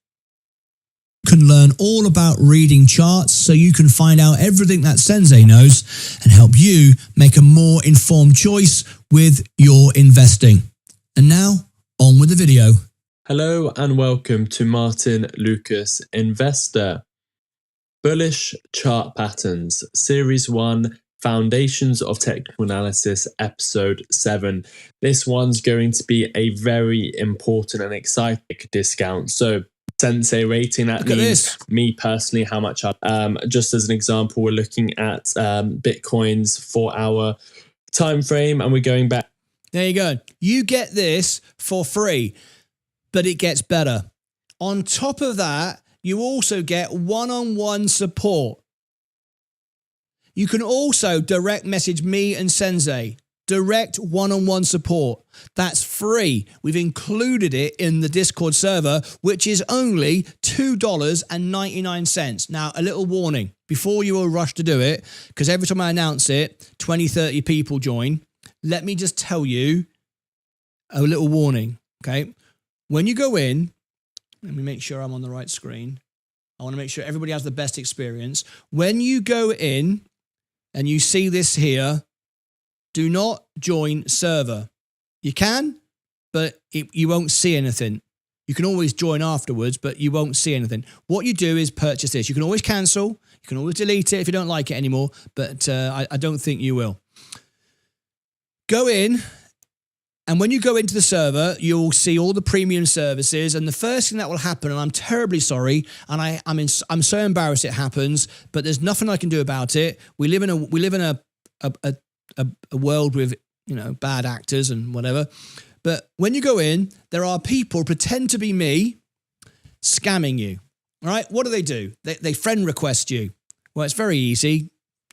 You can learn all about reading charts, so you can find out everything that Sensei knows and help you make a more informed choice with your investing. And now, on with the video. Hello and welcome to Martyn Lucas Investor. Bullish Chart Patterns, Series 1, Foundations of Technical Analysis, Episode 7. This one's going to be a very important and exciting discount. So, Sensei rating, that means me personally, how much just as an example, we're looking at Bitcoin's 4-hour time frame, and we're going back. There you go. You get this for free. But it gets better. On top of that, you also get one-on-one support. You can also direct message me and Sensei. Direct one-on-one support. That's free. We've included it in the Discord server, which is only $2.99. Now, a little warning. Before you all rush to do it, because every time I announce it, 20, 30 people join. Let me just tell you a little warning, okay? When you go in, let me make sure I'm on the right screen. I want to make sure everybody has the best experience. When you go in and you see this here, do not join server. You can, but you won't see anything. You can always join afterwards, but you won't see anything. What you do is purchase this. You can always cancel. You can always delete it if you don't like it anymore, but I don't think you will. Go in. And when you go into the server, you'll see all the premium services. And the first thing that will happen, and I'm terribly sorry, and I'm so embarrassed it happens, but there's nothing I can do about it. We live in a world with, you know, bad actors and whatever. But when you go in, there are people pretend to be me, scamming you. All right, what do? They friend request you. Well, it's very easy.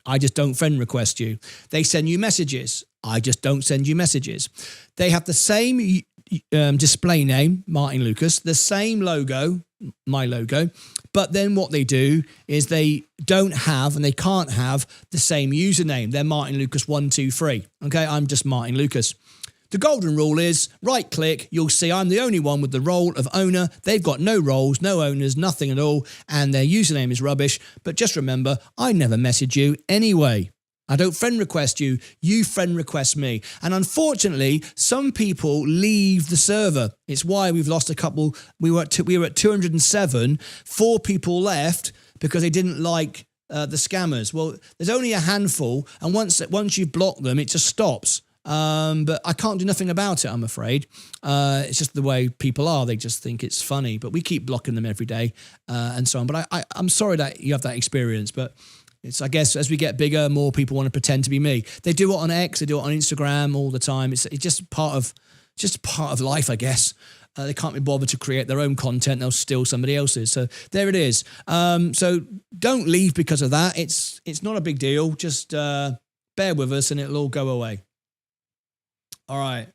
I just don't friend request you. They send you messages. I just don't send you messages. They have the same display name, Martyn Lucas, the same logo, my logo, but then what they do is they don't have and they can't have the same username. They're Martyn Lucas 123. Okay, I'm just Martyn Lucas. The golden rule is right click, you'll see I'm the only one with the role of owner. They've got no roles, no owners, nothing at all, and their username is rubbish. But just remember, I never message you anyway. I don't friend request you, you friend request me. And unfortunately, some people leave the server. It's why we've lost a couple. We were at 207, 4 people left because they didn't like the scammers. Well, there's only a handful, and once you block them, it just stops. But I can't do nothing about it, I'm afraid. It's just the way people are. They just think it's funny, but we keep blocking them every day and so on. But I'm sorry that you have that experience, but It's, I guess, as we get bigger, more people want to pretend to be me. They do it on X, they do it on Instagram all the time. It's just part of life, I guess. They can't be bothered to create their own content. They'll steal somebody else's. So there it is. So don't leave because of that. It's not a big deal. Just bear with us and it'll all go away. All right.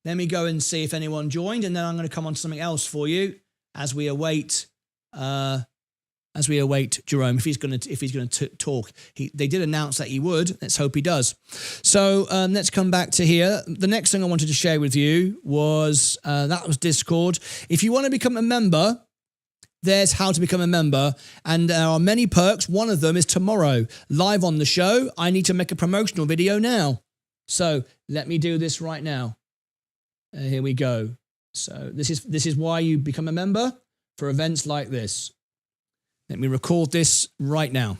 Let me go and see if anyone joined, and then I'm going to come on to something else for you as we await Jerome, if he's going to talk. They did announce that he would. Let's hope he does. So let's come back to here. The next thing I wanted to share with you was Discord. If you want to become a member, there's how to become a member. And there are many perks. One of them is tomorrow, live on the show. I need to make a promotional video now. So let me do this right now. Here we go. So this is why you become a member, for events like this. Let me record this right now.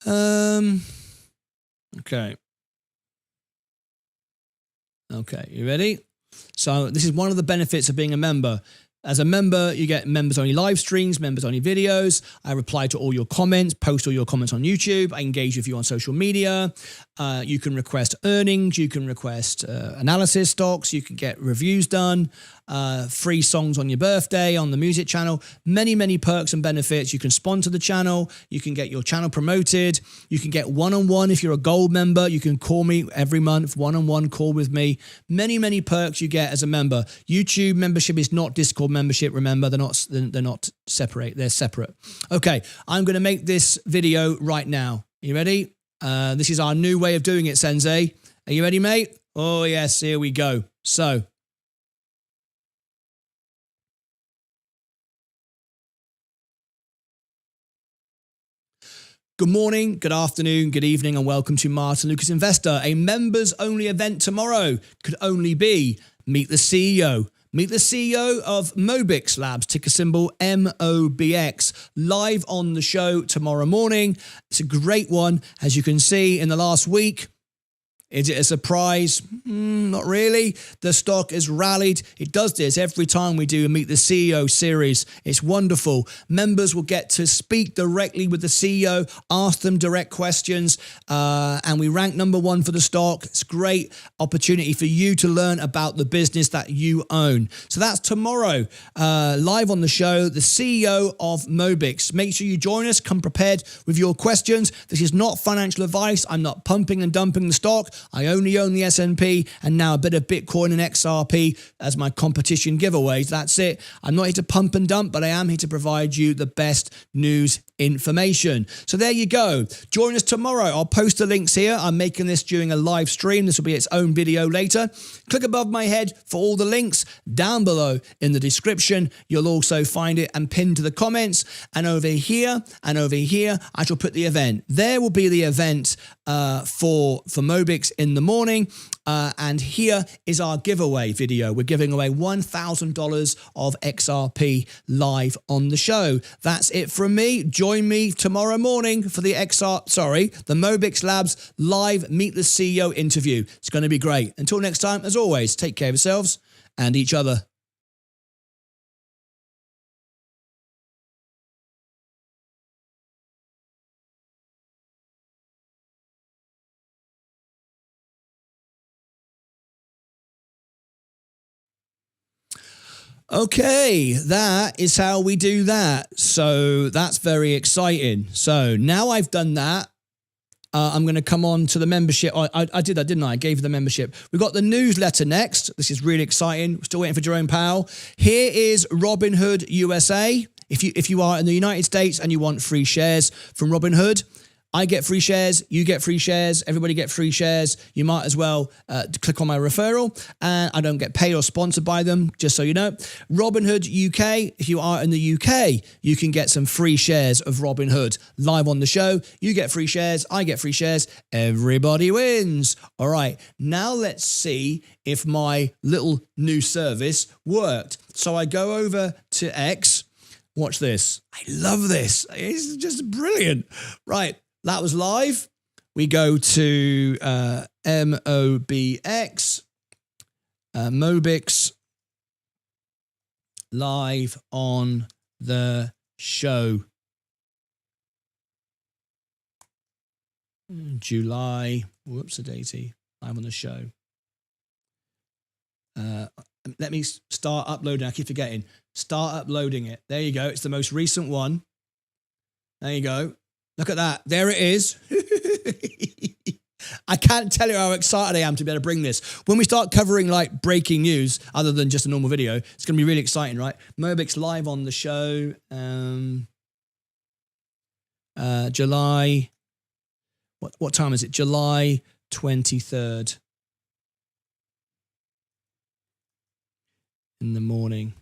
Okay. Okay, you ready? So this is one of the benefits of being a member. As a member, you get members-only live streams, members-only videos. I reply to all your comments, post all your comments on YouTube. I engage with you on social media. You can request earnings. You can request analysis stocks. You can get reviews done. Free songs on your birthday on the music channel. Many, many perks and benefits. You can sponsor the channel. You can get your channel promoted. You can get one-on-one if you're a gold member. You can call me every month, one-on-one call with me. Many, many perks you get as a member. YouTube membership is not Discord membership. Remember, they're not separate. They're separate. Okay, I'm going to make this video right now. You ready? This is our new way of doing it, Sensei. Are you ready, mate? Oh, yes, here we go. So, good morning, good afternoon, good evening, and welcome to Martyn Lucas Investor. A members-only event tomorrow could only be Meet the CEO. Meet the CEO of Mobix Labs, ticker symbol MOBX, live on the show tomorrow morning. It's a great one. As you can see in the last week, is it a surprise? Not really. The stock has rallied. It does this every time we do a Meet the CEO series. It's wonderful. Members will get to speak directly with the CEO, ask them direct questions, and we rank #1 for the stock. It's a great opportunity for you to learn about the business that you own. So that's tomorrow, live on the show, the CEO of Mobix. Make sure you join us. Come prepared with your questions. This is not financial advice. I'm not pumping and dumping the stock. I only own the S&P and now a bit of Bitcoin and XRP as my competition giveaways. That's it. I'm not here to pump and dump, but I am here to provide you the best news information. So there you go. Join us tomorrow. I'll post the links here. I'm making this during a live stream. This will be its own video later. Click above my head for all the links. Down below in the description, you'll also find it and pinned to the comments. And over here, I shall put the event. There will be the event for Mobix in the morning. And here is our giveaway video. We're giving away $1,000 of XRP live on the show. That's it from me. Join me tomorrow morning for the Mobix Labs live Meet the CEO interview. It's going to be great. Until next time, as always, take care of yourselves and each other. Okay, that is how we do that. So that's very exciting. So now I've done that, I'm going to come on to the membership. I did that, didn't I? I gave you the membership. We've got the newsletter next. This is really exciting. We're still waiting for Jerome Powell. Here is Robinhood USA. If you are in the United States and you want free shares from Robinhood, I get free shares, you get free shares, everybody get free shares. You might as well click on my referral. And I don't get paid or sponsored by them, just so you know. Robinhood UK, if you are in the UK, you can get some free shares of Robinhood live on the show. You get free shares, I get free shares, everybody wins. All right, now let's see if my little new service worked. So I go over to X. Watch this. I love this. It's just brilliant. Right. That was live. We go to MOBX, Mobix, live on the show. July, whoops-a-daisy, live on the show. Let me start uploading. I keep forgetting. Start uploading it. There you go. It's the most recent one. There you go. Look at that. There it is. I can't tell you how excited I am to be able to bring this. When we start covering like breaking news, other than just a normal video, it's going to be really exciting, right? Mobix live on the show. July. What time is it? July 23rd. In the morning.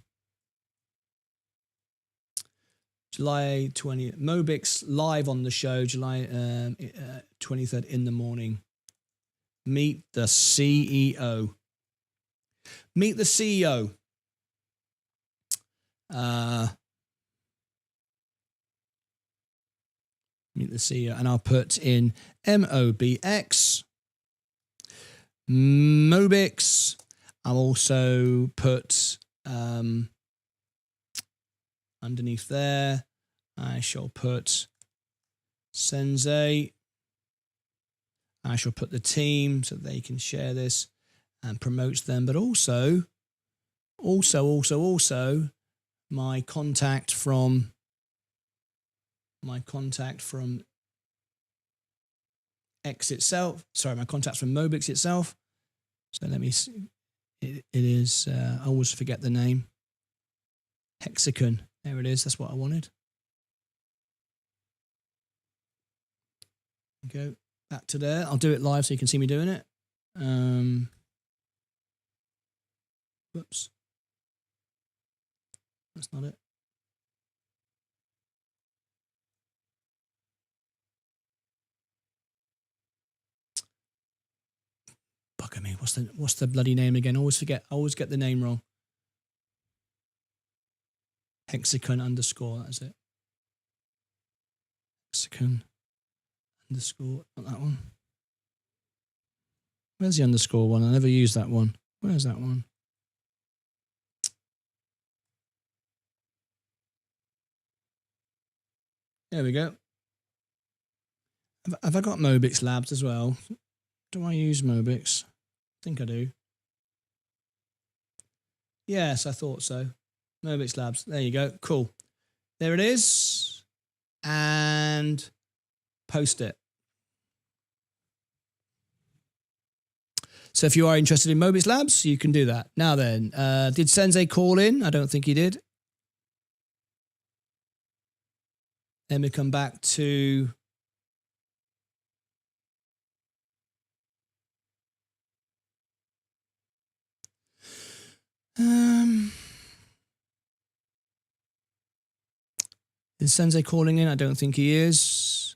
July 20th. Mobix live on the show, July 23rd in the morning. Meet the CEO. Meet the CEO. Meet the CEO. And I'll put in MOBX. Mobix. I'll also put underneath there, I shall put Sensei. I shall put the team so they can share this and promote them, but also my contact from X itself. Sorry, my contact from Mobix itself. So let me see. It is, I always forget the name. Hexagon. There it is. That's what I wanted. Go back to there. I'll do it live so you can see me doing it. Whoops. That's not it. Bugger me. What's the bloody name again? I always forget. I always get the name wrong. Hexagon underscore. That's it. Hexagon underscore. Not that one. Where's the underscore one? I never use that one. Where's that one? There we go. Have I got Mobix Labs as well? Do I use Mobix? I think I do. Yes, I thought so. Mobix Labs. There you go. Cool. There it is. And post it. So if you are interested in Mobix Labs, you can do that. Now then, did Sensei call in? I don't think he did. Let me come back to... Is Sensei calling in? I don't think he is.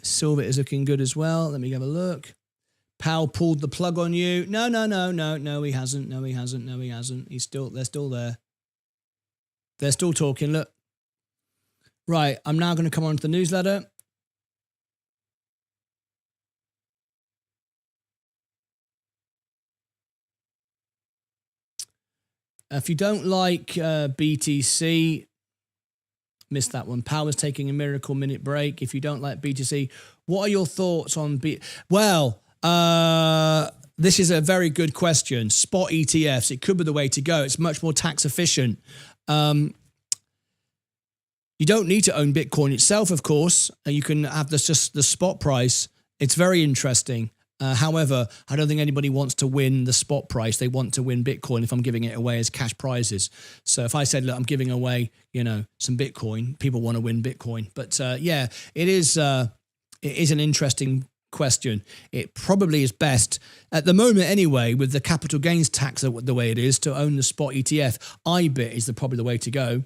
Silver is looking good as well. Let me have a look. Powell pulled the plug on you. No, he hasn't. No, he hasn't. They're still there. They're still talking. Look. Right, I'm now going to come on to the newsletter. If you don't like BTC, missed that one. Powell's taking a miracle minute break. If you don't like BTC, what are your thoughts on Well, this is a very good question. Spot ETFs, it could be the way to go. It's much more tax efficient. You don't need to own Bitcoin itself, of course. You can have just the spot price. It's very interesting. However, I don't think anybody wants to win the spot price. They want to win Bitcoin if I'm giving it away as cash prizes. So if I said, look, I'm giving away, some Bitcoin, people want to win Bitcoin. But yeah, it is an interesting question. It probably is best at the moment anyway, with the capital gains tax the way it is, to own the spot ETF. IBIT is probably the way to go.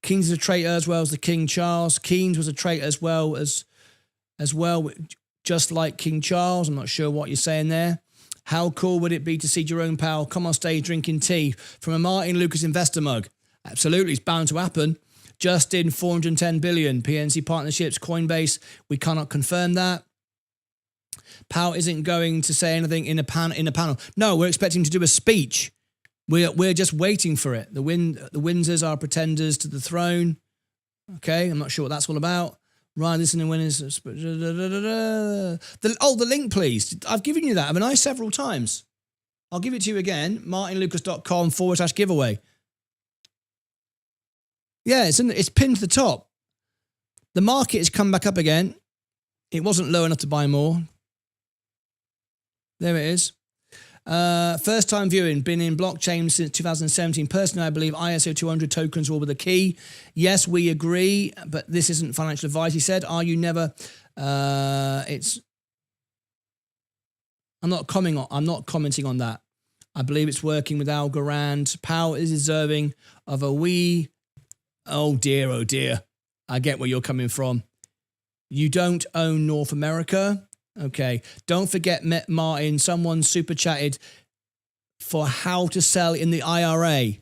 Keynes is a traitor as well as the King Charles. Keynes was a traitor as well, just like King Charles. I'm not sure what you're saying there. How cool would it be to see Jerome Powell come on stage drinking tea from a Martyn Lucas investor mug? Absolutely, it's bound to happen. Just in 410 billion. PNC partnerships, Coinbase, we cannot confirm that. Powell isn't going to say anything in a panel. No, we're expecting him to do a speech. We're just waiting for it. The Windsors are pretenders to the throne. Okay, I'm not sure what that's all about. Ryan, listen to winners. The link, please. I've given you that, haven't I, several times? I'll give it to you again. martynlucas.com/giveaway. Yeah, it's pinned to the top. The market has come back up again. It wasn't low enough to buy more. There it is. First time viewing, been in blockchain since 2017. Personally, I believe ISO 200 tokens will be the key. Yes, we agree, but this isn't financial advice. He said, are you never, I'm not commenting on that. I believe it's working with Algorand. Powell is deserving of a oh dear. I get where you're coming from. You don't own North America. Okay, don't forget, Martin, someone super chatted for how to sell in the IRA.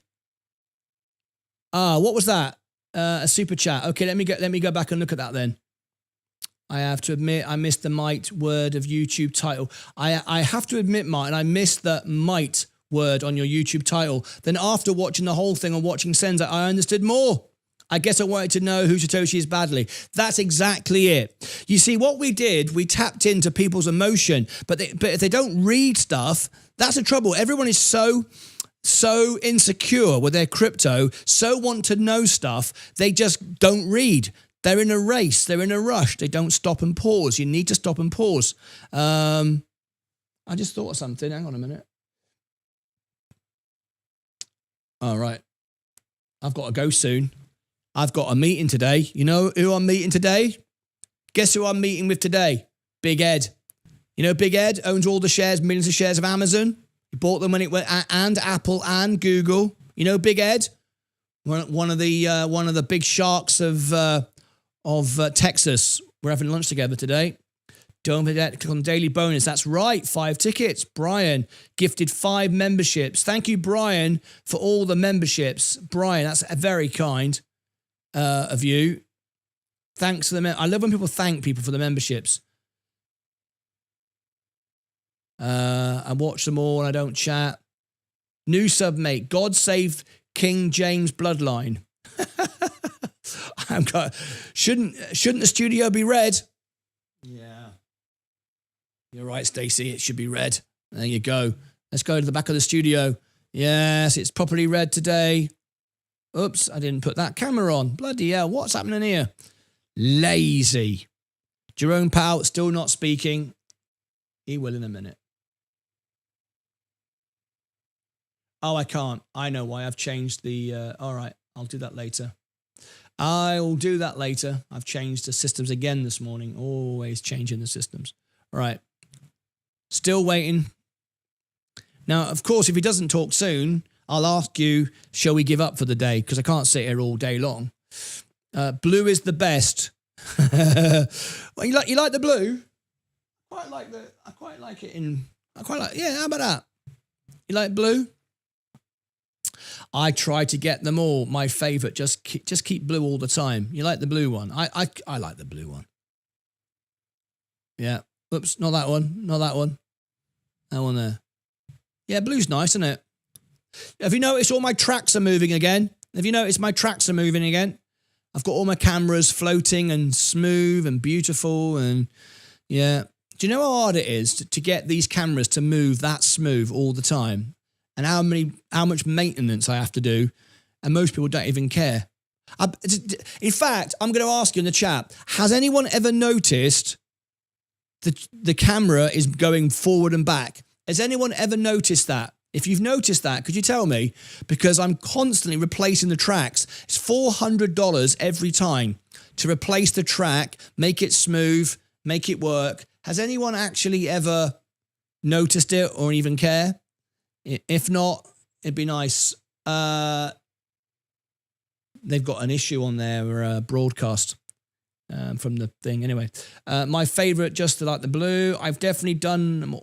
What was that? A super chat. Okay, let me go back and look at that then. I have to admit, I missed the might word of YouTube title. I have to admit, Martin, I missed the might word on your YouTube title. Then after watching the whole thing and watching Senza, I understood more. I guess I wanted to know who Satoshi is badly. That's exactly it. You see, what we did, we tapped into people's emotion, but if they don't read stuff, that's the trouble. Everyone is so insecure with their crypto, so want to know stuff, they just don't read. They're in a race. They're in a rush. They don't stop and pause. You need to stop and pause. I just thought of something. Hang on a minute. All right. I've got to go soon. I've got a meeting today. You know who I'm meeting today? Guess who I'm meeting with today? Big Ed. You know Big Ed owns all the shares, millions of shares of Amazon. He bought them when it went, and Apple and Google. You know Big Ed? One of the big sharks of Texas. We're having lunch together today. Don't forget to click on Daily Bonus. That's right, 5 tickets. Brian gifted 5 memberships. Thank you, Brian, for all the memberships. Brian, that's very kind of you. Thanks for the I love when people thank people for the memberships. I watch them all and I don't chat. New submate. God save King James bloodline. Shouldn't the studio be red? Yeah. You're right, Stacey. It should be red. There you go. Let's go to the back of the studio. Yes, it's properly red today. Oops, I didn't put that camera on. Bloody hell, what's happening here? Lazy. Jerome Powell still not speaking. He will in a minute. Oh, I can't. I know why. I've changed the... all right, I'll do that later. I'll do that later. I've changed the systems again this morning. Always changing the systems. All right. Still waiting. Now, of course, if he doesn't talk soon, I'll ask you, shall we give up for the day? Because I can't sit here all day long. Blue is the best. Well, you like the blue? I quite like it. Yeah, how about that? You like blue? I try to get them all. My favorite, just keep blue all the time. You like the blue one? I like the blue one. Yeah. Oops, not that one. Not that one. That one there. Yeah, blue's nice, isn't it? Have you noticed all my tracks are moving again? Have you noticed my tracks are moving again? I've got all my cameras floating and smooth and beautiful and yeah. Do you know how hard it is to get these cameras to move that smooth all the time? And how much maintenance I have to do? And most people don't even care. In fact, I'm going to ask you in the chat, has anyone ever noticed the camera is going forward and back? Has anyone ever noticed that? If you've noticed that, could you tell me? Because I'm constantly replacing the tracks. It's $400 every time to replace the track, make it smooth, make it work. Has anyone actually ever noticed it or even care? If not, it'd be nice. They've got an issue on their broadcast from the thing. Anyway, my favorite, just like the blue. I've definitely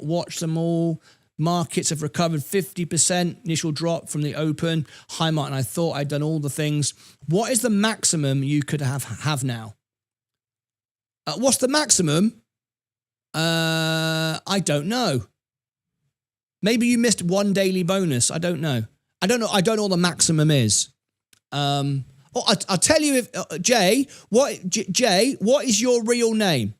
watched them all. Markets have recovered 50%. Initial drop from the open. Hi, Martin. I thought I'd done all the things. What is the maximum you could have now? What's the maximum? I don't know. Maybe you missed one daily bonus. I don't know. I don't know what the maximum is. I'll tell you if Jay, what is your real name?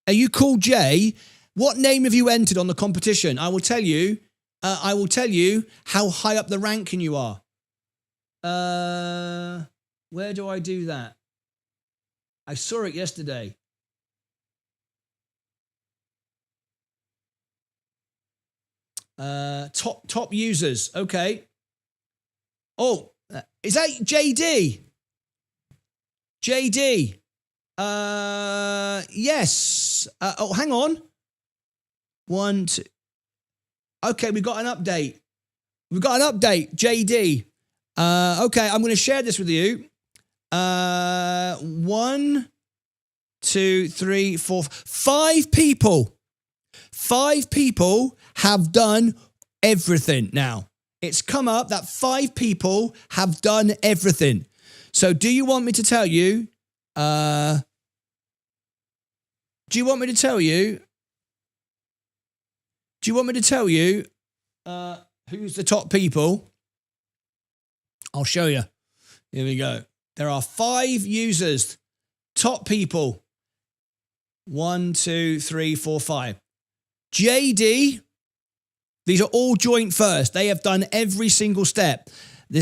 Are you called Jay? What name have you entered on the competition? I will tell you how high up the ranking you are. Where do I do that? I saw it yesterday. Top users. Okay. Oh, is that JD? JD. Yes. Hang on. 1, 2. Okay, we've got an update. JD. Okay, I'm going to share this with you. 1, 2, 3, 4, 5 people. 5 people have done everything now. It's come up that 5 people have done everything. So do you want me to tell you? Who's the top people? I'll show you. Here we go. There are 5 users. Top people. 1, 2, 3, 4, 5. JD. These are all joint first. They have done every single step. I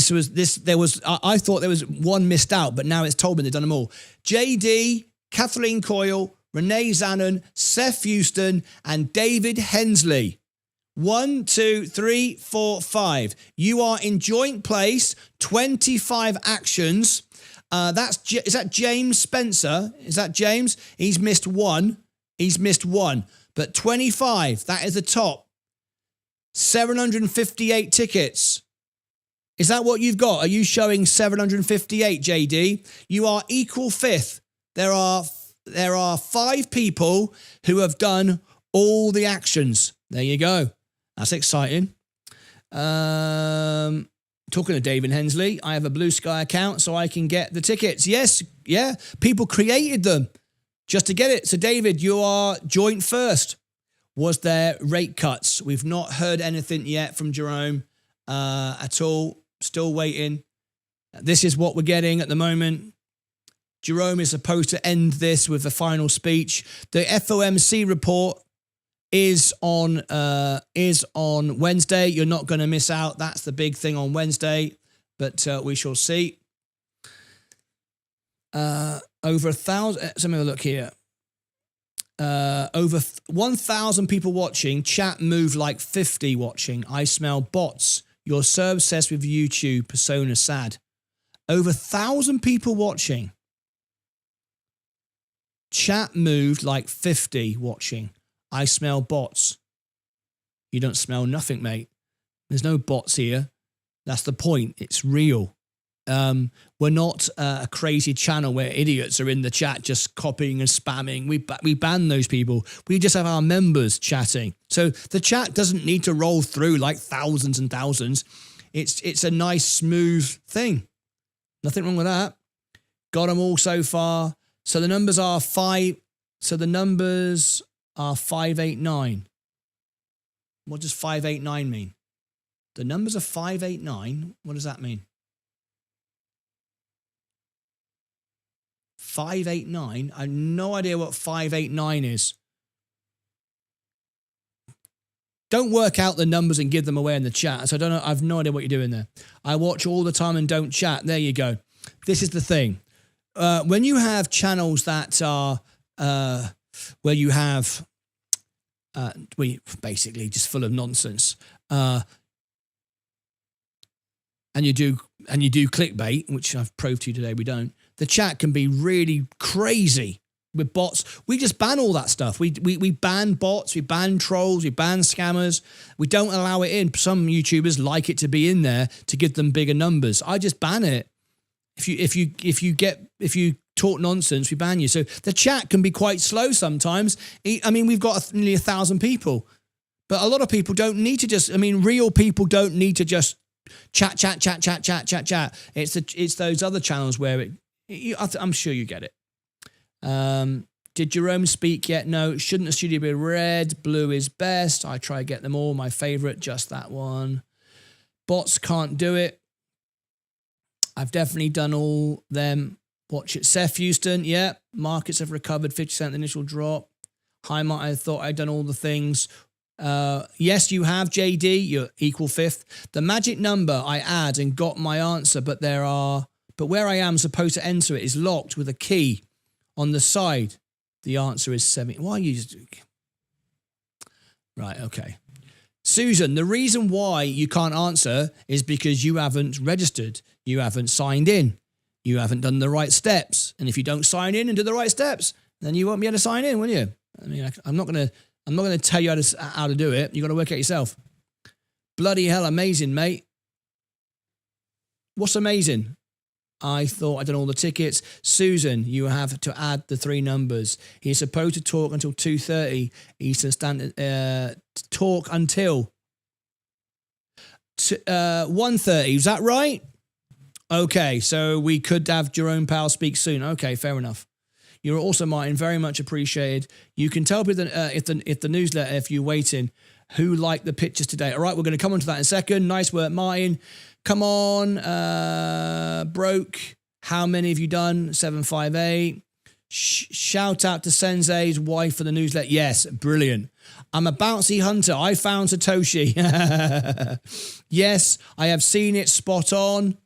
thought there was one missed out, but now it's told me they've done them all. JD, Kathleen Coyle, Renee Zanon, Seth Houston, and David Hensley. 1, 2, 3, 4, 5. You are in joint place. 25 actions. Is that James Spencer? Is that James? He's missed one. But 25. That is the top. 758 tickets. Is that what you've got? Are you showing 758, JD? You are equal 5th. There are 5 people who have done all the actions. There you go. That's exciting. Talking to David Hensley, I have a Blue Sky account so I can get the tickets. Yes, yeah. People created them just to get it. So David, you are joint first. Was there rate cuts? We've not heard anything yet from Jerome at all. Still waiting. This is what we're getting at the moment. Jerome is supposed to end this with a final speech. The FOMC report is on Wednesday. You're not going to miss out. That's the big thing on Wednesday, but we shall see. Over 1,000. Let's have a look here. Over 1,000 people watching. Chat moved like 50 watching. I smell bots. You're so obsessed with YouTube. Persona sad. Over 1,000 people watching. Chat moved like 50 watching. I smell bots. You don't smell nothing, mate. There's no bots here. That's the point. It's real. We're not a crazy channel where idiots are in the chat just copying and spamming. We ban those people. We just have our members chatting. So the chat doesn't need to roll through like thousands and thousands. It's a nice, smooth thing. Nothing wrong with that. Got them all so far. So the numbers are 5. So the numbers are 589. What does 589 mean? The numbers are 589. What does that mean? 589. I have no idea what 589 is. Don't work out the numbers and give them away in the chat. So I don't know. I have no idea what you're doing there. I watch all the time and don't chat. There you go. This is the thing. When you have channels that are where you have basically just full of nonsense, and you do clickbait, which I've proved to you today we don't. The chat can be really crazy with bots. We just ban all that stuff. We ban bots, we ban trolls, we ban scammers. We don't allow it in. Some YouTubers like it to be in there to give them bigger numbers. I just ban it. If you talk nonsense, we ban you. So the chat can be quite slow sometimes. I mean, we've got nearly 1,000 people, but a lot of people don't need to just. I mean, real people don't need to just chat. It's those other channels where I'm sure you get it. Did Jerome speak yet? No. Shouldn't a studio be red? Blue is best. I try to get them all. My favorite, just that one. Bots can't do it. I've definitely done all them. Watch it. Seth Houston, yeah. Markets have recovered 50% initial drop. Hi, Mark, I thought I'd done all the things. Yes, you have, JD. You're equal fifth. The magic number I add and got my answer, but where I am supposed to enter it is locked with a key on the side. The answer is 7. Why are you just... Right, okay. Susan, the reason why you can't answer is because you haven't registered. You haven't signed in. You haven't done the right steps. And if you don't sign in and do the right steps, then you won't be able to sign in, will you? I mean, I'm not going to tell you how to do it. You've got to work it yourself. Bloody hell, amazing, mate. What's amazing? I thought I'd done all the tickets. Susan, you have to add the 3 numbers. He's supposed to talk until 2:30 Eastern Standard. Talk until 1:30. Is that right? Okay, so we could have Jerome Powell speak soon. Okay, fair enough. You're also, Martin, very much appreciated. You can tell people if the newsletter, if you're waiting, who liked the pictures today. All right, we're going to come on to that in a second. Nice work, Martin. Come on, broke. How many have you done? 758. Shout out to Sensei's wife for the newsletter. Yes, brilliant. I'm a bouncy hunter. I found Satoshi. Yes, I have seen it. Spot on.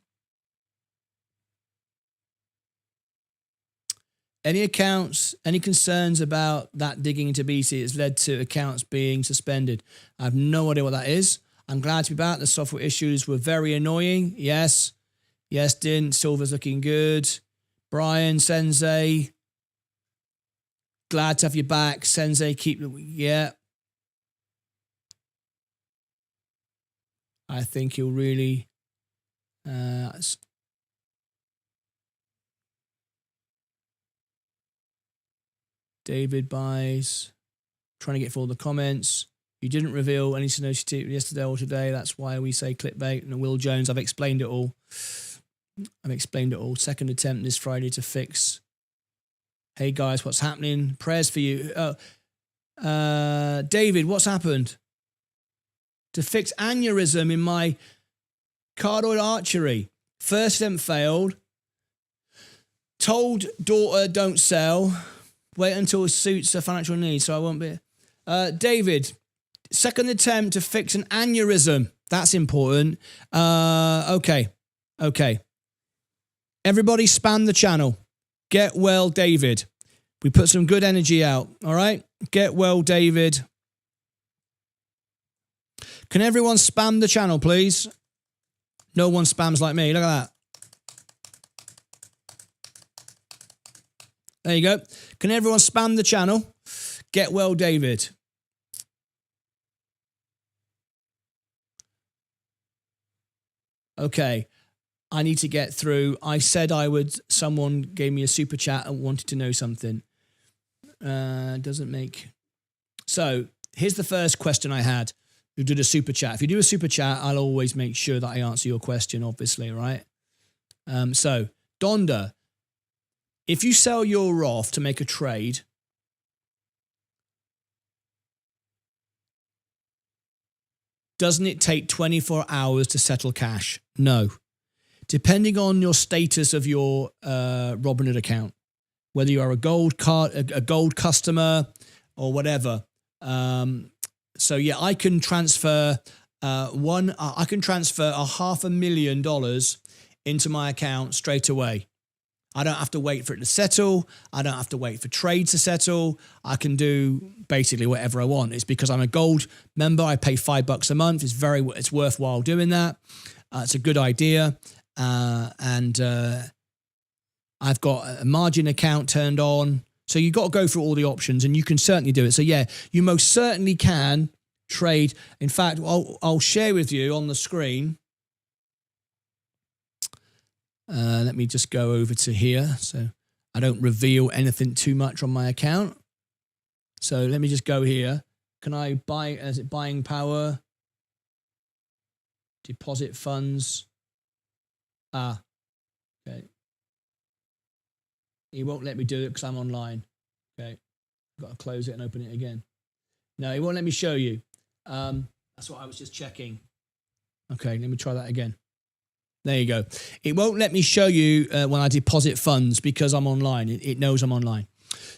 Any accounts, any concerns about that digging into BC has led to accounts being suspended? I have no idea what that is. I'm glad to be back. The software issues were very annoying. Yes. Yes, Din. Silver's looking good. Brian, Sensei. Glad to have you back. Sensei, keep... Yeah. I think you'll really... David buys. Trying to get through all the comments. You didn't reveal any Satoshi yesterday or today. That's why we say clickbait. And Will Jones, I've explained it all. Second attempt this Friday to fix. Hey guys, what's happening? Prayers for you. David, what's happened? To fix aneurysm in my cardioid artery. First attempt failed. Told daughter don't sell. Wait until it suits her financial needs, so I won't be... David, second attempt to fix an aneurysm. That's important. Okay. Everybody spam the channel. Get well, David. We put some good energy out, all right? Get well, David. Can everyone spam the channel, please? No one spams like me. Look at that. There you go. Can everyone spam the channel? Get well, David. Okay. I need to get through. I said I would. Someone gave me a super chat and wanted to know something. Doesn't make... So, here's the first question I had. Who did a super chat. If you do a super chat, I'll always make sure that I answer your question, obviously, right? So, Donda, if you sell your Roth to make a trade, doesn't it take 24 hours to settle cash? No. Depending on your status of your Robinhood account, whether you are a gold customer or whatever. So yeah, I can transfer $500,000 into my account straight away. I don't have to wait for it to settle. I don't have to wait for trade to settle. I can do basically whatever I want. It's because I'm a gold member. I pay $5 a month. It's worthwhile doing that. It's a good idea. And I've got a margin account turned on. So you've got to go through all the options and you can certainly do it. So yeah, you most certainly can trade. In fact, I'll share with you on the screen. Let me just go over to here so I don't reveal anything too much on my account. So let me just go here. Can I buy, is it buying power? Deposit funds. Okay. He won't let me do it because I'm online. Okay. I've got to close it and open it again. No, he won't let me show you. That's what I was just checking. Okay, let me try that again. There you go. It won't let me show you when I deposit funds because I'm online. It knows I'm online.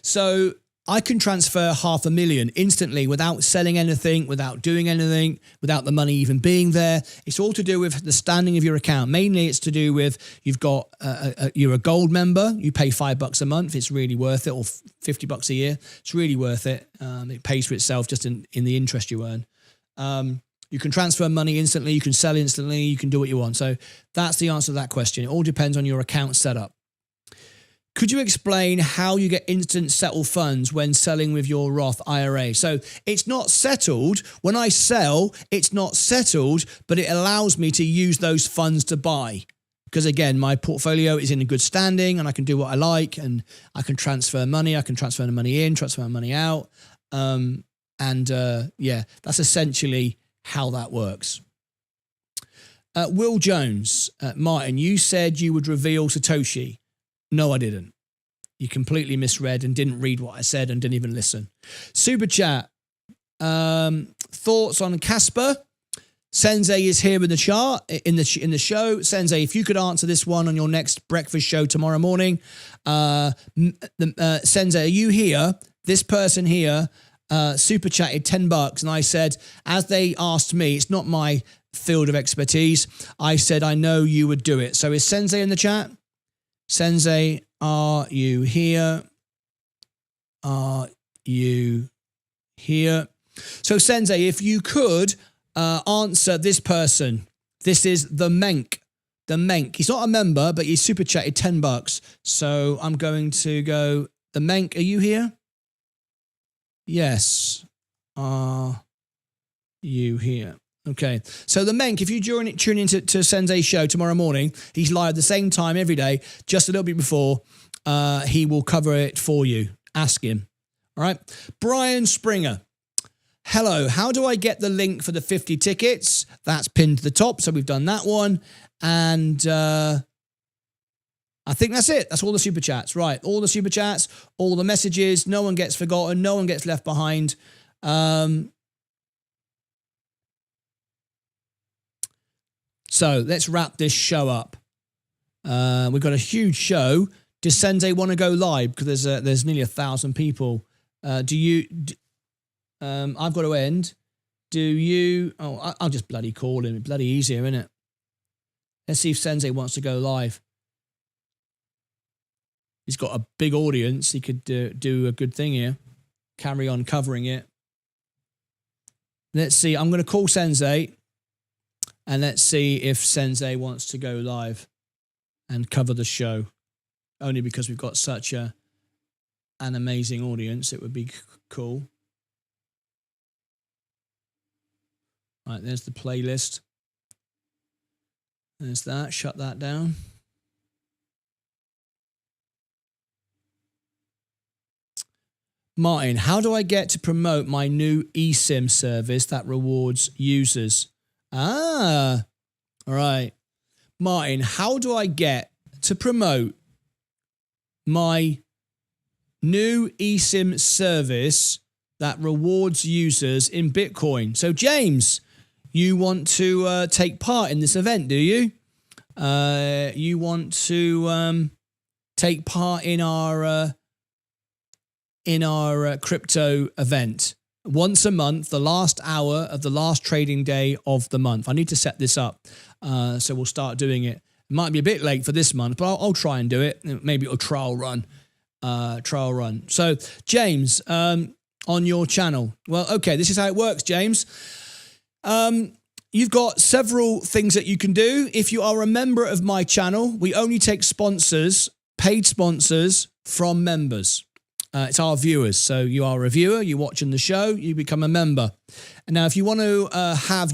So I can transfer $500,000 instantly without selling anything, without doing anything, without the money even being there. It's all to do with the standing of your account. Mainly it's to do with you're a gold member. You pay $5 a month. It's really worth it, or $50 a year. It's really worth it. It pays for itself just in the interest you earn. You can transfer money instantly. You can sell instantly. You can do what you want. So that's the answer to that question. It all depends on your account setup. Could you explain how you get instant settle funds when selling with your Roth IRA? So it's not settled. When I sell, it's not settled, but it allows me to use those funds to buy. Because again, my portfolio is in a good standing and I can do what I like and I can transfer money. I can transfer the money in, transfer the money out. Yeah, that's essentially how that works. Will Jones, Martyn, you said you would reveal Satoshi. No, I didn't. You completely misread and didn't read what I said and didn't even listen. Super chat. Thoughts on Casper? Sensei is here in the chart in the show. Sensei, if you could answer this one on your next breakfast show tomorrow morning. Sensei, are you here? This person here super chatted $10, and I said, as they asked me, it's not my field of expertise. I said I know you would do it. So is Sensei in the chat? Sensei, are you here? Are you here? So Sensei, if you could answer this person. This is the Menk. The Menk. He's not a member, but he's super chatted $10. So I'm going to go, the Menk, are you here? Yes. Are you here? Okay. So the Menk, if you tune into Sensei's show tomorrow morning, he's live the same time every day, just a little bit before. He will cover it for you. Ask him. All right. Brian Springer. Hello. How do I get the link for the 50 tickets? That's pinned to the top. So we've done that one. And I think that's it. That's all the super chats. Right. All the super chats, all the messages. No one gets forgotten. No one gets left behind. So let's wrap this show up. We've got a huge show. Does Sensei want to go live? Because there's nearly 1,000 people. I've got to end. Do you? Oh, I'll just bloody call him. Bloody easier, isn't it? Let's see if Sensei wants to go live. He's got a big audience. He could do a good thing here. Carry on covering it. Let's see. I'm going to call Sensei. And let's see if Sensei wants to go live and cover the show. Only because we've got such an amazing audience. It would be cool. Right, there's the playlist. There's that. Shut that down. Martyn, how do I get to promote my new eSIM service that rewards users? All right. Martyn, how do I get to promote my new eSIM service that rewards users in Bitcoin? So, James, you want to take part in this event, do you? You want to take part in our crypto event. Once a month, the last hour of the last trading day of the month. I need to set this up, so we'll start doing it. It might be a bit late for this month, but I'll try and do it. Maybe it'll trial run. So, James, on your channel. Well, okay, this is how it works, James. You've got several things that you can do. If you are a member of my channel, we only take sponsors, paid sponsors from members. It's our viewers. So you are a viewer, you're watching the show, you become a member. And now if you want to have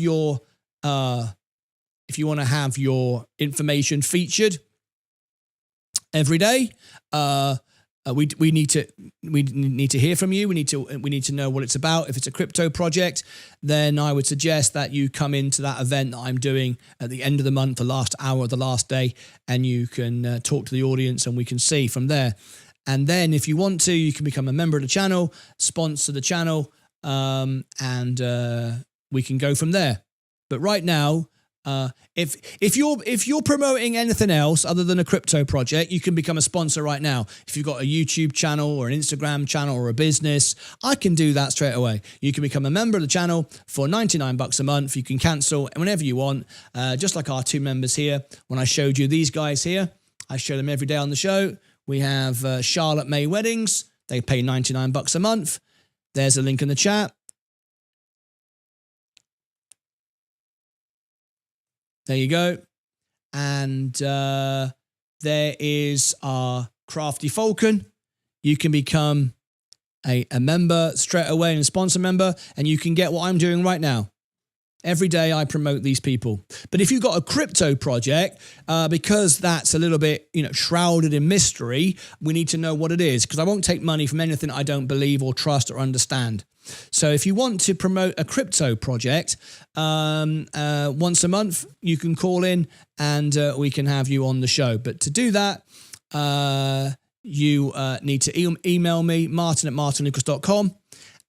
your information featured every day, we need to hear from you. We need to know what it's about. If it's a crypto project, then I would suggest that you come into that event that I'm doing at the end of the month, the last hour of the last day, and you can talk to the audience and we can see from there. And then if you want to, you can become a member of the channel, sponsor the channel, and we can go from there. But right now, If you're promoting anything else other than a crypto project, you can become a sponsor right now. If you've got a YouTube channel or an Instagram channel or a business, I can do that straight away. You can become a member of the channel for $99 a month. You can cancel whenever you want, just like our two members here. When I showed you these guys here, I show them every day on the show. We have Charlotte May Weddings. They pay $99 a month. There's a link in the chat. There you go. And there is our Crafty Falcon. You can become a member straight away and a sponsor member, and you can get what I'm doing right now. Every day I promote these people. But if you've got a crypto project, because that's a little bit, shrouded in mystery, we need to know what it is, because I won't take money from anything I don't believe or trust or understand. So if you want to promote a crypto project, once a month, you can call in and we can have you on the show. But to do that, you need to email me, martyn@martynlucas.com.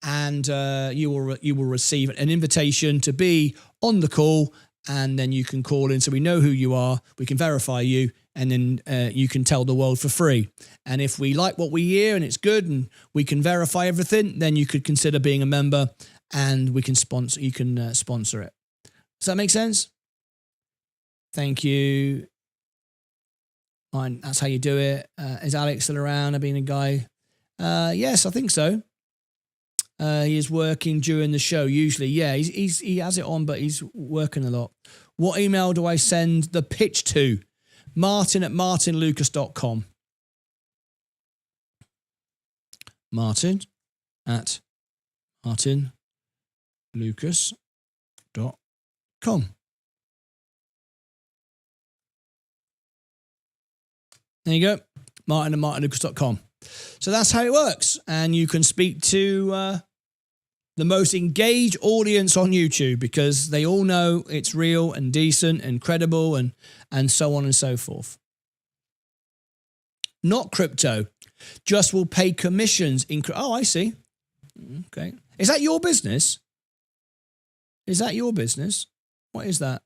And you will receive an invitation to be on the call, and then you can call in so we know who you are, we can verify you, and then you can tell the world for free. And if we like what we hear and it's good and we can verify everything, then you could consider being a member and we can sponsor. You can sponsor it. Does that make sense? Thank you. Fine, that's how you do it. Is Alex still around? Being a guy? Yes, I think so. He is working during the show usually. Yeah, he has it on, but he's working a lot. What email do I send the pitch to? Martyn@martynlucas.com. Martyn@martynlucas.com. There you go. Martyn@martynlucas.com. So that's how it works. And you can speak to the most engaged audience on YouTube, because they all know it's real and decent and credible and so on and so forth. Not crypto. Just will pay commissions in... Oh, I see. Okay. Is that your business? Is that your business? What is that?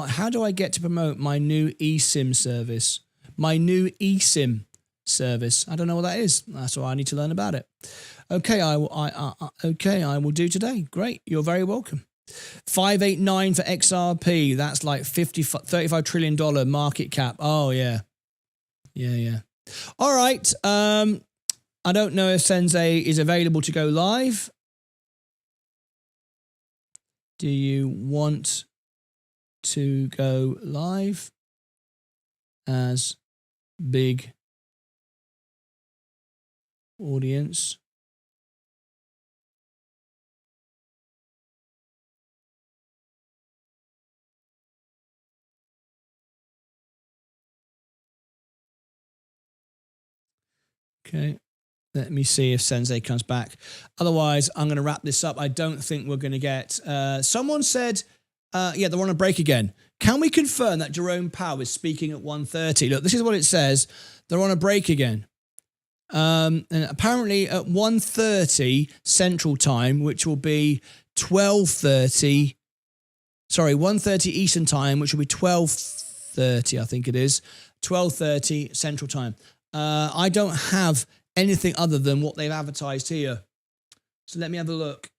How do I get to promote my new eSIM service? My new eSIM service. I don't know what that is. That's why I need to learn about it. Okay, I will do today. Great. You're very welcome. 589 for XRP. That's like $35 trillion market cap. Oh, yeah. Yeah. All right. I don't know if Sensei is available to go live. Do you want to go live as big audience? Okay. Let me see if Sensei comes back. Otherwise, I'm going to wrap this up. I don't think we're going to get... someone said, they're on a break again. Can we confirm that Jerome Powell is speaking at 1:30? Look, this is what it says. They're on a break again. And apparently at 1:30 Central Time, which will be 1:30 Eastern Time, which will be 12:30, I think it is. 12:30 Central Time. I don't have anything other than what they've advertised here. So let me have a look.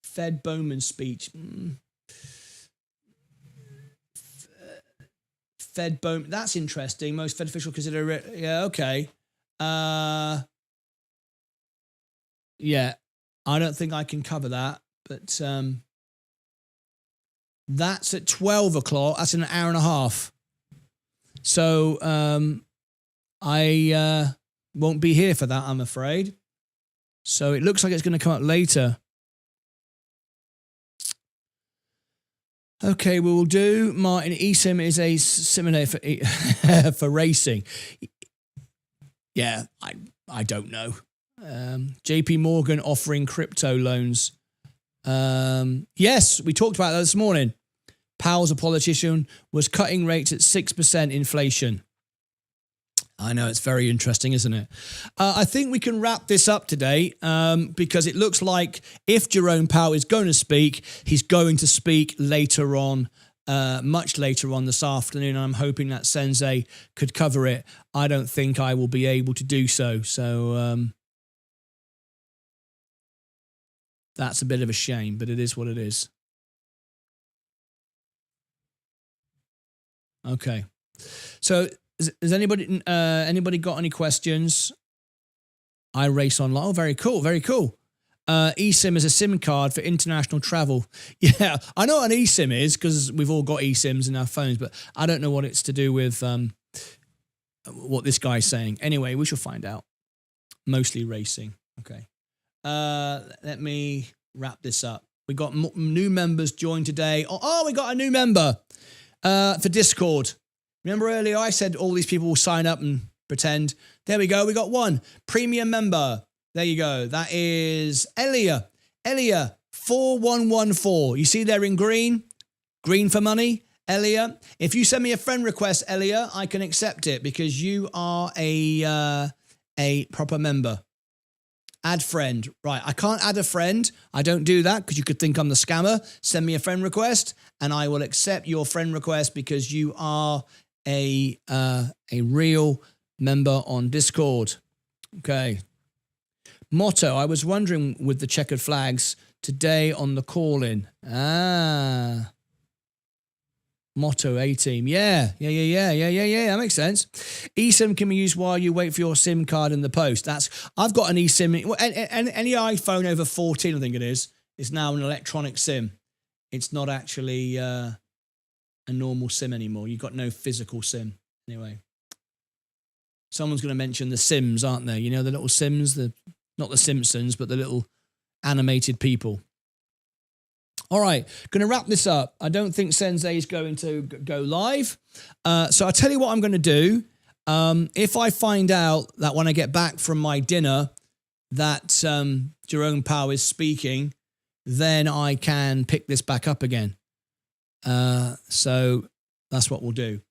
Fed Bowman speech. Fed Bowman. That's interesting. Most Fed officials consider it. Yeah, okay. Yeah, I don't think I can cover that, but that's at 12 o'clock. That's in an hour and a half. So I won't be here for that, I'm afraid. So it looks like it's going to come up later. Okay, we will do. Martyn, eSIM is a simulator for racing. Yeah, I don't know. JP Morgan offering crypto loans. Yes, we talked about that this morning. Powell's a politician, was cutting rates at 6% inflation. I know, it's very interesting, isn't it? I think we can wrap this up today because it looks like if Jerome Powell is going to speak, he's going to speak later on, much later on this afternoon. I'm hoping that Sensei could cover it. I don't think I will be able to do so. So that's a bit of a shame, but it is what it is. Okay. So has anybody got any questions? I race online. Oh, very cool, very cool. eSIM is a SIM card for international travel. Yeah, I know what an eSIM is because we've all got eSIMs in our phones, but I don't know what it's to do with what this guy's saying. Anyway, we shall find out. Mostly racing. Okay. Let me wrap this up. We got new members join today. Oh, we got a new member for Discord. Remember earlier I said all these people will sign up and pretend. There we go. We got one premium member. There you go. That is Elia 4114. You see there in green? Green for money. Elia. If you send me a friend request, Elia, I can accept it because you are a proper member. Add friend. Right. I can't add a friend. I don't do that because you could think I'm the scammer. Send me a friend request and I will accept your friend request because you are a real member on Discord. Okay. Motto, I was wondering with the checkered flags today on the call-in. Motto A-team. Yeah. That makes sense. eSIM can be used while you wait for your SIM card in the post. I've got an eSIM. Any iPhone over 14, I think it is now an electronic SIM. It's not actually a normal SIM anymore. You've got no physical SIM. Anyway. Someone's going to mention the Sims, aren't they? You know, the little Sims, not the Simpsons, but the little animated people. All right, going to wrap this up. I don't think Sensei is going to go live. So I'll tell you what I'm going to do. If I find out that when I get back from my dinner that Jerome Powell is speaking, then I can pick this back up again. So that's what we'll do.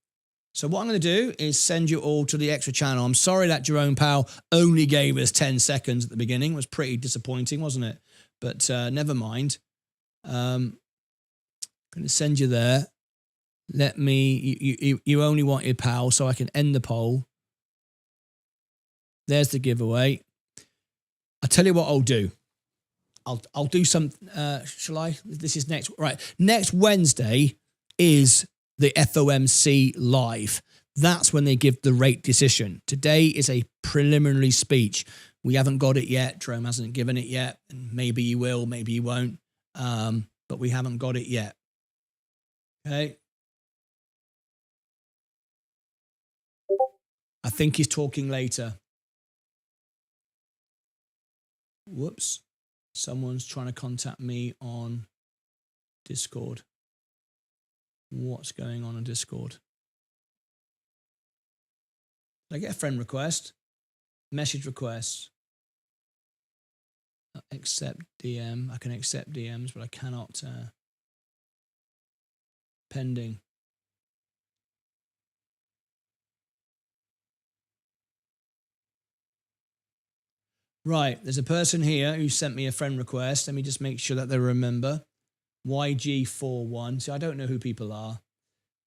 So what I'm going to do is send you all to the extra channel. I'm sorry that Jerome Powell only gave us 10 seconds at the beginning. It was pretty disappointing, wasn't it? But never mind. I'm going to send you there. You only wanted Powell, so I can end the poll. There's the giveaway. I'll tell you what I'll do. I'll do some, shall I? This is next, right. Next Wednesday is the FOMC live. That's when they give the rate decision. Today is a preliminary speech. We haven't got it yet. Jerome hasn't given it yet. And maybe he will, maybe he won't. But we haven't got it yet. Okay. I think he's talking later. Whoops. Someone's trying to contact me on Discord. What's going on Discord? Did I get a friend request? Message request. Accept DM. I can accept DMs, but I cannot. Pending. Right, there's a person here who sent me a friend request. Let me just make sure that they remember. YG41. So I don't know who people are.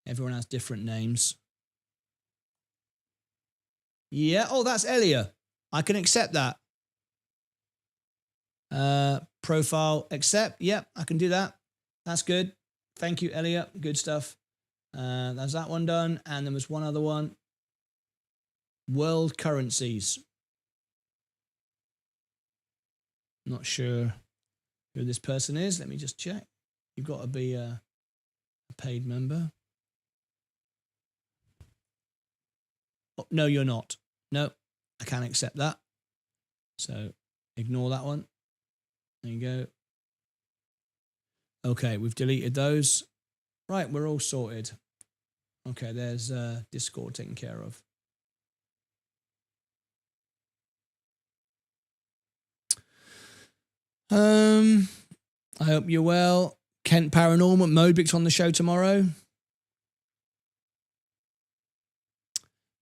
Everyone has different names. Yeah. Oh, that's Elia. I can accept that. Profile accept. Yep, I can do that. That's good. Thank you, Elia. Good stuff. There's that one done. And there was one other one. World currencies. Not sure who this person is. Let me just check. You've got to be a paid member. Oh, no, you're not. No, I can't accept that. So ignore that one. There you go. Okay, we've deleted those. Right, we're all sorted. Okay, there's Discord taken care of. I hope you're well. Kent Paranormal, Mobix on the show tomorrow.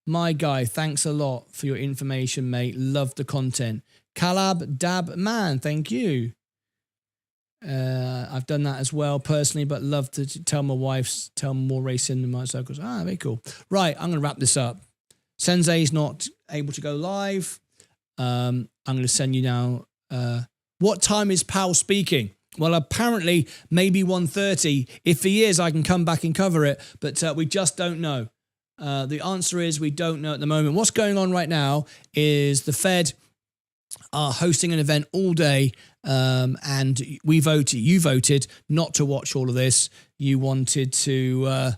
My guy, thanks a lot for your information, mate. Love the content. Calab Dab Man, thank you. I've done that as well personally, but love to tell my wife, tell more racing in my circles. Very cool. Right, I'm going to wrap this up. Sensei's not able to go live. I'm going to send you now. What time is Powell speaking? Well, apparently maybe 1:30. If he is, I can come back and cover it, but we just don't know. The answer is we don't know at the moment. What's going on right now is the Fed are hosting an event all day, and you voted not to watch all of this. You wanted to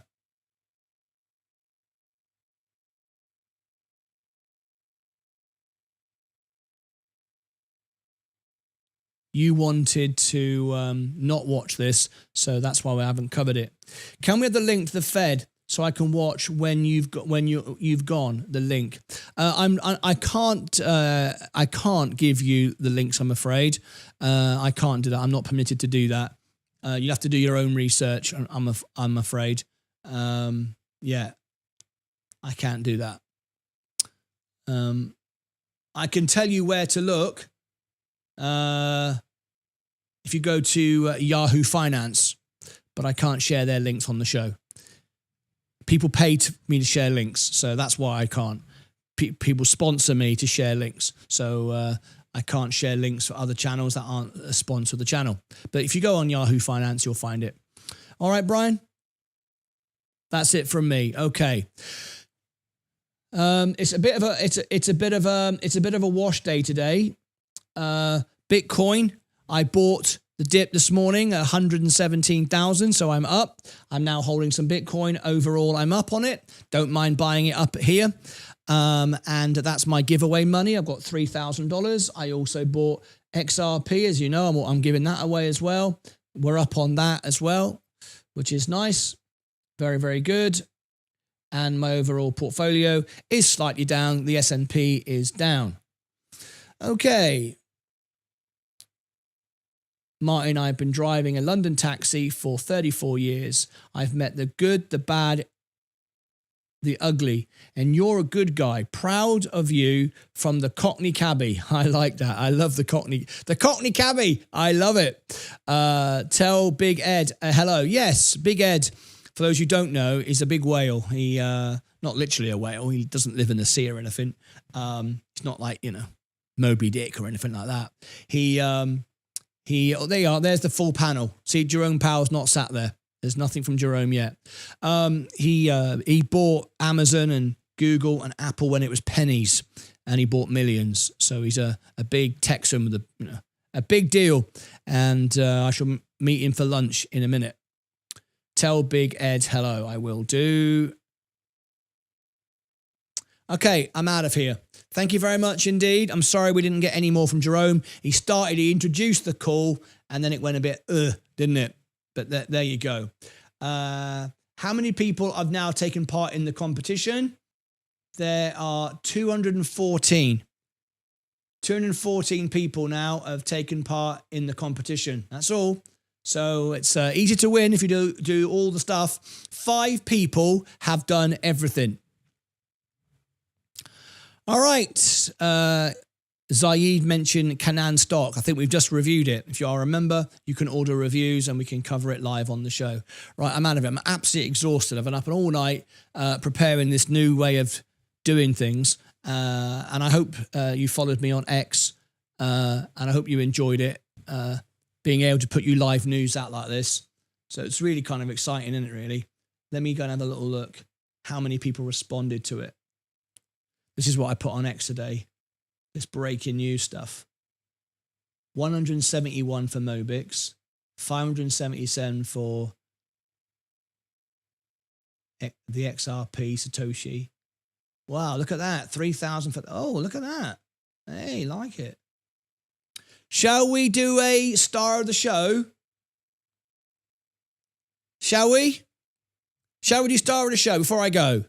not watch this, so that's why we haven't covered it. Can we have the link to the Fed so I can watch when you've gone the link? I can't give you the links, I'm afraid. I can't do that. I'm not permitted to do that. You have to do your own research. I'm afraid. Yeah, I can't do that. I can tell you where to look. If you go to Yahoo Finance, but I can't share their links on the show. People pay me to share links, so that's why I can't. People sponsor me to share links, so I can't share links for other channels that aren't a sponsor of the channel. But if you go on Yahoo Finance, you'll find it. All right, Brian? That's it from me. Okay. It's a bit of a wash day today. Bitcoin, I bought the dip this morning at 117,000, so I'm up. I'm now holding some Bitcoin. Overall, I'm up on it. Don't mind buying it up here. And that's my giveaway money. I've got $3,000. I also bought XRP, as you know. I'm giving that away as well. We're up on that as well, which is nice. Very, very good. And my overall portfolio is slightly down. The S&P is down. Okay. Martyn, I've been driving a London taxi for 34 years. I've met the good, the bad, the ugly, and you're a good guy. Proud of you from the Cockney Cabbie. I like that. I love the Cockney Cabbie. I love it. Tell Big Ed hello. Yes, Big Ed, for those who don't know, is a big whale. He, not literally a whale. He doesn't live in the sea or anything. He's not like, Moby Dick or anything like that. There you are. There's the full panel. See, Jerome Powell's not sat there. There's nothing from Jerome yet. He bought Amazon and Google and Apple when it was pennies, and he bought millions. So he's a big Texan with a big deal. And I shall meet him for lunch in a minute. Tell Big Ed hello. I will do. Okay, I'm out of here. Thank you very much indeed. I'm sorry we didn't get any more from Jerome. He introduced the call, and then it went a bit, didn't it? But there you go. How many people have now taken part in the competition? There are 214. 214 people now have taken part in the competition. That's all. So it's easy to win if you do all the stuff. 5 people have done everything. All right. Zaid mentioned Canaan stock. I think we've just reviewed it. If you all remember, you can order reviews and we can cover it live on the show. Right, I'm out of it. I'm absolutely exhausted. I've been up all night preparing this new way of doing things. And I hope you followed me on X. And I hope you enjoyed it, being able to put you live news out like this. So it's really kind of exciting, isn't it, really? Let me go and have a little look how many people responded to it. This is what I put on X today. This breaking news stuff. 171 for Mobix, 577 for the XRP Satoshi. Wow, look at that. 3,000 for... Oh, look at that. Hey, like it. Shall we do a star of the show? Shall we? Shall we do star of the show before I go?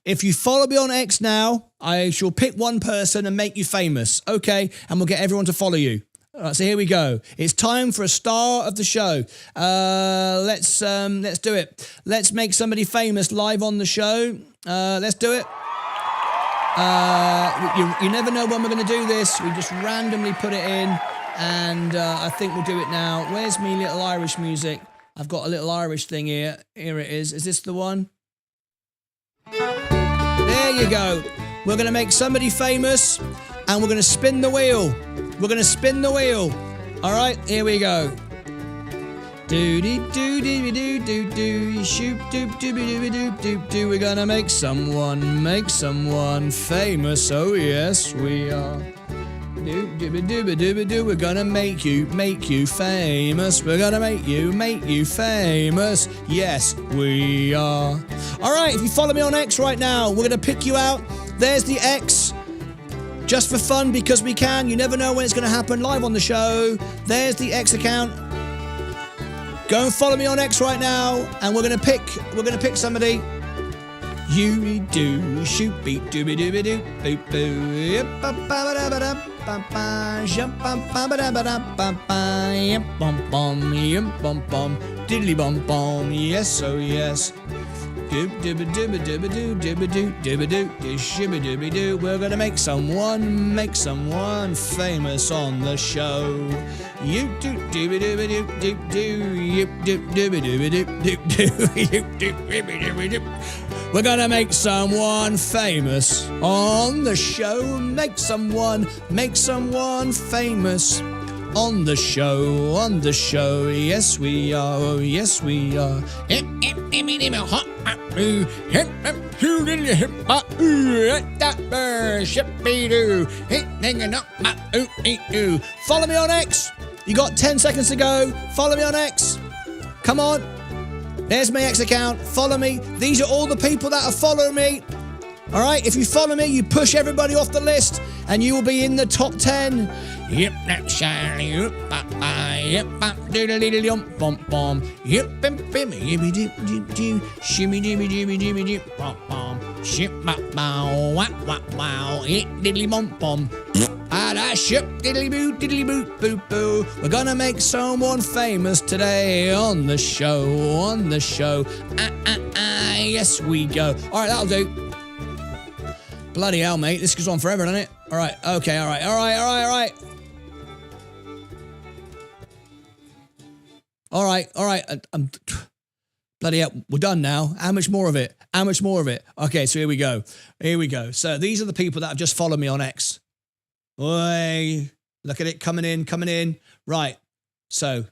If you follow me on X now, I shall pick one person and make you famous. Okay, and we'll get everyone to follow you. All right, so here we go. It's time for a star of the show. Let's do it. Let's make somebody famous live on the show. Let's do it. You never know when we're going to do this. We just randomly put it in, and I think we'll do it now. Where's me little Irish music? I've got a little Irish thing here. Here it is. Is this the one? There you go. We're going to make somebody famous, and we're going to spin the wheel. We're going to spin the wheel. All right, here we go. Do-dee-doo-dee-doo-doo-doo, shoop doop-doo-doo-doo-doo-doo. We're going to make someone famous. Oh, yes, we are. Do-doo-doo-doo-doo-doo. We're going to make you famous. We're going to make you famous. Yes, we are. All right, if you follow me on X right now, we're going to pick you out. There's the X. Just for fun, because we can. You never know when it's going to happen live on the show. There's the X account. Go and follow me on X right now, and we're going to pick somebody. You do shoot beat dooby dooby doo boop boo. Yep ba ba da ba da ba ba. Jump ba ba da ba da ba ba. Yep bum bum. Yep bum bum. Diddly bum bum. Yes, oh yes. Doob dooba dooba dooba doo dooba doo dooba doo shibby dooby doo. We're gonna make someone famous on the show. You do dooba dooba doo doo doo. You do dooba dooba doo doo doo. You do dooba dooba doo. We're gonna make someone famous on the show. Make someone famous on the show. Yes, we are. Oh, yes, we are. Follow me on X. You got 10 seconds to go. Follow me on X. Come on. There's my X account. Follow me. These are all the people that have followed me. All right, if you follow me, you push everybody off the list, and you will be in the top 10. Yep, that shiny. Yep, yep, doodly yum bum bum. Yep, bim bim. Yibby dip dip dip. Shimmy dibby dibby dibby dip bum bum. Ship bow wow wow wow. Hit diddly bum bum. Ah, ship diddly boo boo boo. We're gonna make someone famous today on the show. Yes, we go. All right, that'll do. Bloody hell, mate. This goes on forever, doesn't it? All right. Okay. All right. Bloody hell. We're done now. How much more of it? Okay, so here we go. So these are the people that have just followed me on X. Oi. Look at it coming in. Right. So.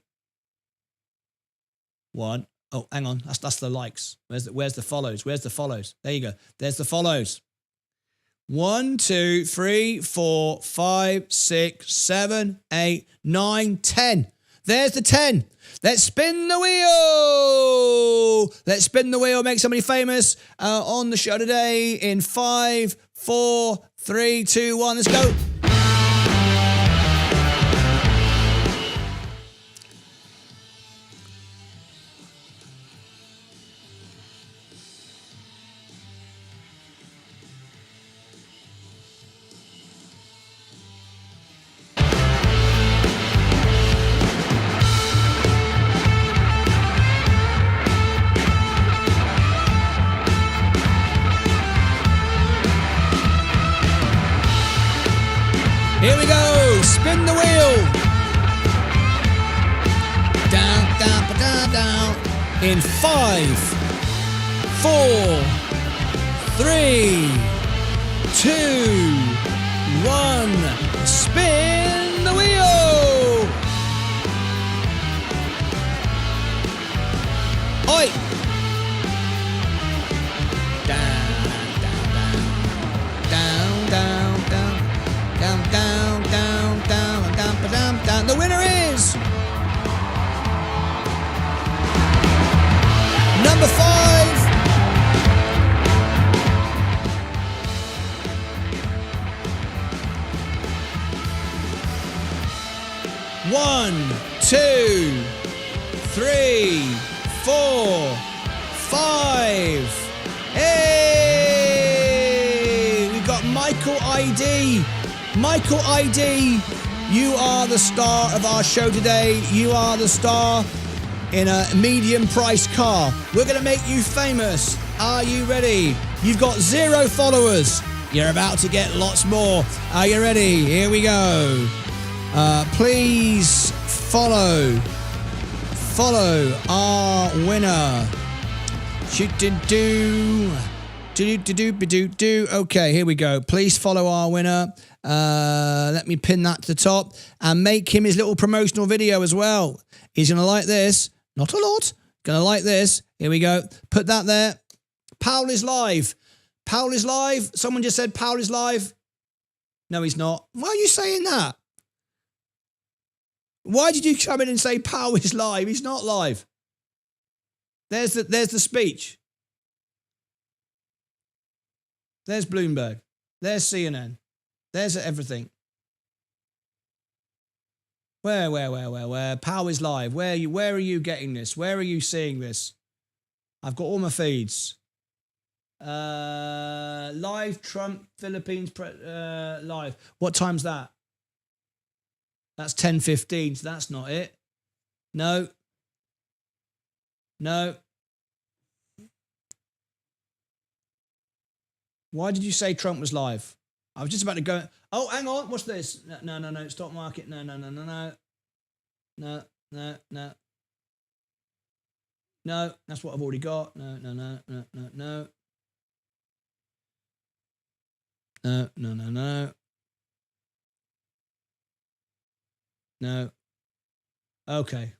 One. Oh, hang on. That's the likes. Where's the follows? There you go. There's the follows. 1, 2, 3, 4, 5, 6, 7, 8, 9, 10. There's the 10. Let's spin the wheel. Make somebody famous on the show today in 5, 4, 3, 2, 1. Let's go. Here we go. Spin the wheel. Down. In 5, 4, 3, 2, 1. Spin the wheel. Oi. Down. The winner is number 5. One, 2, 3, 4, 5. Hey! We got Michael ID. You are the star of our show today. You are the star in a medium price car. We're going to make you famous. Are you ready? You've got 0 followers. You're about to get lots more. Are you ready? Here we go. Please follow our winner. Okay, here we go. Please follow our winner. Let me pin that to the top and make him his little promotional video as well. He's going to like this. Not a lot. Going to like this. Here we go. Put that there. Powell is live. Powell is live. Someone just said Powell is live. No, he's not. Why are you saying that? Why did you come in and say Powell is live? He's not live. There's the speech. There's Bloomberg. There's CNN. There's everything. Where? Powell is live. Where are you getting this? Where are you seeing this? I've got all my feeds. Live Trump Philippines live. What time's that? That's 10:15. So that's not it. No. Why did you say Trump was live? I was just about to go. Oh, hang on. What's this? No. Stock market. No. No, that's what I've already got. No. No. Okay.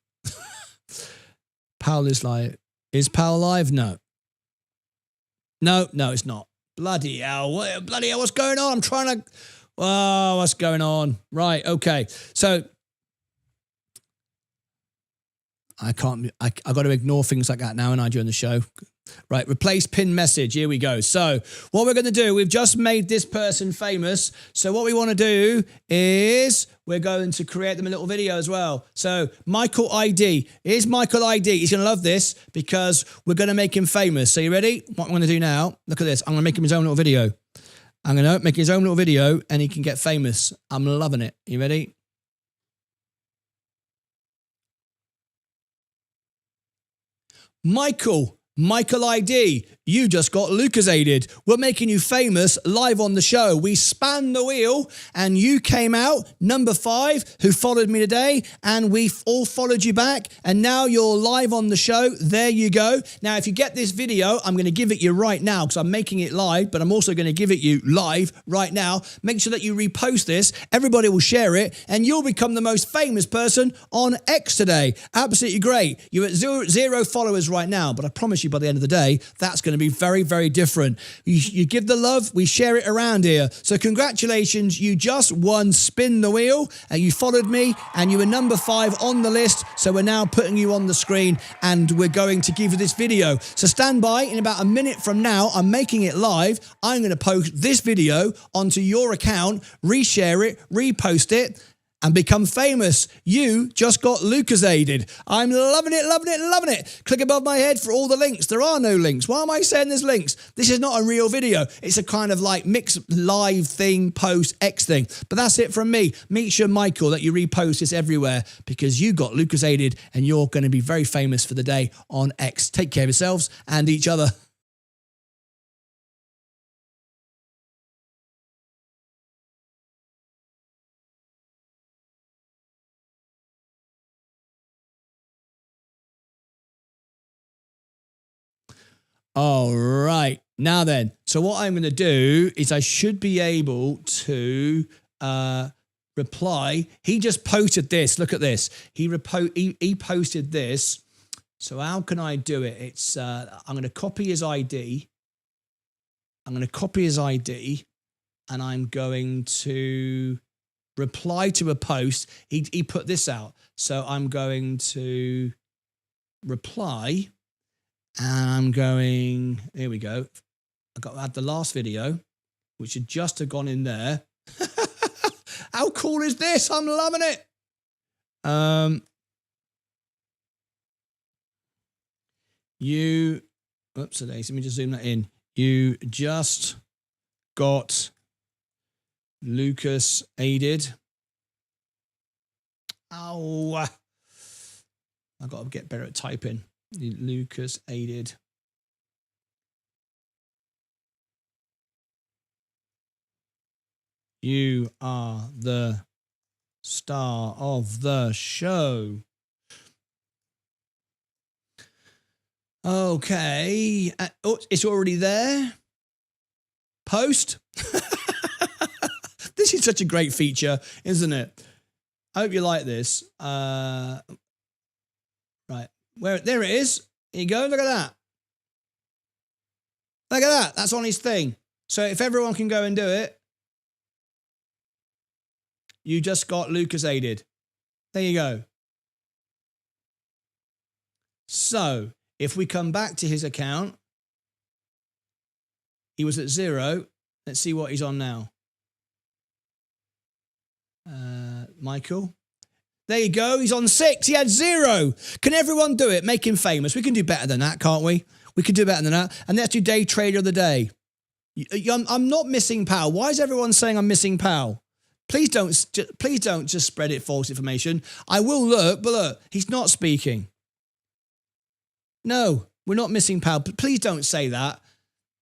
Powell is live. Is Powell live? No, it's not. Bloody hell. What's going on? I'm trying to... Oh, what's going on? Right, okay. So, I've got to ignore things like that now, and I during the show. Right, replace pin message. Here we go. So, what we're going to do, we've just made this person famous. So, what we want to do is we're going to create them a little video as well. So, Michael ID. Here's Michael ID. He's going to love this because we're going to make him famous. So, you ready? What I'm going to do now, look at this. I'm going to make him his own little video. I'm going to make his own little video and he can get famous. I'm loving it. You ready? Michael ID, you just got Lucas-aided. We're making you famous live on the show. We spanned the wheel and you came out number 5 who followed me today and we've all followed you back and now you're live on the show. There you go. Now, if you get this video, I'm going to give it you right now because I'm making it live, but I'm also going to give it you live right now. Make sure that you repost this. Everybody will share it and you'll become the most famous person on X today. Absolutely great. You're at zero followers right now, but I promise you by the end of the day, that's going to be very, very different. You give the love, we share it around here. So congratulations, you just won Spin the Wheel and you followed me and you were number 5 on the list. So we're now putting you on the screen and we're going to give you this video. So stand by, in about a minute from now, I'm making it live. I'm going to post this video onto your account, reshare it, repost it, and become famous. You just got Lucas-aided. I'm loving it. Click above my head for all the links. There are no links. Why am I saying there's links? This is not a real video. It's a kind of like mixed live thing, post, X thing. But that's it from me. Make sure, Michael, that you repost this everywhere because you got Lucas-aided and you're going to be very famous for the day on X. Take care of yourselves and each other. All right. Now then, so what I'm going to do is I should be able to reply. He just posted this. Look at this. He posted this. So how can I do it? It's I'm going to copy his ID. And I'm going to reply to a post. He put this out. So I'm going to reply. And I'm going, here we go. I had the last video, which had just have gone in there. How cool is this? I'm loving it. Oops, let me just zoom that in. You just got Lucas-aided. Oh, I've got to get better at typing. Lucas aided. You are the star of the show. Okay. Oh, it's already there. Post. This is such a great feature, isn't it? I hope you like this. Right. There it is. Here you go. Look at that. Look at that. That's on his thing. So if everyone can go and do it, you just got Lucas aided. There you go. So if we come back to his account, he was at 0. Let's see what he's on now. Michael. There you go. He's on 6. He had 0. Can everyone do it? Make him famous. We can do better than that, can't we? We can do better than that. And let's do day trader of the day. I'm not missing Powell. Why is everyone saying I'm missing Powell? Please don't just spread it false information. I will look, but look, he's not speaking. No, we're not missing Powell. Please don't say that.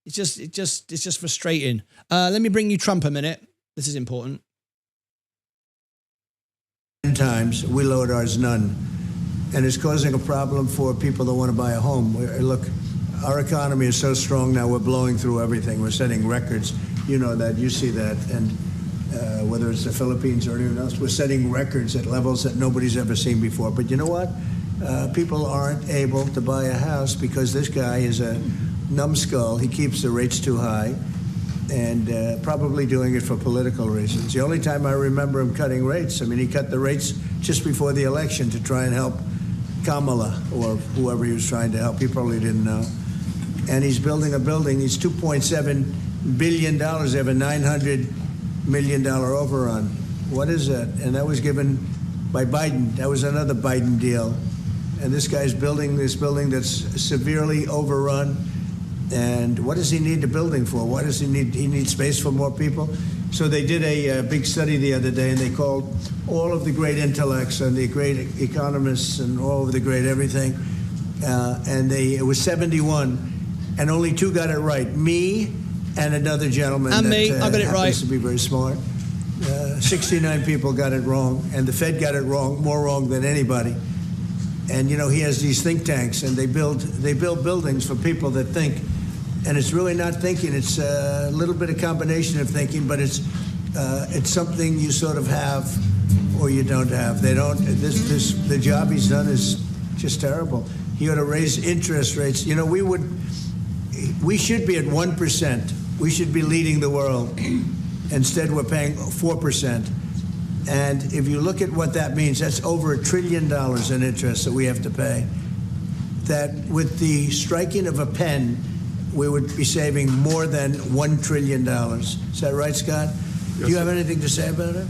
It's just frustrating. Let me bring you Trump a minute. This is important. Times we lowered ours none, and it's causing a problem for people that want to buy a home. Look, our economy is so strong now, we're blowing through everything. We're setting records. You know that, you see that, and whether it's the Philippines or anyone else, we're setting records at levels that nobody's ever seen before. But you know what? People aren't able to buy a house because this guy is a numbskull. He keeps the rates too high, and probably doing it for political reasons. The only time I remember him cutting rates, I mean, he cut the rates just before the election to try and help Kamala or whoever he was trying to help. He probably didn't know. And he's building a building. He's $2.7 billion. They have a $900 million overrun. What is that? And that was given by Biden. That was another Biden deal. And this guy's building this building that's severely overrun. And what does he need the building for? What does he need? He needs space for more people. So they did a big study the other day, and they called all of the great intellects and the great economists and all of the great everything. And it was 71, and only 2 got it right. Me and another gentleman and me, I got it right. Happens to be very smart. 69 people got it wrong, and the Fed got it wrong, more wrong than anybody. And you know, he has these think tanks, and they build buildings for people that think. And it's really not thinking. It's a little bit of combination of thinking, but it's something you sort of have or you don't have. They don't. The job he's done is just terrible. He ought to raise interest rates. You know, we should be at 1%. We should be leading the world. Instead, we're paying 4%. And if you look at what that means, that's over $1 trillion in interest that we have to pay. That with the striking of a pen, we would be saving more than $1 trillion. Is that right, Scott? Yes, do you have anything to say about it?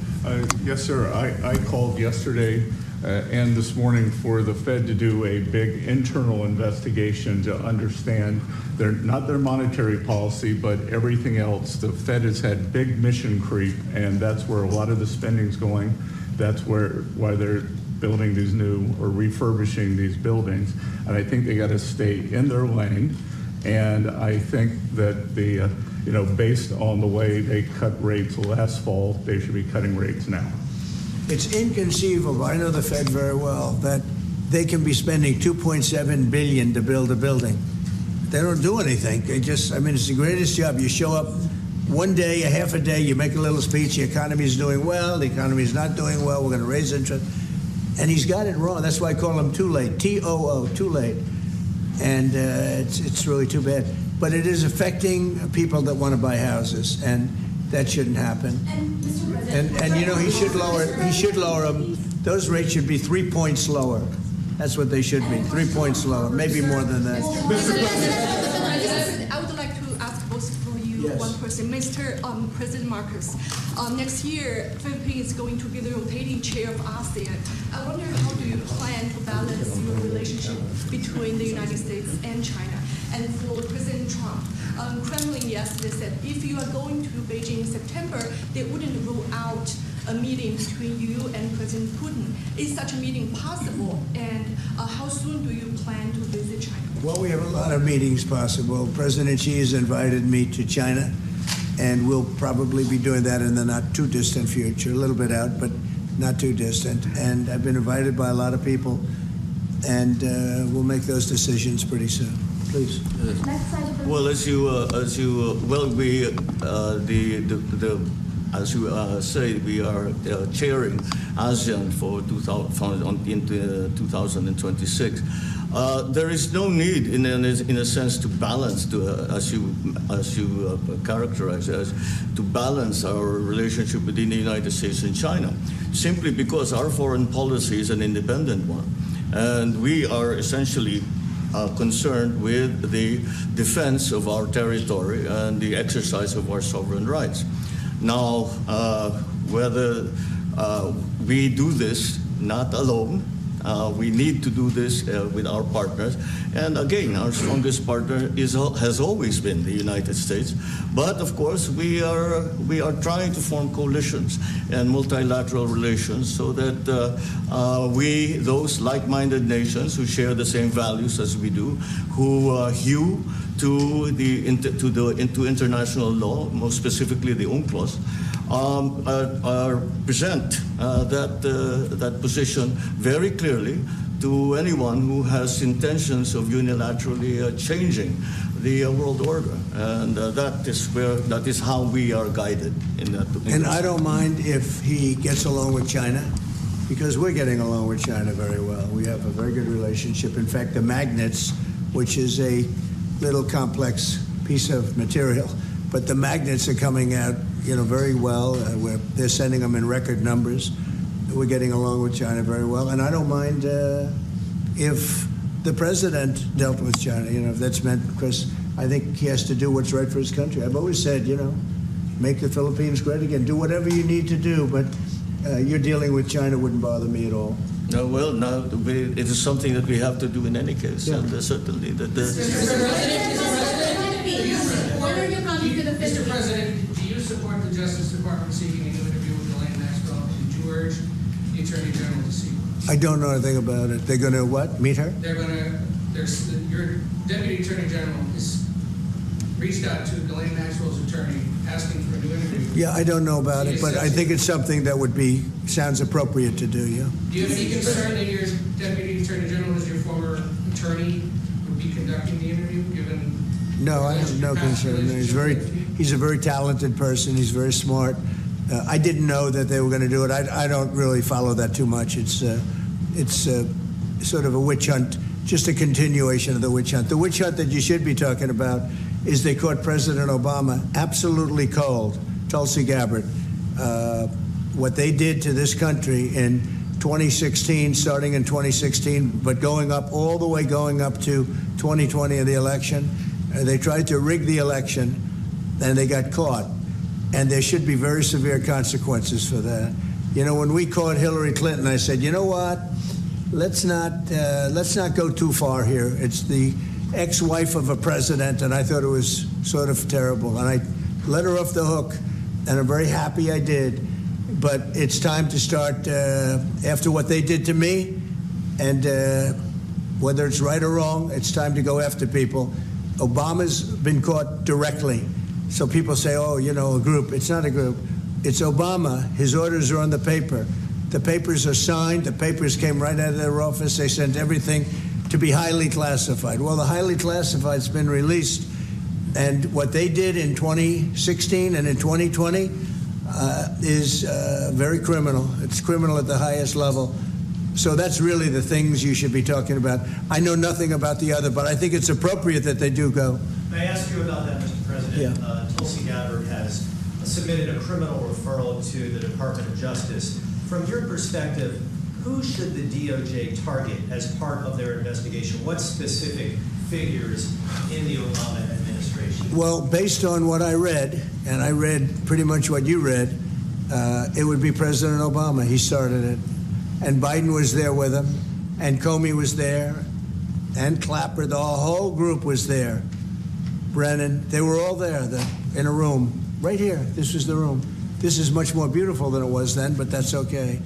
Yes, sir. I called yesterday and this morning for the Fed to do a big internal investigation to understand not their monetary policy, but everything else. The Fed has had big mission creep, and that's where a lot of the spending's going. That's why they're building these new or refurbishing these buildings. And I think they got to stay in their lane. And I think that based on the way they cut rates last fall, they should be cutting rates now. It's inconceivable. I know the Fed very well that they can be spending $2.7 billion to build a building. They don't do anything. It's the greatest job. You show up one day, a half a day, you make a little speech. The economy is doing well. The economy is not doing well. We're going to raise interest. And he's got it wrong. That's why I call him too late. T-O-O, too late. And it's really too bad. But it is affecting people that want to buy houses, and that shouldn't happen. And you know, he should lower them. Those rates should be 3 points lower. That's what they should be, 3 points lower, maybe more than that. I would like to ask both for you, yes. One person. Mr. President Marcos, next year, Philippines is going to be the rotating chair of ASEAN. I wonder, how do you plan to balance your relationship between the United States and China? And for President Trump, Kremlin yesterday said if you are going to Beijing in September, they wouldn't rule out a meeting between you and President Putin. Is such a meeting possible? And how soon do you plan to visit China? Well, we have a lot of meetings possible. President Xi has invited me to China, and we'll probably be doing that in the not too distant future, a little bit out, but not too distant. And I've been invited by a lot of people, and we'll make those decisions pretty soon. Please. Well, as you say, we are chairing ASEAN for 2026. There is no need, in a sense, to balance, as you characterize as, to balance our relationship between the United States and China, simply because our foreign policy is an independent one, and we are essentially concerned with the defense of our territory and the exercise of our sovereign rights. Now, whether we do this not alone, we need to do this with our partners. And again, our strongest partner has always been the United States. But of course, we are trying to form coalitions and multilateral relations so that those like-minded nations who share the same values as we do, who hew to international law, most specifically the UNCLOS, present that position very clearly to anyone who has intentions of unilaterally changing the world order, and that is how we are guided in that. And I don't mind if he gets along with China, because we're getting along with China very well. We have a very good relationship. In fact, the magnets, which is a little complex piece of material, but the magnets are coming out, very well. They're sending them in record numbers. We're getting along with China very well, and I don't mind if the president dealt with China. If that's meant, because I think he has to do what's right for his country. I've always said, make the Philippines great again. Do whatever you need to do, but you're dealing with China wouldn't bother me at all. No, well, no, it is something that we have to do in any case, and certainly that. Mr. President, do you support the Justice Department seeking a new interview with Ghislaine Maxwell? Did you urge the Attorney General to seek one? I don't know anything about it. They're going to what? Meet her? Your Deputy Attorney General has reached out to Ghislaine Maxwell's attorney asking for a new interview. Yeah, I don't know about it, but I think it's something that sounds appropriate to do, yeah. Do you have any concern that your Deputy Attorney General, as your former attorney, would be conducting the interview, given... No, I have no concern. He's a very talented person. He's very smart. I didn't know that they were going to do it. I don't really follow that too much. It's sort of a witch hunt, just a continuation of the witch hunt. The witch hunt that you should be talking about is they caught President Obama absolutely cold, Tulsi Gabbard. What they did to this country in 2016, starting in 2016, but going up to 2020 in the election. They tried to rig the election, and they got caught. And there should be very severe consequences for that. When we caught Hillary Clinton, I said, you know what? Let's not go too far here. It's the ex-wife of a president, and I thought it was sort of terrible. And I let her off the hook, and I'm very happy I did. But it's time to start, after what they did to me, and whether it's right or wrong, it's time to go after people. Obama's been caught directly. So people say, a group. It's not a group. It's Obama. His orders are on the paper. The papers are signed. The papers came right out of their office. They sent everything to be highly classified. Well, the highly classified's been released. And what they did in 2016 and in 2020 is very criminal. It's criminal at the highest level. So that's really the things you should be talking about. I know nothing about the other, but I think it's appropriate that they do go. May I ask you about that, Mr. President? Yeah. Tulsi Gabbard has submitted a criminal referral to the Department of Justice. From your perspective, who should the DOJ target as part of their investigation? What specific figures in the Obama administration? Well, based on what I read, and I read pretty much what you read, it would be President Obama. He started it. And Biden was there with him, and Comey was there, and Clapper. The whole group was there. Brennan, they were all there in a room right here. This was the room. This is much more beautiful than it was then, but that's okay.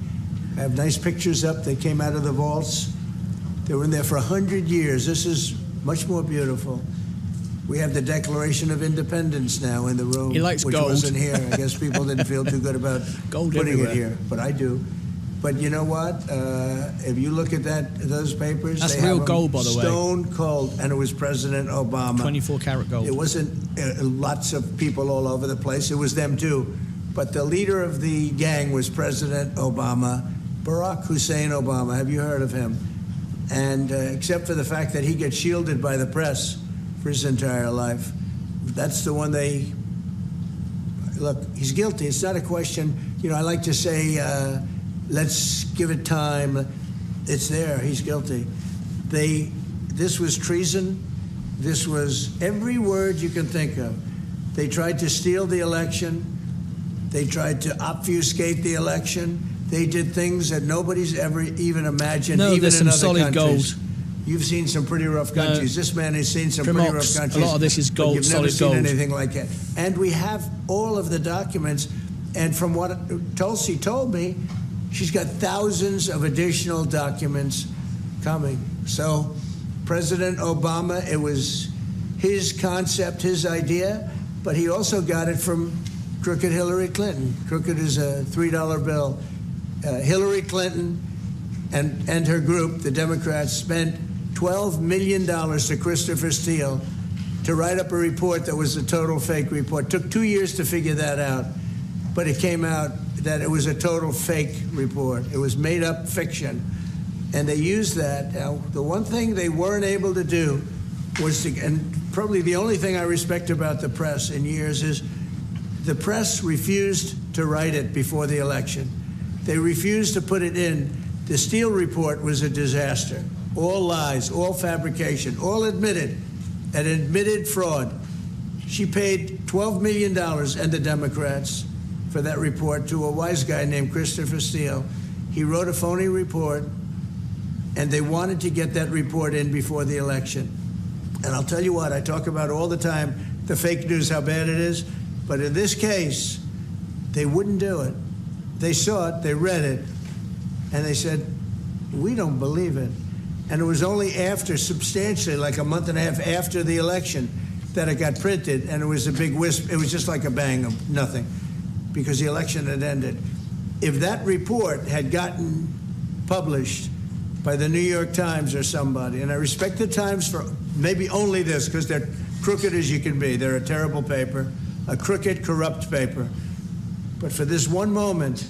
I have nice pictures up. They came out of the vaults. They were in there for 100 years. This is much more beautiful. We have the Declaration of Independence now in the room, He likes which gold. wasn't here. I guess people didn't feel too good about Gold putting everywhere. it here, but I do. But you know what? If you look at those papers, That's they real have gold, them by the way. stone cold, and it was President Obama. 24 karat gold. It wasn't lots of people all over the place. It was them too. But the leader of the gang was President Obama, Barack Hussein Obama. Have you heard of him? And except for the fact that he gets shielded by the press for his entire life, that's the one they... Look, he's guilty. It's not a question. You know, I like to say, let's give it time. It's there. He's guilty. This was treason. This was every word you can think of. They tried to steal the election. They tried to obfuscate the election. They did things that nobody's ever even imagined, No, even there's in some other solid countries. gold. You've seen some pretty rough countries. This man has seen some pretty rough countries. A lot of this is but gold, you've never solid seen gold. anything like that. And we have all of the documents. And from what Tulsi told me, she's got thousands of additional documents coming. So President Obama, it was his concept, his idea, but he also got it from crooked Hillary Clinton. Crooked is a $3 bill. Hillary Clinton and her group, the Democrats, spent $12 million to Christopher Steele to write up a report that was a total fake report. Took 2 years to figure that out, but it came out that it was a total fake report. It was made up fiction, and they used that. Now, the one thing they weren't able to do was to, and probably the only thing I respect about the press in years is the press refused to write it before the election. They refused to put it in. The Steele report was a disaster. All lies, all fabrication, all admitted, an admitted fraud. She paid $12 million, and the Democrats, for that report to a wise guy named Christopher Steele. He wrote a phony report, and they wanted to get that report in before the election. And I'll tell you what, I talk about all the time, the fake news, how bad it is. But in this case, they wouldn't do it. They saw it, they read it, and they said, we don't believe it. And it was only after, substantially, like a month and a half after the election, that it got printed, and it was a big wisp. It was just like a bang of nothing, because the election had ended. If that report had gotten published by the New York Times or somebody, and I respect the Times for maybe only this, because they're crooked as you can be. They're a terrible paper, a crooked, corrupt paper. But for this one moment,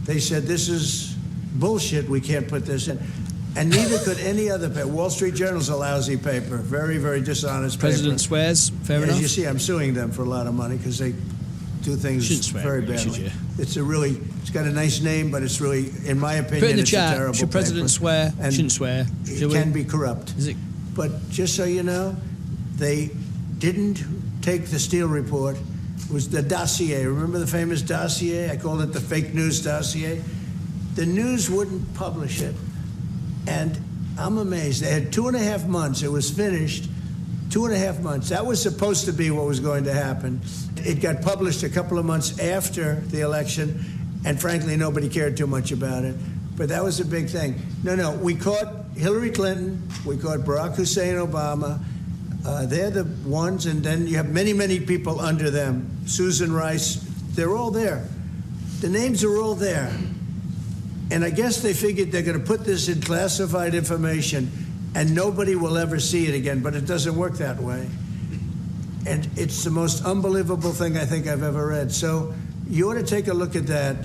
they said, this is bullshit, we can't put this in. And neither could any other paper. Wall Street Journal's a lousy paper, very, very dishonest President paper. swears, fair enough. As you see, I'm suing them for a lot of money because they do things very badly. It's got a nice name, but it's really, in my opinion, Put in the it's chat, a terrible should President paper. swear? And Shouldn't swear. It can be corrupt. Is it? But just so you know, they didn't take the Steele report. It was the dossier. Remember the famous dossier? I called it the fake news dossier. The news wouldn't publish it. And I'm amazed. They had 2.5 months. It was finished. 2.5 months. That was supposed to be what was going to happen. It got published a couple of months after the election, and frankly, nobody cared too much about it. But that was a big thing. No, we caught Hillary Clinton. We caught Barack Hussein Obama. They're the ones, and then you have many, many people under them. Susan Rice. They're all there. The names are all there. And I guess they figured they're going to put this in classified information and nobody will ever see it again, but it doesn't work that way. And it's the most unbelievable thing I think I've ever read. So you ought to take a look at that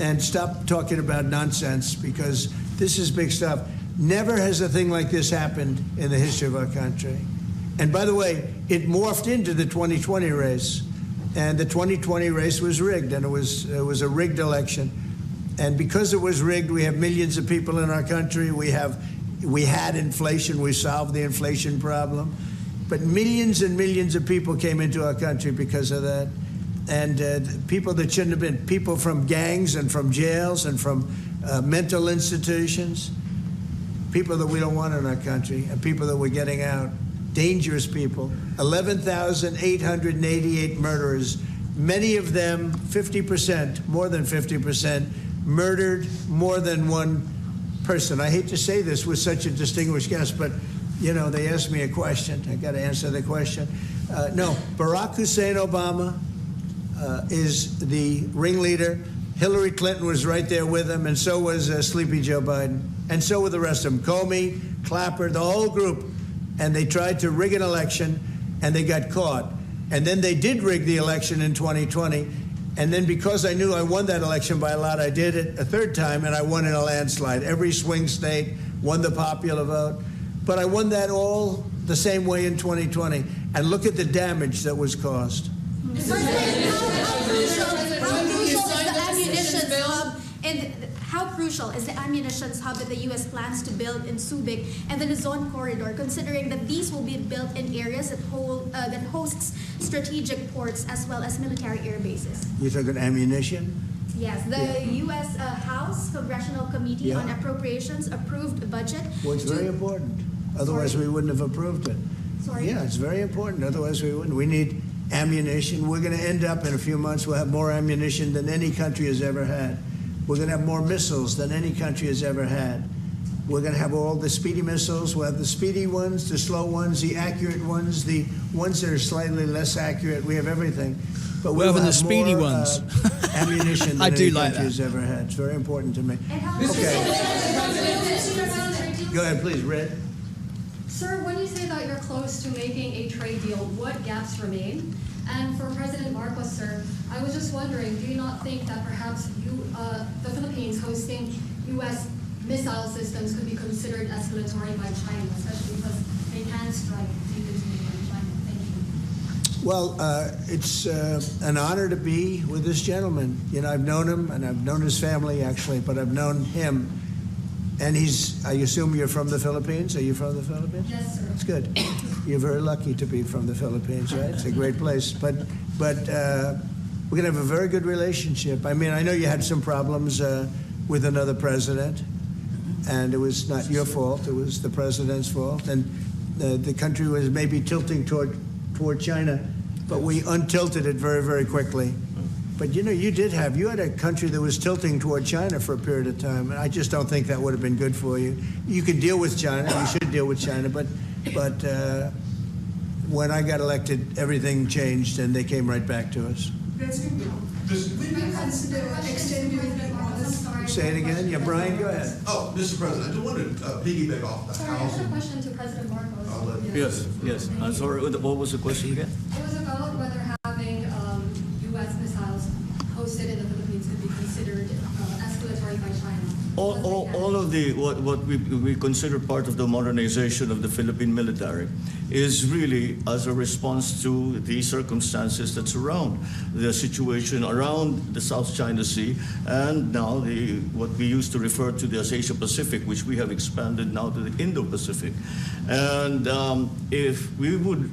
and stop talking about nonsense, because this is big stuff. Never has a thing like this happened in the history of our country. And by the way, it morphed into the 2020 race. And the 2020 race was rigged, and it was a rigged election. And because it was rigged, we have millions of people in our country. We had inflation. We solved the inflation problem. But millions and millions of people came into our country because of that. And people that shouldn't have been, people from gangs and from jails and from mental institutions, people that we don't want in our country, and people that we're getting out, dangerous people. 11,888 murderers Many of them, 50%, more than 50%, murdered more than one person. I hate to say this with such a distinguished guest, but, you know, they asked me a question. I got to answer the question. No, Barack Hussein Obama is the ringleader. Hillary Clinton was right there with him, and so was Sleepy Joe Biden. And so were the rest of them. Comey, Clapper, the whole group. And they tried to rig an election, and they got caught. And then they did rig the election in 2020. And then because I knew I won that election by a lot, I did it a third time, and I won in a landslide. Every swing state won the popular vote. But I won that all the same way in 2020. And look at the damage that was caused. How crucial is the ammunition hub that the U.S. plans to build in Subic and the Luzon corridor, considering that these will be built in areas that hosts strategic ports as well as military air bases? You're talking ammunition? Yes, the U.S. House Congressional Committee on Appropriations approved a budget. Well, it's very important. Otherwise, we wouldn't have approved it. Sorry? Yeah, it's very important. Otherwise, we wouldn't. We need ammunition. We're going to end up in a few months, we'll have more ammunition than any country has ever had. We're going to have more missiles than any country has ever had. We're going to have all the speedy missiles. We'll have the speedy ones, the slow ones, the accurate ones, the ones that are slightly less accurate. We have everything. But we'll have the speedy more, ones. Ammunition than any country has ever had. It's very important to me. Okay. Go ahead, please, Red. Sir, when you say that you're close to making a trade deal, what gaps remain? And for President Marcos, sir, I was just wondering, do you not think that perhaps the Philippines hosting U.S. missile systems could be considered escalatory by China, especially because they can strike deep into China? Thank you. Well, it's an honor to be with this gentleman. You know, I've known him, and I've known his family, actually, but I've known him. And I assume you're from the Philippines? Are you from the Philippines? Yes, sir. That's good. You're very lucky to be from the Philippines, right? It's a great place. But we're going to have a very good relationship. I mean, I know you had some problems with another president, and it was not your fault. It was the president's fault. And the country was maybe tilting toward China, but we untilted it very, very quickly. But, you know, you had a country that was tilting toward China for a period of time, and I just don't think that would have been good for you. You can deal with China, you should deal with China, but when I got elected, everything changed, and they came right back to us. Say it again? Yeah, Brian, go ahead. Oh, Mr. President, I just wanted to piggyback off the Sorry, I had a question to President Marcos. Yes. I'm sorry, what was the question again? It was about whether having U.S. missiles hosted in the Philippines could be considered escalatory by China. All of what we consider part of the modernization of the Philippine military is really as a response to the circumstances that surround the situation around the South China Sea and now what we used to refer to as Asia Pacific, which we have expanded now to the Indo-Pacific. And if we would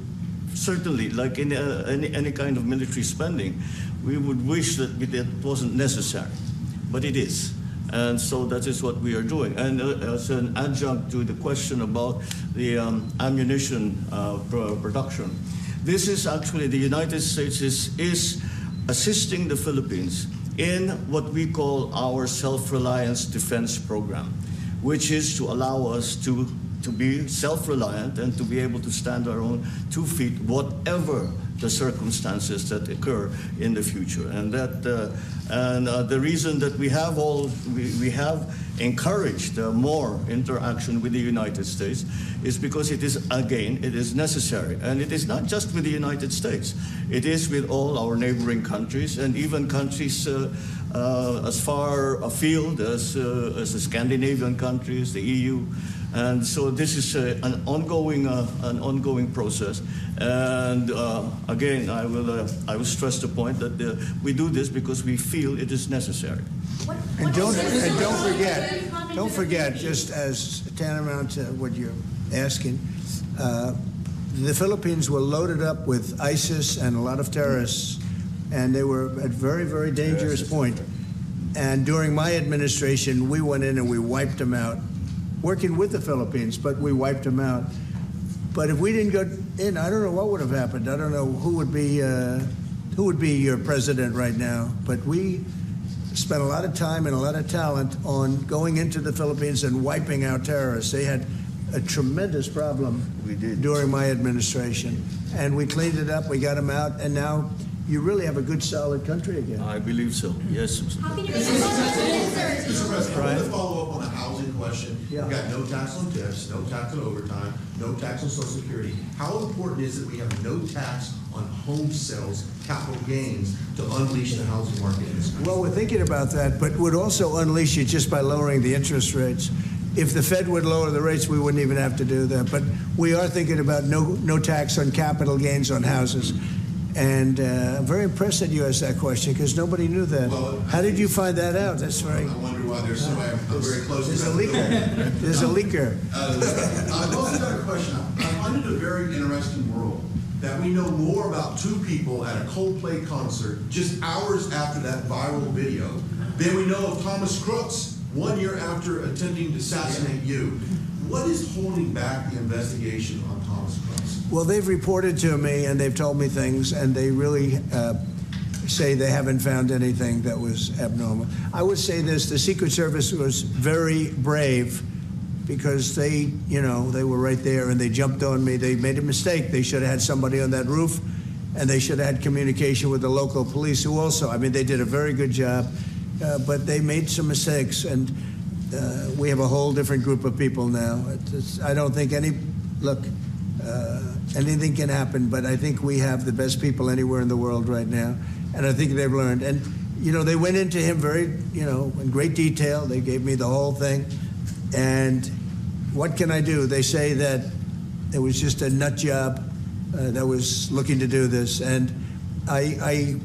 certainly, like in any kind of military spending, we would wish that it wasn't necessary, but it is. And so that is what we are doing. And as an adjunct to the question about the ammunition production, this is actually the United States is assisting the Philippines in what we call our self-reliance defense program, which is to allow us to be self-reliant and to be able to stand our own 2 feet, whatever the circumstances that occur in the future. And the reason that we have encouraged more interaction with the United States is because it is necessary. And it is not just with the United States. It is with all our neighboring countries and even countries as far afield as the Scandinavian countries, the EU. And so this is an ongoing process. And again, I will stress the point that we do this because we feel it is necessary. And don't forget, just as tantamount to what you're asking, the Philippines were loaded up with ISIS and a lot of terrorists, and they were at a very, very dangerous point. And during my administration, we went in and we wiped them out, working with the Philippines, but we wiped them out. But if we didn't go in, I don't know what would have happened. I don't know who would be who would be your president right now, but we spent a lot of time and a lot of talent on going into the Philippines and wiping out terrorists. They had a tremendous problem during my administration, and we cleaned it up, we got them out, and now you really have a good, solid country again. I believe so, yes. How can you make Mr. President, I want to follow up on a housing question. Yeah. We've got no tax on tips, no tax on overtime, no tax on Social Security. How important is it we have no tax on home sales, capital gains, to unleash the housing market in this country? Well, we're thinking about that, but would also unleash it just by lowering the interest rates. If the Fed would lower the rates, we wouldn't even have to do that. But we are thinking about no tax on capital gains on houses. And I'm very impressed that you asked that question because nobody knew that. Well, how did you find that out? That's very... I wonder why there's somebody I'm very close to. There's a leaker. There's a leaker. I've also got a question. I find it a very interesting world that we know more about two people at a Coldplay concert just hours after that viral video than we know of Thomas Crooks 1 year after attempting to assassinate you. What is holding back the investigation on Thomas Crooks? Well, they've reported to me and they've told me things, and they really say they haven't found anything that was abnormal. I would say this, the Secret Service was very brave because they were right there and they jumped on me. They made a mistake. They should have had somebody on that roof, and they should have had communication with the local police who also, they did a very good job, but they made some mistakes, and we have a whole different group of people now. I don't think anything can happen, but I think we have the best people anywhere in the world right now, and I think they've learned. And, they went into him very, in great detail. They gave me the whole thing. And what can I do? They say that it was just a nut job that was looking to do this. And I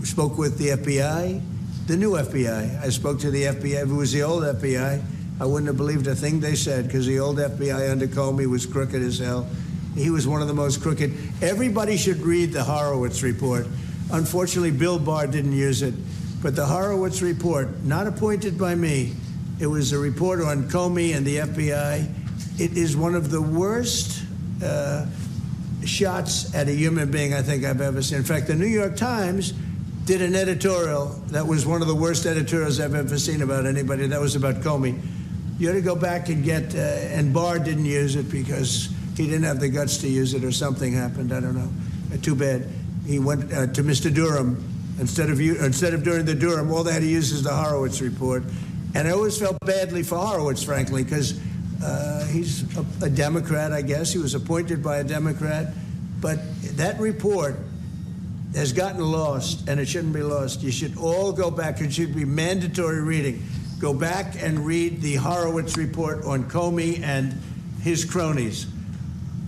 spoke with the FBI, the new FBI. I spoke to the FBI. If it was the old FBI, I wouldn't have believed a thing they said, because the old FBI under Comey was crooked as hell. He was one of the most crooked. Everybody should read the Horowitz report. Unfortunately, Bill Barr didn't use it. But the Horowitz report, not appointed by me, it was a report on Comey and the FBI. It is one of the worst shots at a human being I think I've ever seen. In fact, the New York Times did an editorial that was one of the worst editorials I've ever seen about anybody. That was about Comey. You ought to go back and get, and Barr didn't use it because he didn't have the guts to use it, or something happened. I don't know. Too bad. He went to Mr. Durham. Instead of doing the Durham, all they had to use is the Horowitz report. And I always felt badly for Horowitz, frankly, because he's a Democrat, I guess. He was appointed by a Democrat. But that report has gotten lost, and it shouldn't be lost. You should all go back. It should be mandatory reading. Go back and read the Horowitz report on Comey and his cronies.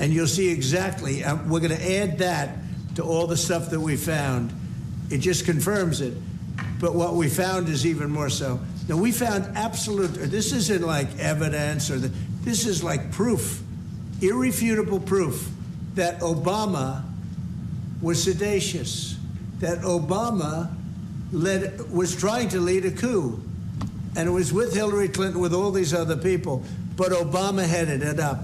And you'll see exactly. We're going to add that to all the stuff that we found. It just confirms it. But what we found is even more so. Now, we found absolute, this isn't like evidence, this is like proof, irrefutable proof that Obama was seditious, that Obama was trying to lead a coup. And it was with Hillary Clinton, with all these other people. But Obama headed it up.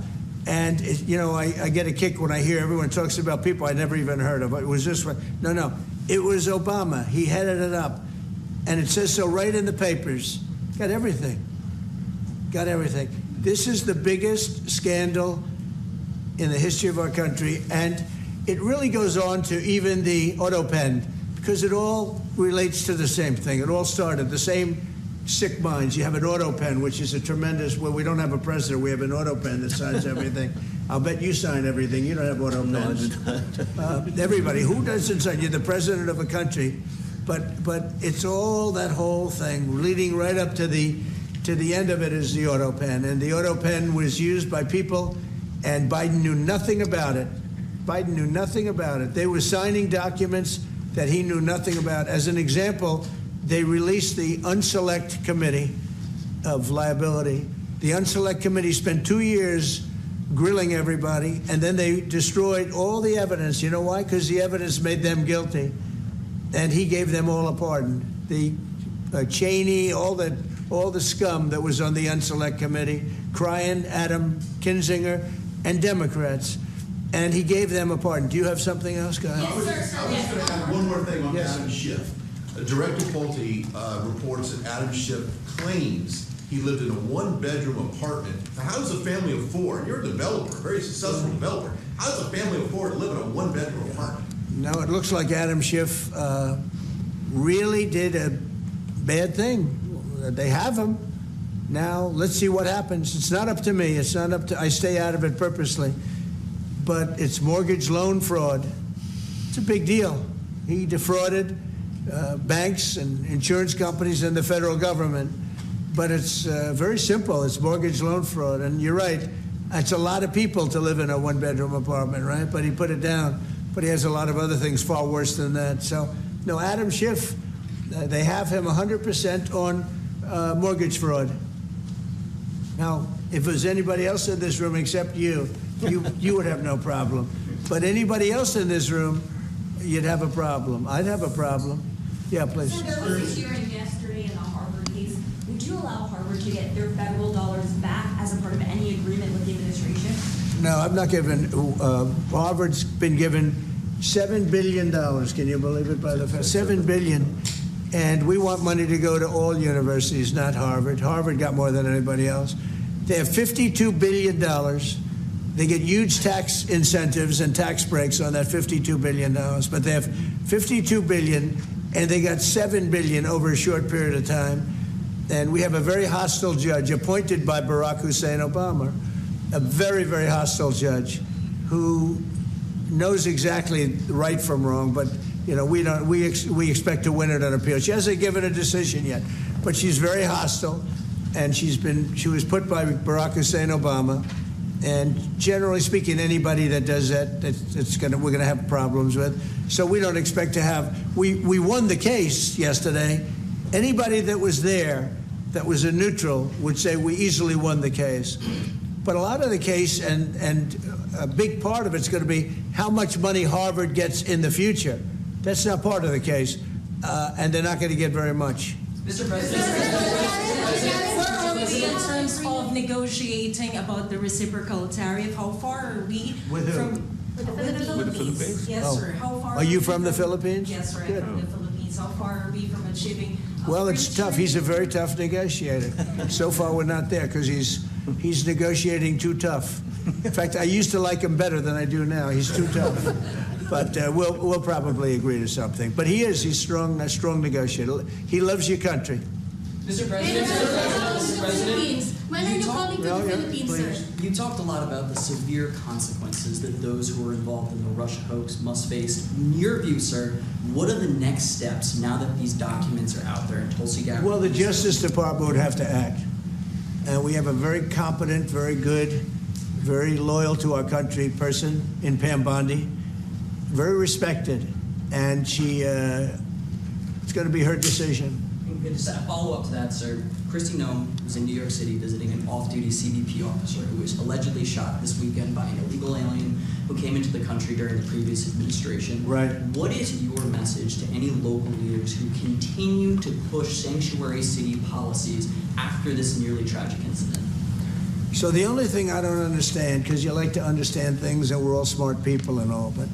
And, I get a kick when I hear everyone talks about people I never even heard of. It was this one. No. It was Obama. He headed it up. And it says so right in the papers. Got everything. This is the biggest scandal in the history of our country. And it really goes on to even the auto pen, because it all relates to the same thing. It all started the same sick minds. You have an auto pen, which is a tremendous, well, we don't have a president. We have an auto pen that signs everything. I'll bet you sign everything. You don't have auto pens. Everybody. Who doesn't sign? You're the president of a country. But it's all that whole thing leading right up to the end of it is the auto pen. And the auto pen was used by people, and Biden knew nothing about it. They were signing documents that he knew nothing about. As an example, they released the Unselect Committee of Liability. The Unselect Committee spent 2 years grilling everybody, and then they destroyed all the evidence. You know why? Because the evidence made them guilty. And he gave them all a pardon. The Cheney, all the scum that was on the Unselect Committee, Cryan, Adam Kinzinger, and Democrats. and he gave them a pardon. Do you have something else, guys? I was just going to add one more thing on Adam Schiff. Director Pulte reports that Adam Schiff claims he lived in a one-bedroom apartment. Now, how does a family of four, and you're a developer, a very successful developer, how does a family of four live in a one-bedroom apartment? No, it looks like Adam Schiff really did a bad thing. They have him. Now, let's see what happens. It's not up to me. It's not up to, I stay out of it purposely. But it's mortgage loan fraud. It's a big deal. He defrauded banks and insurance companies and the federal government. But it's very simple. It's mortgage loan fraud. And you're right. It's a lot of people to live in a one-bedroom apartment, right? But he put it down. But he has a lot of other things far worse than that. So, no, Adam Schiff, they have him 100% on mortgage fraud. Now, if it was anybody else in this room except you would have no problem. But anybody else in this room, you'd have a problem. I'd have a problem. Yeah, please. So there was a hearing yesterday in the Harvard case. Would you allow Harvard to get their federal dollars back as a part of any agreement with the administration? No, I'm not giving. Harvard's been given $7 billion. Can you believe it? By the Fed, $7 billion. And we want money to go to all universities, not Harvard. Harvard got more than anybody else. They have $52 billion. They get huge tax incentives and tax breaks on that $52 billion. But they have $52 billion, and they got $7 billion over a short period of time. And we have a very hostile judge appointed by Barack Hussein Obama, a very, very hostile judge who knows exactly right from wrong, but you know, we expect to win it on appeal. She hasn't given a decision yet, but she's very hostile, and she was put by Barack Hussein Obama, and generally speaking, anybody that does that, we're gonna have problems with. So we don't expect to have. We won the case yesterday. Anybody that was there, that was a neutral, would say we easily won the case. But a lot of the case, and a big part of it's going to be how much money Harvard gets in the future. That's not part of the case, and they're not going to get very much. Mr. President, where are we in terms of negotiating about the reciprocal tariff? How far are we with from with the Philippines? Yes, sir. How far are you from the Philippines? Yes, sir. I'm from the Philippines. How far are we from achieving? Well, it's tough. He's a very tough negotiator. So far, we're not there because he's negotiating too tough. In fact, I used to like him better than I do now. He's too tough. But we'll probably agree to something. But he's a strong negotiator. He loves your country. Mr. President, when are you coming to the Philippines, sir? You talked a lot about the severe consequences that those who were involved in the Russia hoax must face. In your view, sir, what are the next steps now that these documents are out there in Tulsi Gabbard? Well, the Justice Department would have to act. And we have a very competent, very good, very loyal to our country person in Pam Bondi, very respected. And it's going to be her decision. Just a follow-up to that, sir. Kristi Noem was in New York City visiting an off-duty CBP officer who was allegedly shot this weekend by an illegal alien who came into the country during the previous administration. Right. What is your message to any local leaders who continue to push sanctuary city policies after this nearly tragic incident? So the only thing I don't understand, because you like to understand things and we're all smart people and all, but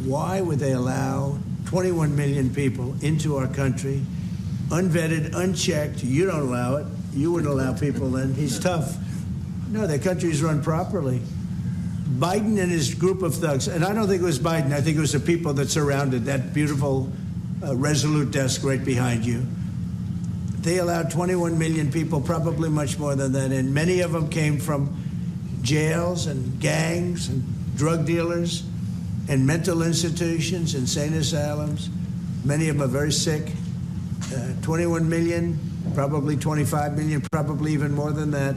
why would they allow 21 million people into our country, unvetted, unchecked? You don't allow it. You wouldn't allow people then. He's tough. No, their country's run properly. Biden and his group of thugs, and I don't think it was Biden, I think it was the people that surrounded that beautiful Resolute desk right behind you. They allowed 21 million people, probably much more than that, and many of them came from jails and gangs and drug dealers and mental institutions, insane asylums. Many of them are very sick. 21 million, probably 25 million, probably even more than that.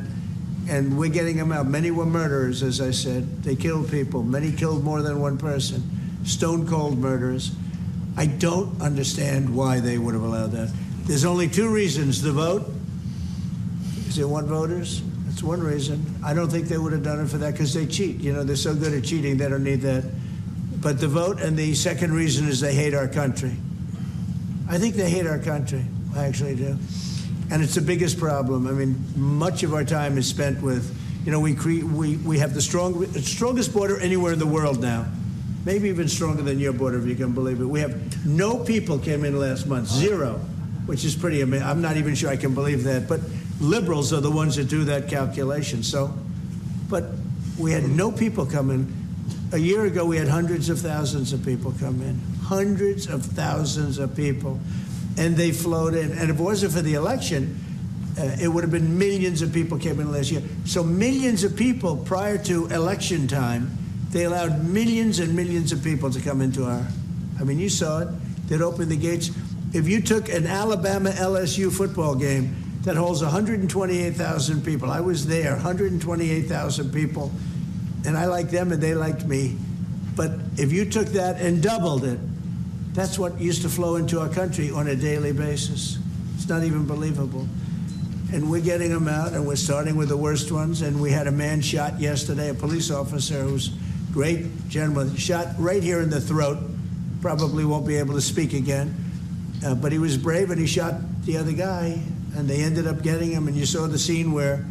And we're getting them out. Many were murderers, as I said. They killed people. Many killed more than one person. Stone cold murderers. I don't understand why they would have allowed that. There's only two reasons. The vote. Is there one voters? That's one reason. I don't think they would have done it for that because they cheat. You know, they're so good at cheating, they don't need that. But the vote, and the second reason is they hate our country. I think they hate our country. I actually do. And it's the biggest problem. I mean, much of our time is spent with You know, we have the strongest border anywhere in the world now. Maybe even stronger than your border, if you can believe it. We have no people came in last month, 0, which is pretty amazing. I'm not even sure I can believe that. But liberals are the ones that do that calculation. So, but we had no people come in. A year ago, we had hundreds of thousands of people come in. Hundreds of thousands of people. And they flowed in. And if it wasn't for the election, it would have been millions of people came in last year. So millions of people prior to election time, they allowed millions and millions of people to come into our, I mean, you saw it. They'd open the gates. If you took an Alabama-LSU football game that holds 128,000 people, I was there, 128,000 people, and I liked them and they liked me. But if you took that and doubled it, that's what used to flow into our country on a daily basis. It's not even believable. And we're getting them out, and we're starting with the worst ones. And we had a man shot yesterday, a police officer who's great gentleman, shot right here in the throat. Probably won't be able to speak again. But he was brave, and he shot the other guy, and they ended up getting him. And you saw the scene where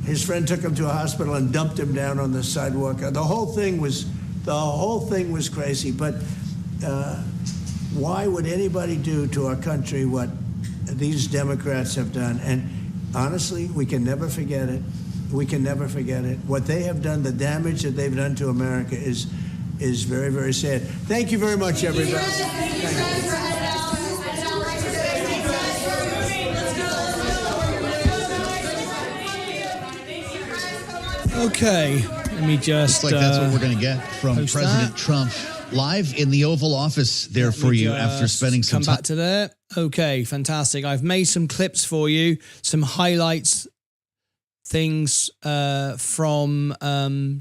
his friend took him to a hospital and dumped him down on the sidewalk. The whole thing was crazy. But why would anybody do to our country what these Democrats have done? And honestly, we can never forget it. We can never forget it. What they have done, the damage that they've done to America is very, very sad. Thank you very much, everybody. Okay, let me just... Looks like that's what we're going to get from President Trump live in the Oval Office there for you after spending some time. Come back to there. Okay, fantastic. I've made some clips for you, some highlights, things from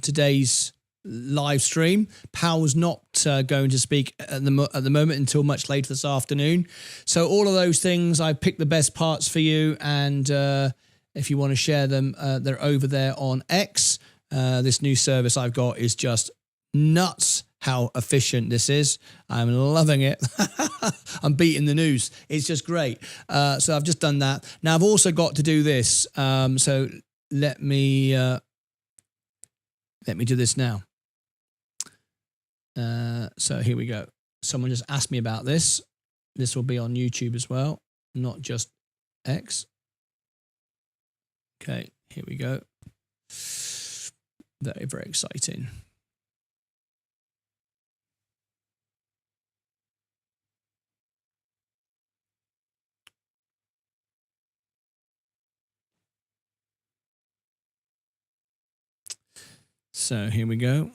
today's live stream. Powell's not going to speak at the moment until much later this afternoon. So all of those things, I picked the best parts for you, and if you want to share them, they're over there on X. This new service I've got is just nuts how efficient this is. I'm loving it. I'm beating the news. It's just great. So I've just done that. Now I've also got to do this. So let me do this now. So here we go. Someone just asked me about this. This will be on YouTube as well, not just X. Okay, here we go. Very, very exciting. So here we go.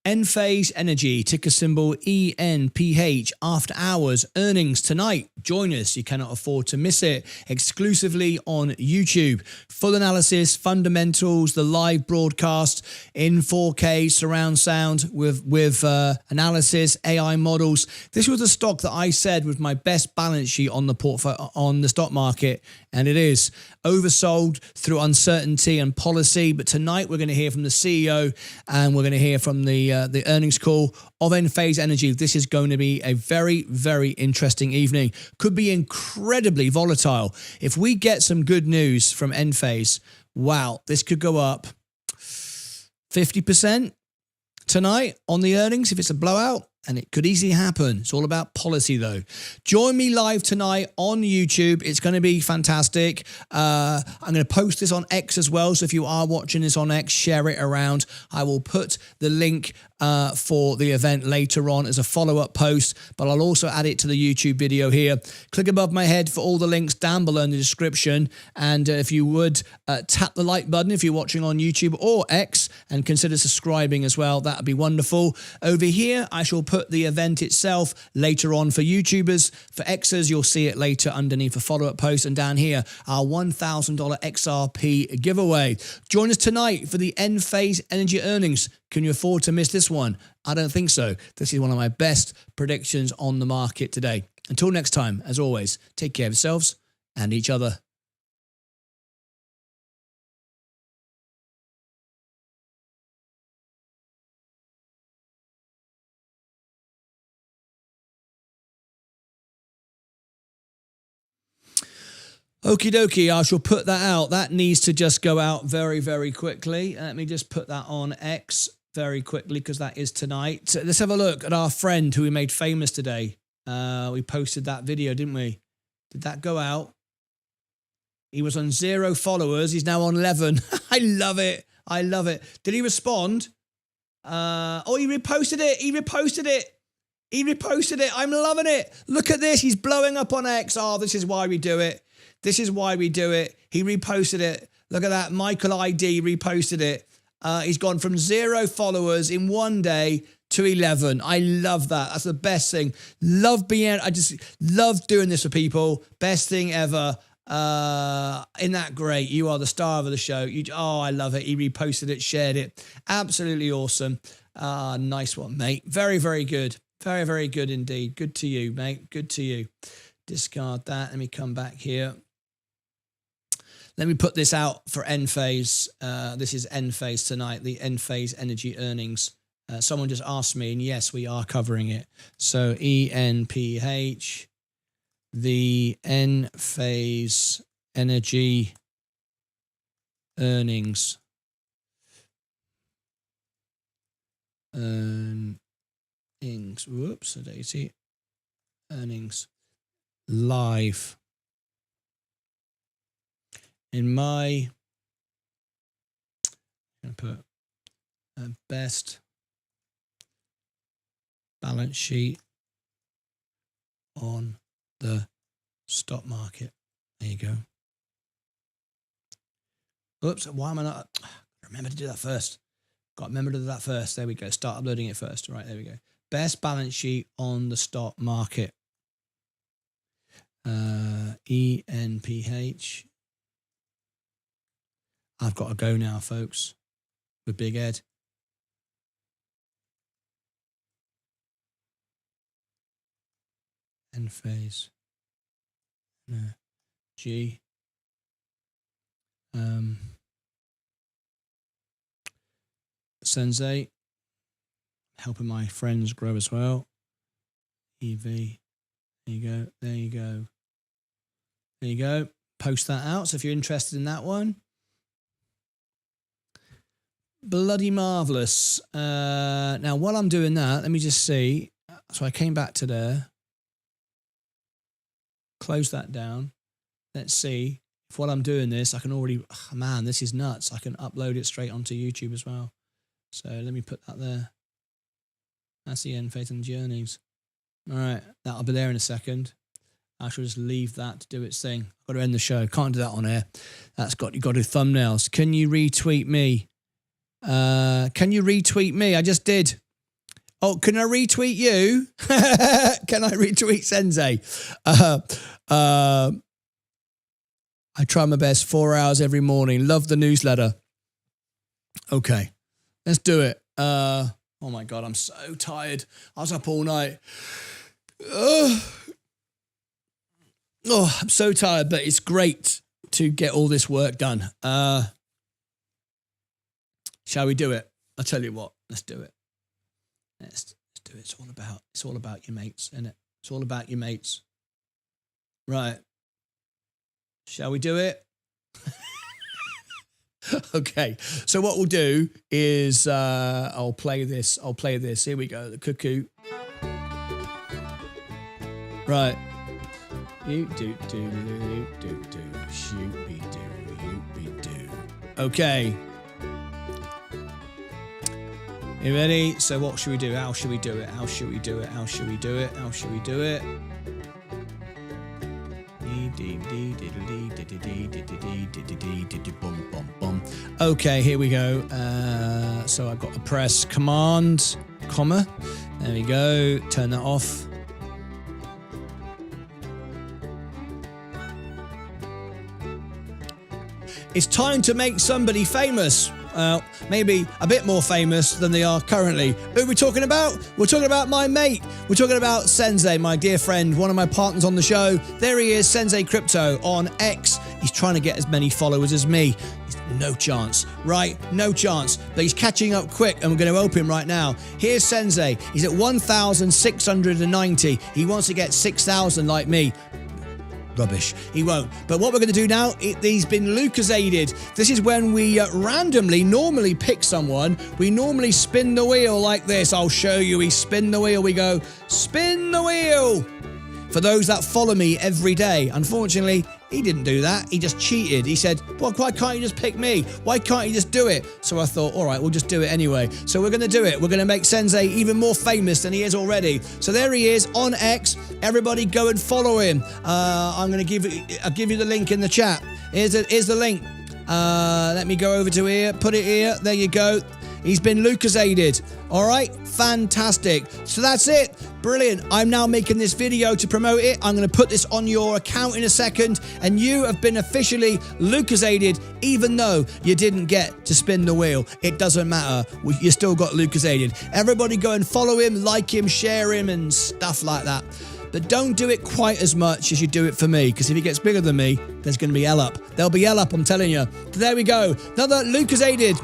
Nphase Energy, ticker symbol ENPH, after hours earnings tonight. Join us. You cannot afford to miss it. Exclusively on YouTube. Full analysis, fundamentals, the live broadcast in 4K surround sound with analysis, AI models. This was a stock that I said was my best balance sheet on the portfolio on the stock market, and it is oversold through uncertainty and policy. But tonight we're going to hear from the CEO, and we're going to hear from the earnings call of Nphase Energy. This is going to be a very, very interesting evening. Could be incredibly volatile. If we get some good news from Nphase, wow, this could go up 50% tonight on the earnings if it's a blowout. And it could easily happen. It's all about policy, though. Join me live tonight on YouTube. It's going to be fantastic. I'm going to post this on X as well. So if you are watching this on X, share it around. I will put the link for the event later on as a follow-up post, but I'll also add it to the YouTube video here. Click above my head for all the links down below in the description. And if you would tap the like button if you're watching on YouTube or X, and consider subscribing as well, that would be wonderful. Over here, I shall put the event itself later on for YouTubers. For Xers, you'll see it later underneath a follow-up post. And down here, our $1,000 XRP giveaway. Join us tonight for the Nphase Energy earnings. Can you afford to miss this one? I don't think so. This is one of my best predictions on the market today. Until next time, as always, take care of yourselves and each other. Okie dokie, I shall put that out. That needs to just go out very, very quickly. Let me just put that on X very quickly because that is tonight. So let's have a look at our friend who we made famous today. We posted that video, didn't we? Did that go out? He was on 0 followers. He's now on 11. I love it. I love it. Did he respond? Oh, he reposted it. He reposted it. He reposted it. I'm loving it. Look at this. He's blowing up on X. Oh, this is why we do it. This is why we do it. He reposted it. Look at that. Michael ID reposted it. He's gone from 0 followers in one day to 11. I love that. That's the best thing. I just love doing this for people. Best thing ever. Isn't that great? You are the star of the show. Oh, I love it. He reposted it, shared it. Absolutely awesome. Nice one, mate. Very, very good. Very, very good indeed. Good to you, mate. Good to you. Discard that. Let me come back here. Let me put this out for Nphase. This is Nphase tonight, the Nphase energy earnings. Someone just asked me, and yes, we are covering it. So ENPH, the Nphase energy earnings. Whoops, daisy. Earnings live. In my, I'm going to put best balance sheet on the stock market. There you go. Oops, why am I not? Remember to do that first. Got to remember to do that first. There we go. Start uploading it first. All right, there we go. Best balance sheet on the stock market. ENPH. I've got to go now, folks, with Big Ed. Nphase. No. G. Sensei. Helping my friends grow as well. EV. There you go. There you go. There you go. Post that out. So if you're interested in that one. Bloody marvellous. Now, while I'm doing that, let me just see. So I came back to there. Close that down. Let's see if while I'm doing this, I can already, oh, man, this is nuts. I can upload it straight onto YouTube as well. So let me put that there. That's the Nphase energy earnings. All right, that'll be there in a second. I shall just leave that to do its thing. I've got to end the show. Can't do that on air. You've got to do thumbnails. Can you retweet me? Can you retweet me? I just did. Oh, can I retweet you? Can I retweet Sensei? I try my best 4 hours every morning. Love the newsletter. Okay, let's do it. Oh my God, I'm so tired. I was up all night. Oh, I'm so tired, but it's great to get all this work done. Shall we do it? I'll tell you what, let's do it. Let's do it. It's all about your mates, isn't it? It's all about your mates. Right. Shall we do it? Okay. So what we'll do is I'll play this. Here we go. The cuckoo. Right. You do, shoot me do, you be do. Okay. You ready? So what should we do? How should we do it? How should we do it? How should we do it? How should we do it? Okay, here we go. So I've got to press Command, comma. There we go. Turn that off. It's time to make somebody famous. Maybe a bit more famous than they are currently. Who are we talking about? We're talking about my mate. We're talking about Sensei, my dear friend, one of my partners on the show. There he is, Sensei Crypto on X. He's trying to get as many followers as me. No chance, right? No chance. But he's catching up quick and we're going to open him right now. Here's Sensei. He's at 1,690. He wants to get 6,000 like me. Rubbish. He won't. But what we're going to do now, he's been Lucas-aided. This is when we randomly, normally pick someone. We normally spin the wheel like this. I'll show you. We spin the wheel. We go, spin the wheel. For those that follow me every day, unfortunately, he didn't do that. He just cheated. He said, well, why can't you just pick me? Why can't you just do it? So I thought, all right, we'll just do it anyway. So we're going to do it. We're going to make Sensei even more famous than he is already. So there he is on X. Everybody go and follow him. I'll give you the link in the chat. Here's the link. Let me go over to here. Put it here. There you go. He's been Lucas-aided. All right, fantastic. So that's it. Brilliant. I'm now making this video to promote it. I'm going to put this on your account in a second, and you have been officially Lucas-aided, even though you didn't get to spin the wheel. It doesn't matter. You still got Lucas-aided. Everybody go and follow him, like him, share him, and stuff like that. But don't do it quite as much as you do it for me, because if he gets bigger than me, there's going to be hell up. There'll be hell up, I'm telling you. There we go. Another Lucas-aided.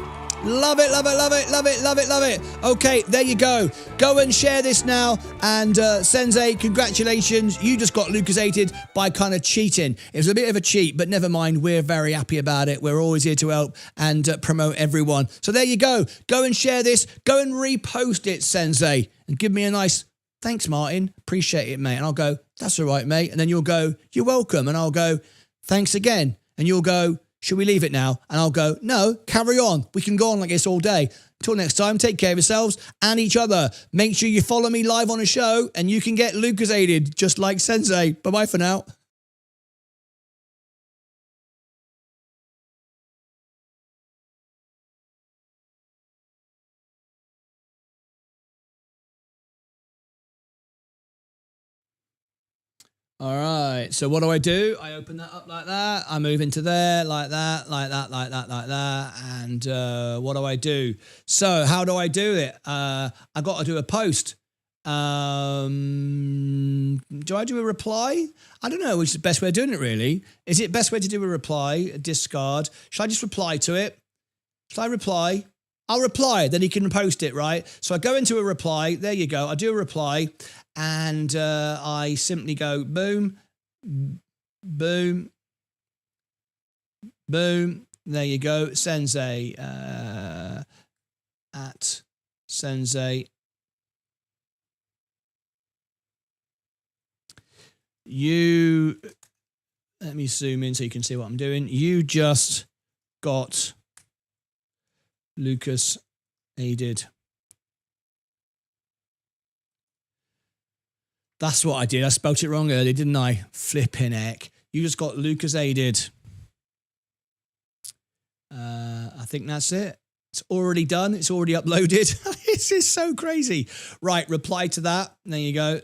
Love it, love it, love it, love it, love it, love it. Okay, there you go. Go and share this now. And Sensei, congratulations. You just got Lucas-aided by kind of cheating. It was a bit of a cheat, but never mind. We're very happy about it. We're always here to help and promote everyone. So there you go. Go and share this. Go and repost it, Sensei. And give me a nice, thanks, Martin. Appreciate it, mate. And I'll go, that's all right, mate. And then you'll go, you're welcome. And I'll go, thanks again. And you'll go, should we leave it now? And I'll go, no, carry on. We can go on like this all day. Until next time, take care of yourselves and each other. Make sure you follow me live on a show and you can get Lucas-aided just like Sensei. Bye-bye for now. All right, so what do? I open that up like that. I move into there like that, like that, like that, like that. And what do? So how do I do it? I got to do a post. Do I do a reply? I don't know which is the best way of doing it, really. Is it best way to do a reply, a discard? Should I just reply to it? Should I reply? I'll reply, then he can post it, right? So I go into a reply. There you go. I do a reply. And I simply go boom, boom, boom. There you go. Sensei at Sensei. You, let me zoom in so you can see what I'm doing. You just got Lucas-aided. That's what I did. I spelt it wrong earlier, didn't I? Flipping heck. You just got Lucas-aided. I think that's it. It's already done. It's already uploaded. This is so crazy. Right, reply to that. There you go.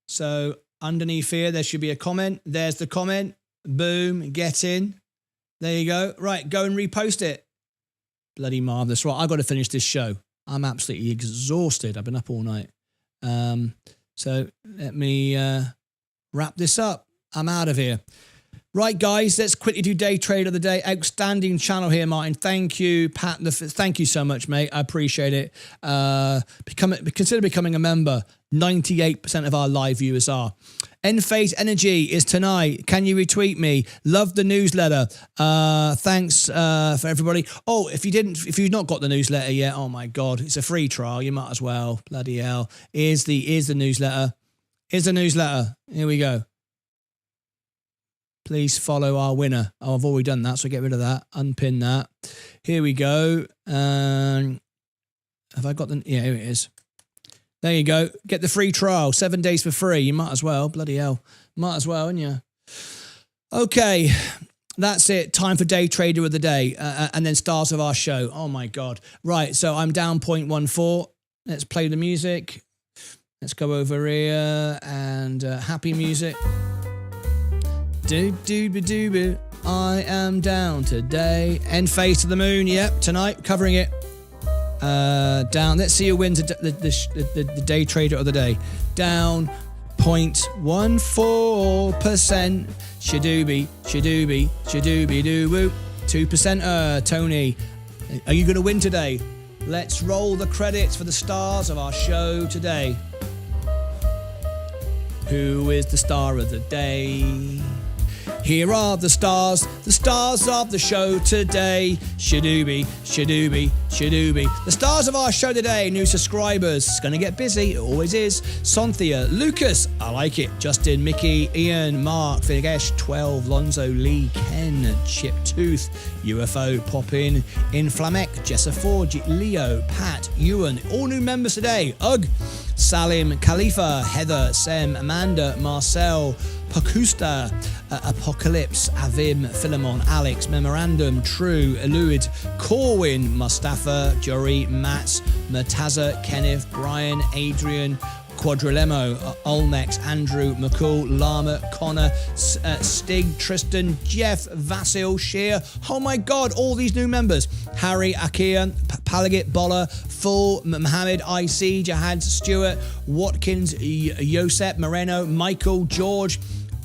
So underneath here, there should be a comment. There's the comment. Boom, get in. There you go. Right, go and repost it. Bloody marvellous. Right, I've got to finish this show. I'm absolutely exhausted. I've been up all night. So let me wrap this up. I'm out of here. Right, guys, let's quickly do Day Trade of the Day. Outstanding channel here, Martin. Thank you, Pat. Thank you so much, mate. I appreciate it. Consider becoming a member. 98% of our live viewers are. Nphase Energy is tonight. Can you retweet me? Love the newsletter. Thanks for everybody. Oh, if you've not got the newsletter yet, oh my God, it's a free trial. You might as well. Bloody hell. Here's the newsletter. Here's the newsletter. Here we go. Please follow our winner. Oh, I've already done that, so get rid of that. Unpin that. Here we go. Have I got the... Yeah, here it is. There you go. Get the free trial. 7 days for free. You might as well. Bloody hell. Might as well, wouldn't you? Okay. That's it. Time for Day Trader of the Day. And then stars of our show. Oh, my God. Right. So I'm down 0.14. Let's play the music. Let's go over here. And happy music. Do-do-be-do-be. I am down today. Nphase to the moon. Yep. Tonight. Covering it. Down. Let's see who wins the Day Trader of the Day. Down 0.14%. Shadooby-doo-woo. 2%. Tony, are you going to win today? Let's roll the credits for the stars of our show today. Who is the star of the day? Here are the stars of the show today. Shadooby, shadooby, shadooby. The stars of our show today, new subscribers. It's going to get busy, it always is. Cynthia, Lucas, I like it. Justin, Mickey, Ian, Mark, Vinegesh, 12, Lonzo, Lee, Ken, Chip Tooth, UFO, Poppin, Inflamek, Jessa Forge, Leo, Pat, Ewan. All new members today. Ugh, Salim, Khalifa, Heather, Sem, Amanda, Marcel, Pakusta, Apocalypse, Avim, Philemon, Alex, Memorandum, True, Eluid, Corwin, Mustafa, Jory, Mats, Murtaza, Kenneth, Brian, Adrian, Quadrilemo, Olnex, Andrew, McCool, Lama, Connor, Stig, Tristan, Jeff, Vasil, Shear. Oh my God, all these new members. Harry, Akia, Palagit, Boller, Full, Mohammed, IC, Jahad, Stewart, Watkins, Josep, Moreno, Michael, George,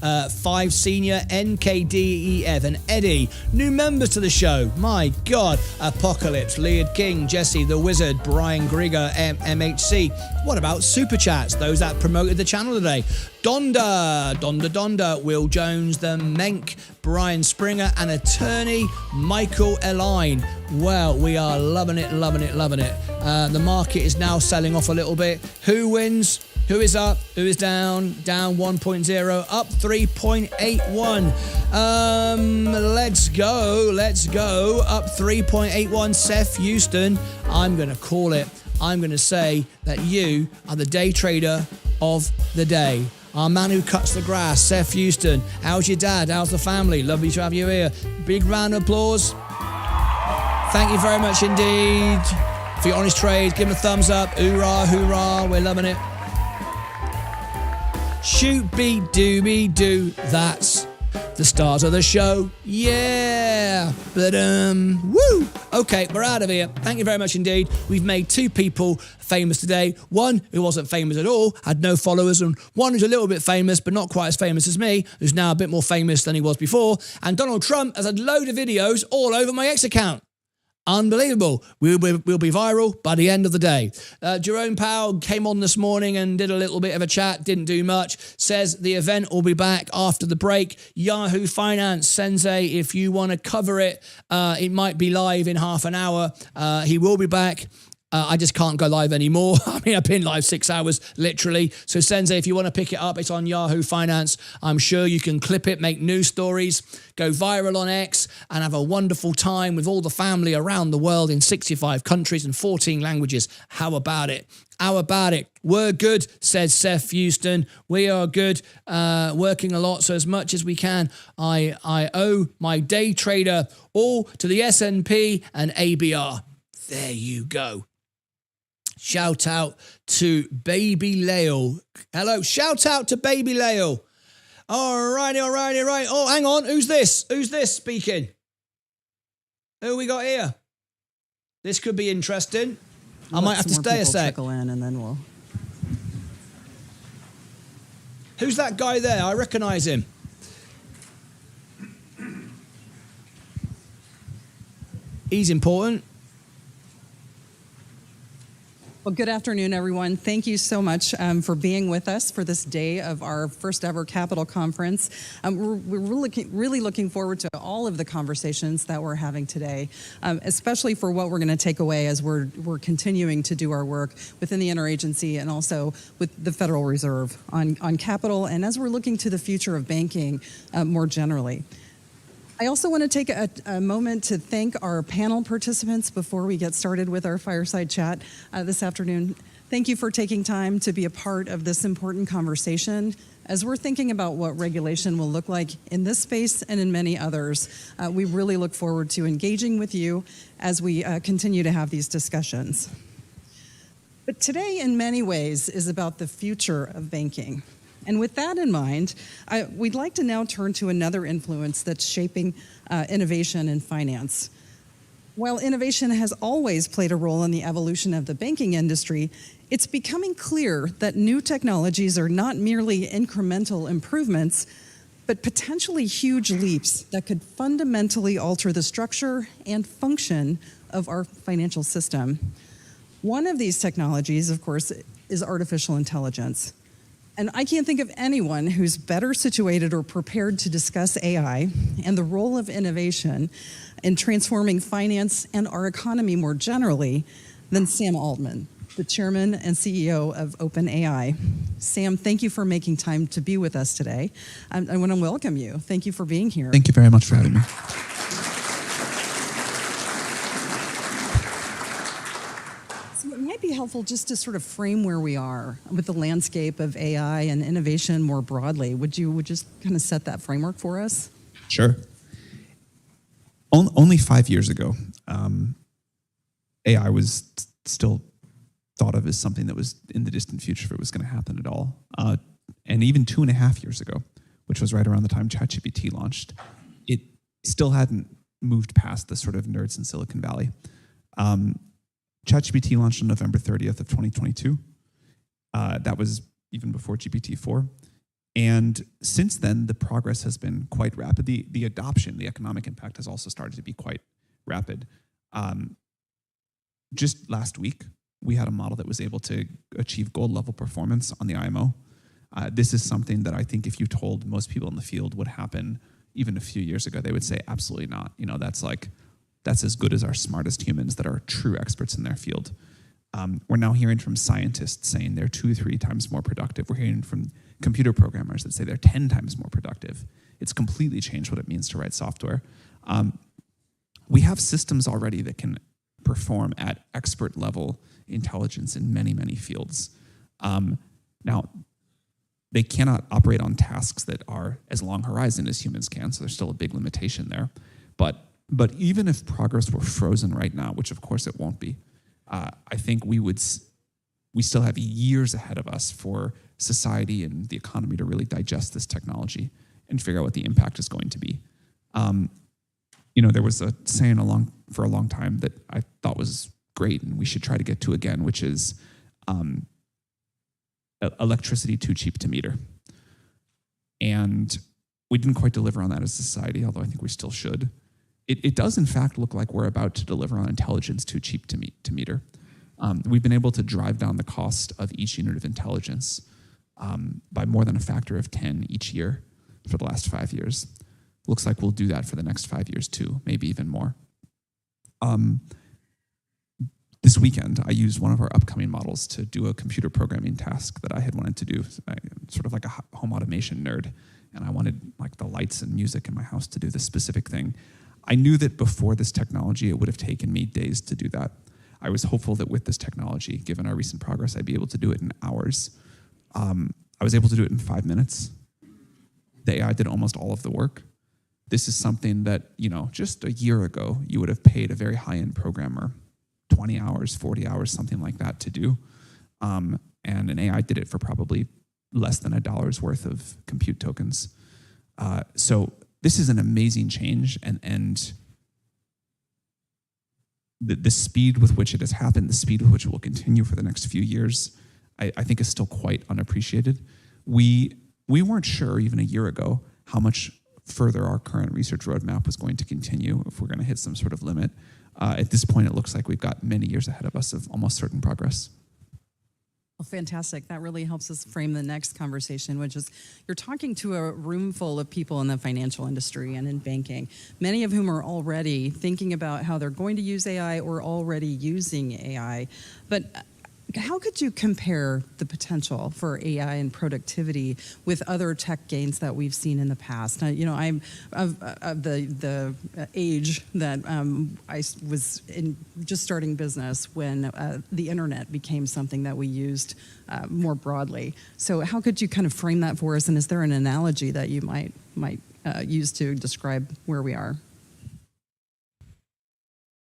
5 Senior, NKDEF, and Eddie. New members to the show. My God. Apocalypse, Lead King, Jesse, The Wizard, Brian Grigger, MHC. What about Super Chats? Those that promoted the channel today. Donda, Will Jones, The Menk, Brian Springer, and attorney Michael Eline. Well, we are loving it. The market is now selling off a little bit. Who wins? Who is up? Who is down? Down 1.0, up 3.81. Let's go. Up 3.81. Seth Houston. I'm going to call it. I'm going to say that you are the day trader of the day. Our man who cuts the grass, Seth Houston. How's your dad? How's the family? Lovely to have you here. Big round of applause. Thank you very much indeed for your honest trade. Give him a thumbs up. Hoorah, hoorah. We're loving it. Shoot, beat, dooby, do. That's the stars of the show. Yeah. But, woo. Okay, we're out of here. Thank you very much indeed. We've made 2 people famous today. One who wasn't famous at all, had no followers, and one who's a little bit famous, but not quite as famous as me, who's now a bit more famous than he was before. And Donald Trump has a load of videos all over my X account. Unbelievable. We'll be viral by the end of the day. Jerome Powell came on this morning and did a little bit of a chat, didn't do much, says the event will be back after the break. Yahoo Finance, Sensei, if you want to cover it, it might be live in half an hour. He will be back. I just can't go live anymore. I mean, I've been live 6 hours, literally. So Sensei, if you want to pick it up, it's on Yahoo Finance. I'm sure you can clip it, make news stories, go viral on X, and have a wonderful time with all the family around the world in 65 countries and 14 languages. How about it? How about it? We're good, says Seth Houston. We are good, working a lot, so as much as we can. I owe my day trader all to the S&P and ABR. There you go. Shout out to Baby Leo. Hello, shout out to Baby Leo. Alrighty. Oh, hang on. Who's this speaking? Who we got here? This could be interesting. I might have to stay a sec. Trickle in and then we'll. Who's that guy there? I recognize him. He's important. Well, good afternoon, everyone. Thank you so much for being with us for this day of our first ever Capital Conference. We're really looking forward to all of the conversations that we're having today, especially for what we're going to take away as we're continuing to do our work within the interagency and also with the Federal Reserve on capital, and as we're looking to the future of banking more generally. I also want to take a moment to thank our panel participants before we get started with our fireside chat this afternoon. Thank you for taking time to be a part of this important conversation as we're thinking about what regulation will look like in this space and in many others. We really look forward to engaging with you as we continue to have these discussions. But today, in many ways, is about the future of banking. And with that in mind, we'd like to now turn to another influence that's shaping innovation in finance. While innovation has always played a role in the evolution of the banking industry, it's becoming clear that new technologies are not merely incremental improvements, but potentially huge leaps that could fundamentally alter the structure and function of our financial system. One of these technologies, of course, is artificial intelligence. And I can't think of anyone who's better situated or prepared to discuss AI and the role of innovation in transforming finance and our economy more generally than Sam Altman, the chairman and CEO of OpenAI. Sam, thank you for making time to be with us today. I want to welcome you. Thank you for being here. Thank you very much for having me. So it might be helpful just to sort of frame where we are with the landscape of AI and innovation more broadly. Would you just kind of set that framework for us? Sure. Only 5 years ago, AI was still thought of as something that was in the distant future if it was going to happen at all. And even 2.5 years ago, which was right around the time ChatGPT launched, it still hadn't moved past the sort of nerds in Silicon Valley. ChatGPT launched on November 30th of 2022. That was even before GPT-4. And since then, the progress has been quite rapid. The adoption, the economic impact has also started to be quite rapid. Just last week, we had a model that was able to achieve gold level performance on the IMO. This is something that I think if you told most people in the field would happen even a few years ago, they would say absolutely not. You know, that's as good as our smartest humans that are true experts in their field. We're now hearing from scientists saying they're 2-3 times more productive. We're hearing from computer programmers that say they're 10 times more productive. It's completely changed what it means to write software. We have systems already that can perform at expert level intelligence in many, many fields. Now, they cannot operate on tasks that are as long horizon as humans can, so there's still a big limitation there. But even if progress were frozen right now, which of course it won't be, I think we still have years ahead of us for society and the economy to really digest this technology and figure out what the impact is going to be. There was a saying for a long time that I thought was great and we should try to get to again, which is electricity too cheap to meter. And we didn't quite deliver on that as a society, although I think we still should. It does, in fact, look like we're about to deliver on intelligence too cheap to meter. We've been able to drive down the cost of each unit of intelligence by more than a factor of 10 each year for the last 5 years. Looks like we'll do that for the next 5 years too, maybe even more. This weekend, I used one of our upcoming models to do a computer programming task that I had wanted to do, sort of like a home automation nerd, and I wanted like the lights and music in my house to do this specific thing. I knew that before this technology, it would have taken me days to do that. I was hopeful that with this technology, given our recent progress, I'd be able to do it in hours. I was able to do it in 5 minutes. The AI did almost all of the work. This is something that, just a year ago, you would have paid a very high-end programmer 20 hours, 40 hours, something like that to do. And an AI did it for probably less than $1 worth of compute tokens. So this is an amazing change, and the speed with which it has happened, the speed with which it will continue for the next few years, I think is still quite unappreciated. We weren't sure even a year ago how much further our current research roadmap was going to continue if we're going to hit some sort of limit. At this point, it looks like we've got many years ahead of us of almost certain progress. Well, fantastic. That really helps us frame the next conversation, which is you're talking to a room full of people in the financial industry and in banking, many of whom are already thinking about how they're going to use AI or already using AI. But how could you compare the potential for AI and productivity with other tech gains that we've seen in the past? Now, I'm of the age that I was just starting business when the internet became something that we used more broadly. So how could you kind of frame that for us? And is there an analogy that you might use to describe where we are?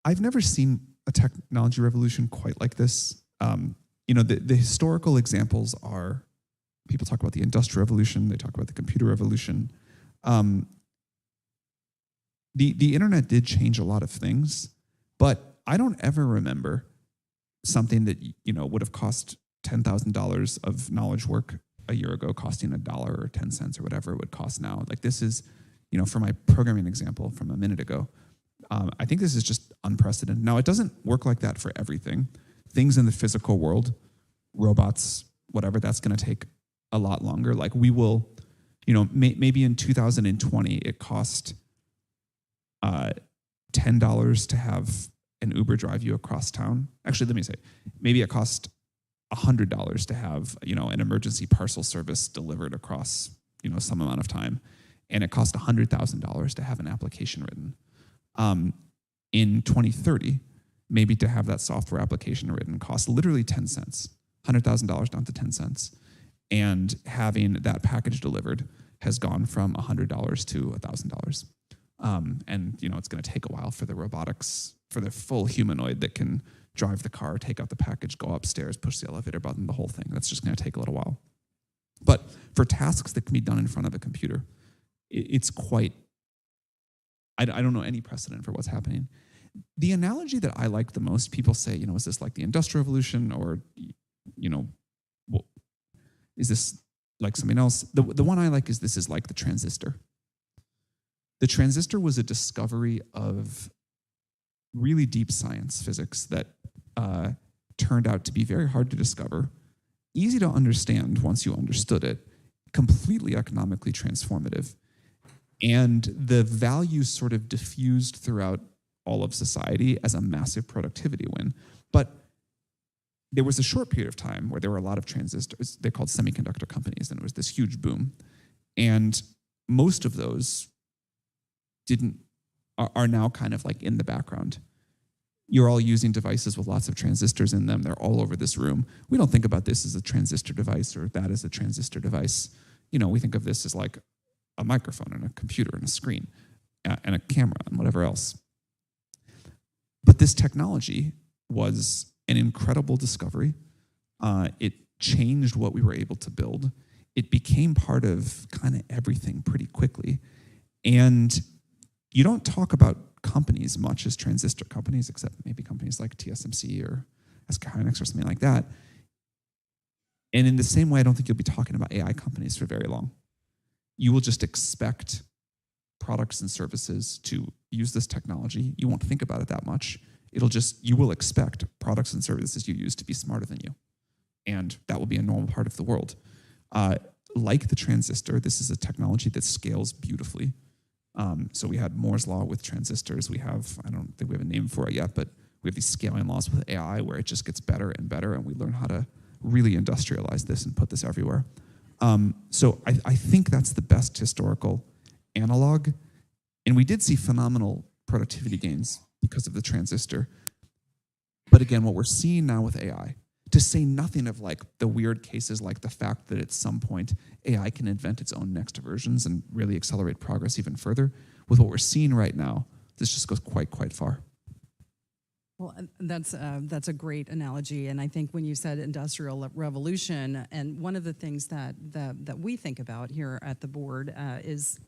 I've never seen a technology revolution quite like this. The historical examples are, people talk about the Industrial Revolution, they talk about the Computer Revolution. The internet did change a lot of things, but I don't ever remember something that would have cost $10,000 of knowledge work a year ago costing $1 or 10 cents or whatever it would cost now. Like this is, for my programming example from a minute ago, I think this is just unprecedented. Now, it doesn't work like that for everything. Things in the physical world, robots, whatever, that's going to take a lot longer. Like we will, maybe in 2020 it cost $10 to have an Uber drive you across town. Actually, let me say, maybe it cost $100 to have, an emergency parcel service delivered across, some amount of time. And it cost $100,000 to have an application written. In 2030, maybe to have that software application written costs literally 10 cents, $100,000 down to 10 cents. And having that package delivered has gone from $100 to $1,000. And it's going to take a while for the robotics, for the full humanoid that can drive the car, take out the package, go upstairs, push the elevator button, the whole thing. That's just going to take a little while. But for tasks that can be done in front of a computer, it's quite, I don't know any precedent for what's happening. The analogy that I like the most, people say, is this like the Industrial Revolution, or, is this like something else? The one I like is this is like the transistor. The transistor was a discovery of really deep science physics that turned out to be very hard to discover, easy to understand once you understood it, completely economically transformative. And the value sort of diffused throughout all of society as a massive productivity win. But there was a short period of time where there were a lot of transistors. They're called semiconductor companies, and it was this huge boom. And most of those are now kind of like in the background. You're all using devices with lots of transistors in them. They're all over this room. We don't think about this as a transistor device or that as a transistor device. We think of this as like a microphone and a computer and a screen and a camera and whatever else. But this technology was an incredible discovery. It changed what we were able to build. It became part of kind of everything pretty quickly. And you don't talk about companies much as transistor companies, except maybe companies like TSMC or SK Hynix or something like that. And in the same way, I don't think you'll be talking about AI companies for very long. You will just expect products and services to use this technology. You won't think about it that much. You will expect products and services you use to be smarter than you. And that will be a normal part of the world. Like the transistor, this is a technology that scales beautifully. So we had Moore's law with transistors. I don't think we have a name for it yet, but we have these scaling laws with AI where it just gets better and better, and we learn how to really industrialize this and put this everywhere. So I think that's the best historical analog. And we did see phenomenal productivity gains because of the transistor. But again, what we're seeing now with AI, to say nothing of like the weird cases like the fact that at some point AI can invent its own next versions and really accelerate progress even further, with what we're seeing right now, this just goes quite far. Well, that's a great analogy, and I think when you said industrial revolution, and one of the things that we think about here at the board is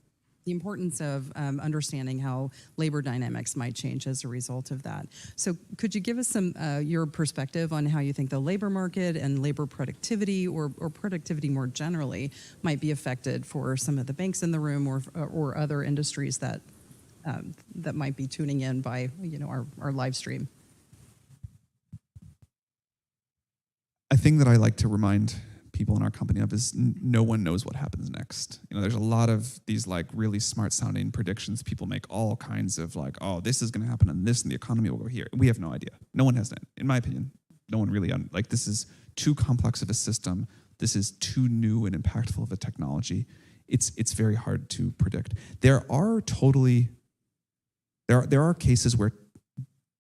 the importance of understanding how labor dynamics might change as a result of that. So could you give us some your perspective on how you think the labor market and labor productivity or productivity more generally might be affected for some of the banks in the room or other industries that might be tuning in by our live stream? A thing that I like to remind people in our company of is no one knows what happens next. There's a lot of these like really smart sounding predictions. People make all kinds of like, oh, this is going to happen and this and the economy will go here. We have no idea. No one has, in my opinion, no one really, this is too complex of a system. This is too new and impactful of a technology. It's very hard to predict. There are cases where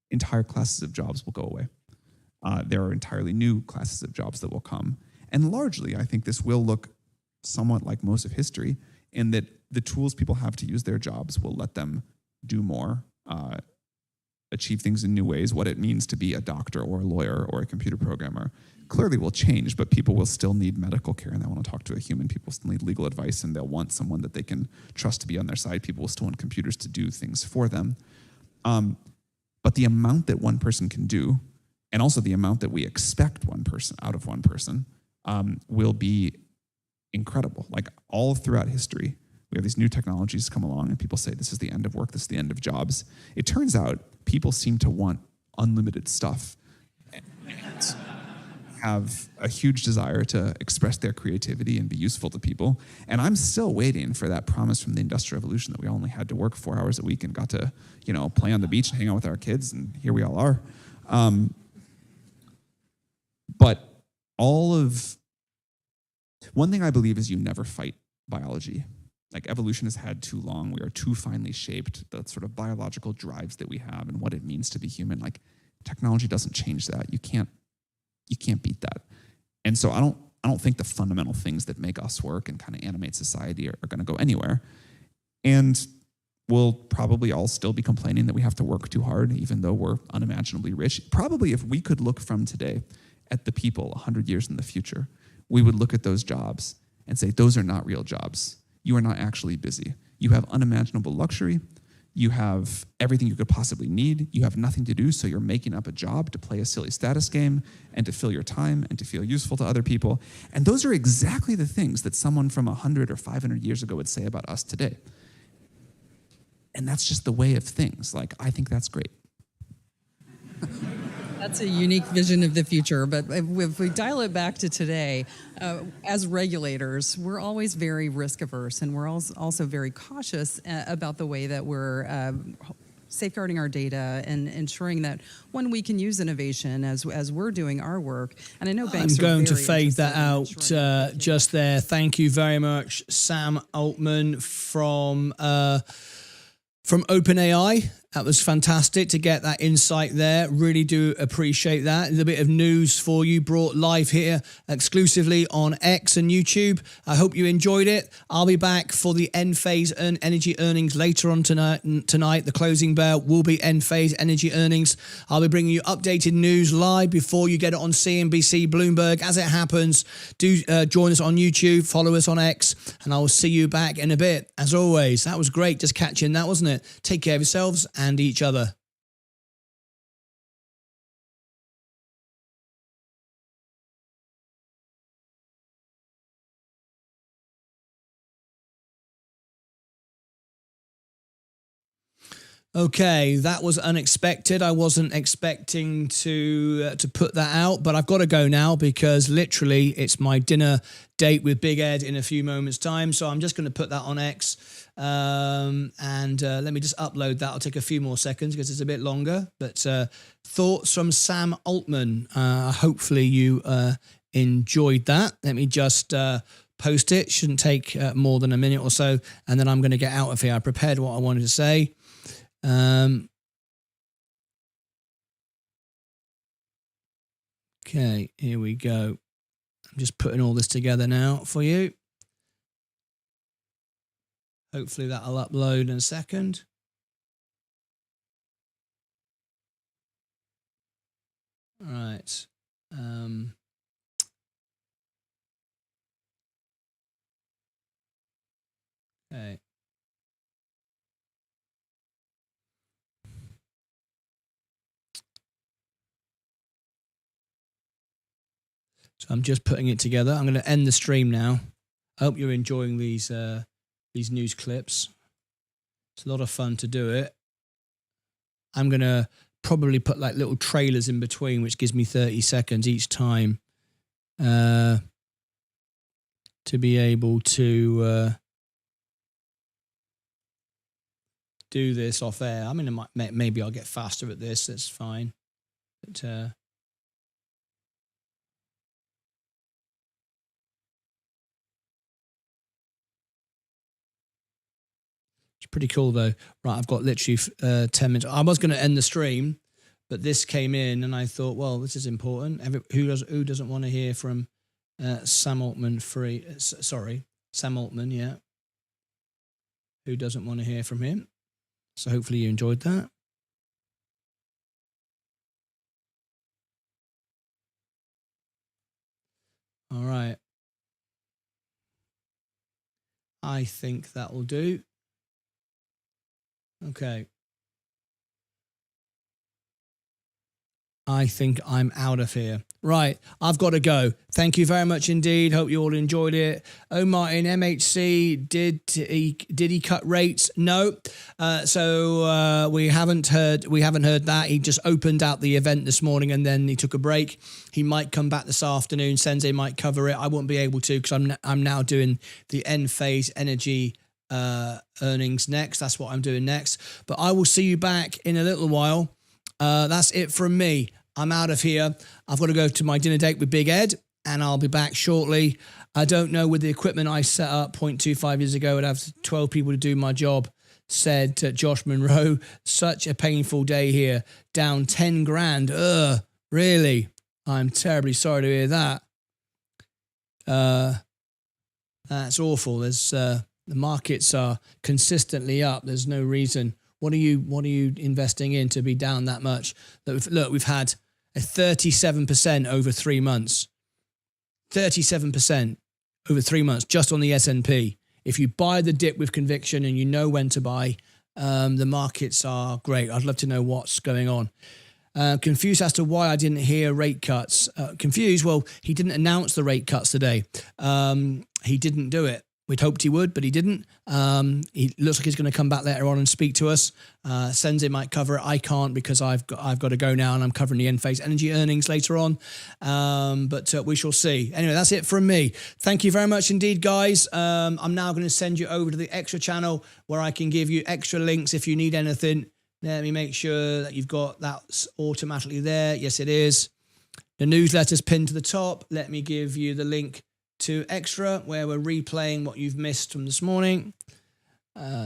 entire classes of jobs will go away. There are entirely new classes of jobs that will come. And largely, I think this will look somewhat like most of history in that the tools people have to use their jobs will let them do more, achieve things in new ways. What it means to be a doctor or a lawyer or a computer programmer clearly will change, but people will still need medical care and they want to talk to a human. People still need legal advice and they'll want someone that they can trust to be on their side. People will still want computers to do things for them. But the amount that one person can do, and also the amount that we expect out of one person, will be incredible. Like all throughout history, we have these new technologies come along and people say, this is the end of work, this is the end of jobs. It turns out people seem to want unlimited stuff. have a huge desire to express their creativity and be useful to people. And I'm still waiting for that promise from the Industrial Revolution that we only had to work 4 hours a week and got to, play on the beach and hang out with our kids, and here we all are. But one thing I believe is you never fight biology. Like, evolution has had too long. We are too finely shaped. The sort of biological drives that we have and what it means to be human. Like, technology doesn't change that. You can't beat that. And so I don't think the fundamental things that make us work and kind of animate society are going to go anywhere. And we'll probably all still be complaining that we have to work too hard, even though we're unimaginably rich. Probably if we could look from today at the people 100 years in the future, we would look at those jobs and say, those are not real jobs. You are not actually busy. You have unimaginable luxury. You have everything you could possibly need. You have nothing to do, so you're making up a job to play a silly status game and to fill your time and to feel useful to other people. And those are exactly the things that someone from 100 or 500 years ago would say about us today. And that's just the way of things. Like, I think that's great. That's a unique vision of the future. But if we dial it back to today, as regulators, we're always very risk averse, and we're also very cautious about the way that we're safeguarding our data and ensuring that when we can use innovation as we're doing our work. And I know banks I'm going to fade that out just there. Thank you very much, Sam Altman from OpenAI. That was fantastic to get that insight there. Really do appreciate that. A little bit of news for you brought live here exclusively on X and YouTube. I hope you enjoyed it. I'll be back for the Nphase energy earnings later on tonight. The closing bell will be Nphase energy earnings. I'll be bringing you updated news live before you get it on CNBC, Bloomberg. As it happens, do join us on YouTube, follow us on X, and I will see you back in a bit. As always, that was great just catching that, wasn't it? Take care of yourselves and each other. Okay, that was unexpected. I wasn't expecting to put that out, but I've got to go now because literally it's my dinner date with Big Ed in a few moments' time. So I'm just going to put that on X, and let me just upload that. I'll take a few more seconds because it's a bit longer. But thoughts from Sam Altman. Hopefully you enjoyed that. Let me just post it. Shouldn't take more than a minute or so, and then I'm going to get out of here. I prepared what I wanted to say. Okay, here we go. I'm just putting all this together now for you. Hopefully that'll upload in a second. All right. Okay. So I'm just putting it together. I'm going to end the stream now. I hope you're enjoying these news clips. It's a lot of fun to do it. I'm going to probably put like little trailers in between, which gives me 30 seconds each time to be able to do this off air. I mean, maybe I'll get faster at this. That's fine. But it's pretty cool though. Right, I've got literally 10 minutes. I was going to end the stream, but this came in and I thought, well, this is important. Who doesn't want to hear from Sam Altman Sam Altman, yeah. Who doesn't want to hear from him? So hopefully you enjoyed that. All right. I think that will do. Okay. I think I'm out of here. Right, I've got to go. Thank you very much indeed. Hope you all enjoyed it. Oh, Martyn, MHC, did he cut rates? No. So we haven't heard that. He just opened out the event this morning and then he took a break. He might come back this afternoon. Sensei might cover it. I won't be able to because I'm now doing the Nphase energy earnings next. That's what I'm doing next. But I will see you back in a little while. That's it from me. I'm out of here. I've got to go to my dinner date with Big Ed, and I'll be back shortly. I don't know, with the equipment I set up 0.25 years ago, I'd have 12 people to do my job, said Josh Monroe. Such a painful day here. Down 10 grand. Really? I'm terribly sorry to hear that. That's awful. There's the markets are consistently up. There's no reason. What are you investing in to be down that much? Look, we've had a 37% over 3 months. 37% over 3 months just on the S&P. If you buy the dip with conviction and you know when to buy, the markets are great. I'd love to know what's going on. Confused as to why I didn't hear rate cuts. Confused, well, he didn't announce the rate cuts today. He didn't do it. We'd hoped he would, but he didn't. He looks like he's going to come back later on and speak to us. Sensei might cover it. I can't because I've got to go now and I'm covering the Nphase energy earnings later on. But we shall see. Anyway, that's it from me. Thank you very much indeed, guys. I'm now going to send you over to the extra channel where I can give you extra links if you need anything. Let me make sure that you've got that automatically there. Yes, it is. The newsletter's pinned to the top. Let me give you the link to extra where we're replaying what you've missed from this morning.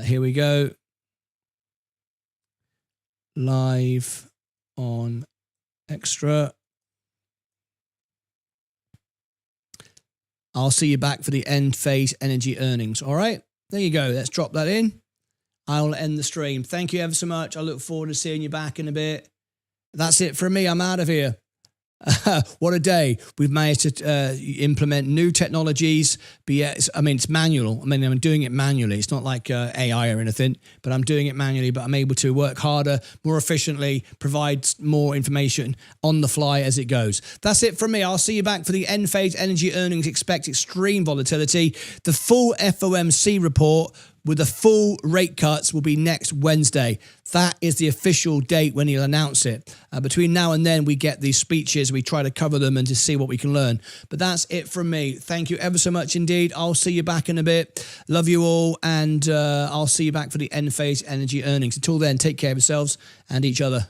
Here we go. Live on extra. I'll see you back for the Nphase energy earnings. All right, there you go. Let's drop that in. I'll end the stream. Thank you ever so much. I look forward to seeing you back in a bit. That's it from me. I'm out of here. What a day. We've managed to implement new technologies. It's manual. I'm doing it manually. It's not like AI or anything, but I'm doing it manually, but I'm able to work harder, more efficiently, provide more information on the fly as it goes. That's it from me. I'll see you back for the Nphase energy earnings. Expect extreme volatility. The full FOMC report with the full rate cuts will be next Wednesday. That is the official date when he'll announce it. Between now and then, we get these speeches. We try to cover them and to see what we can learn. But that's it from me. Thank you ever so much indeed. I'll see you back in a bit. Love you all. And I'll see you back for the Nphase energy earnings. Until then, take care of yourselves and each other.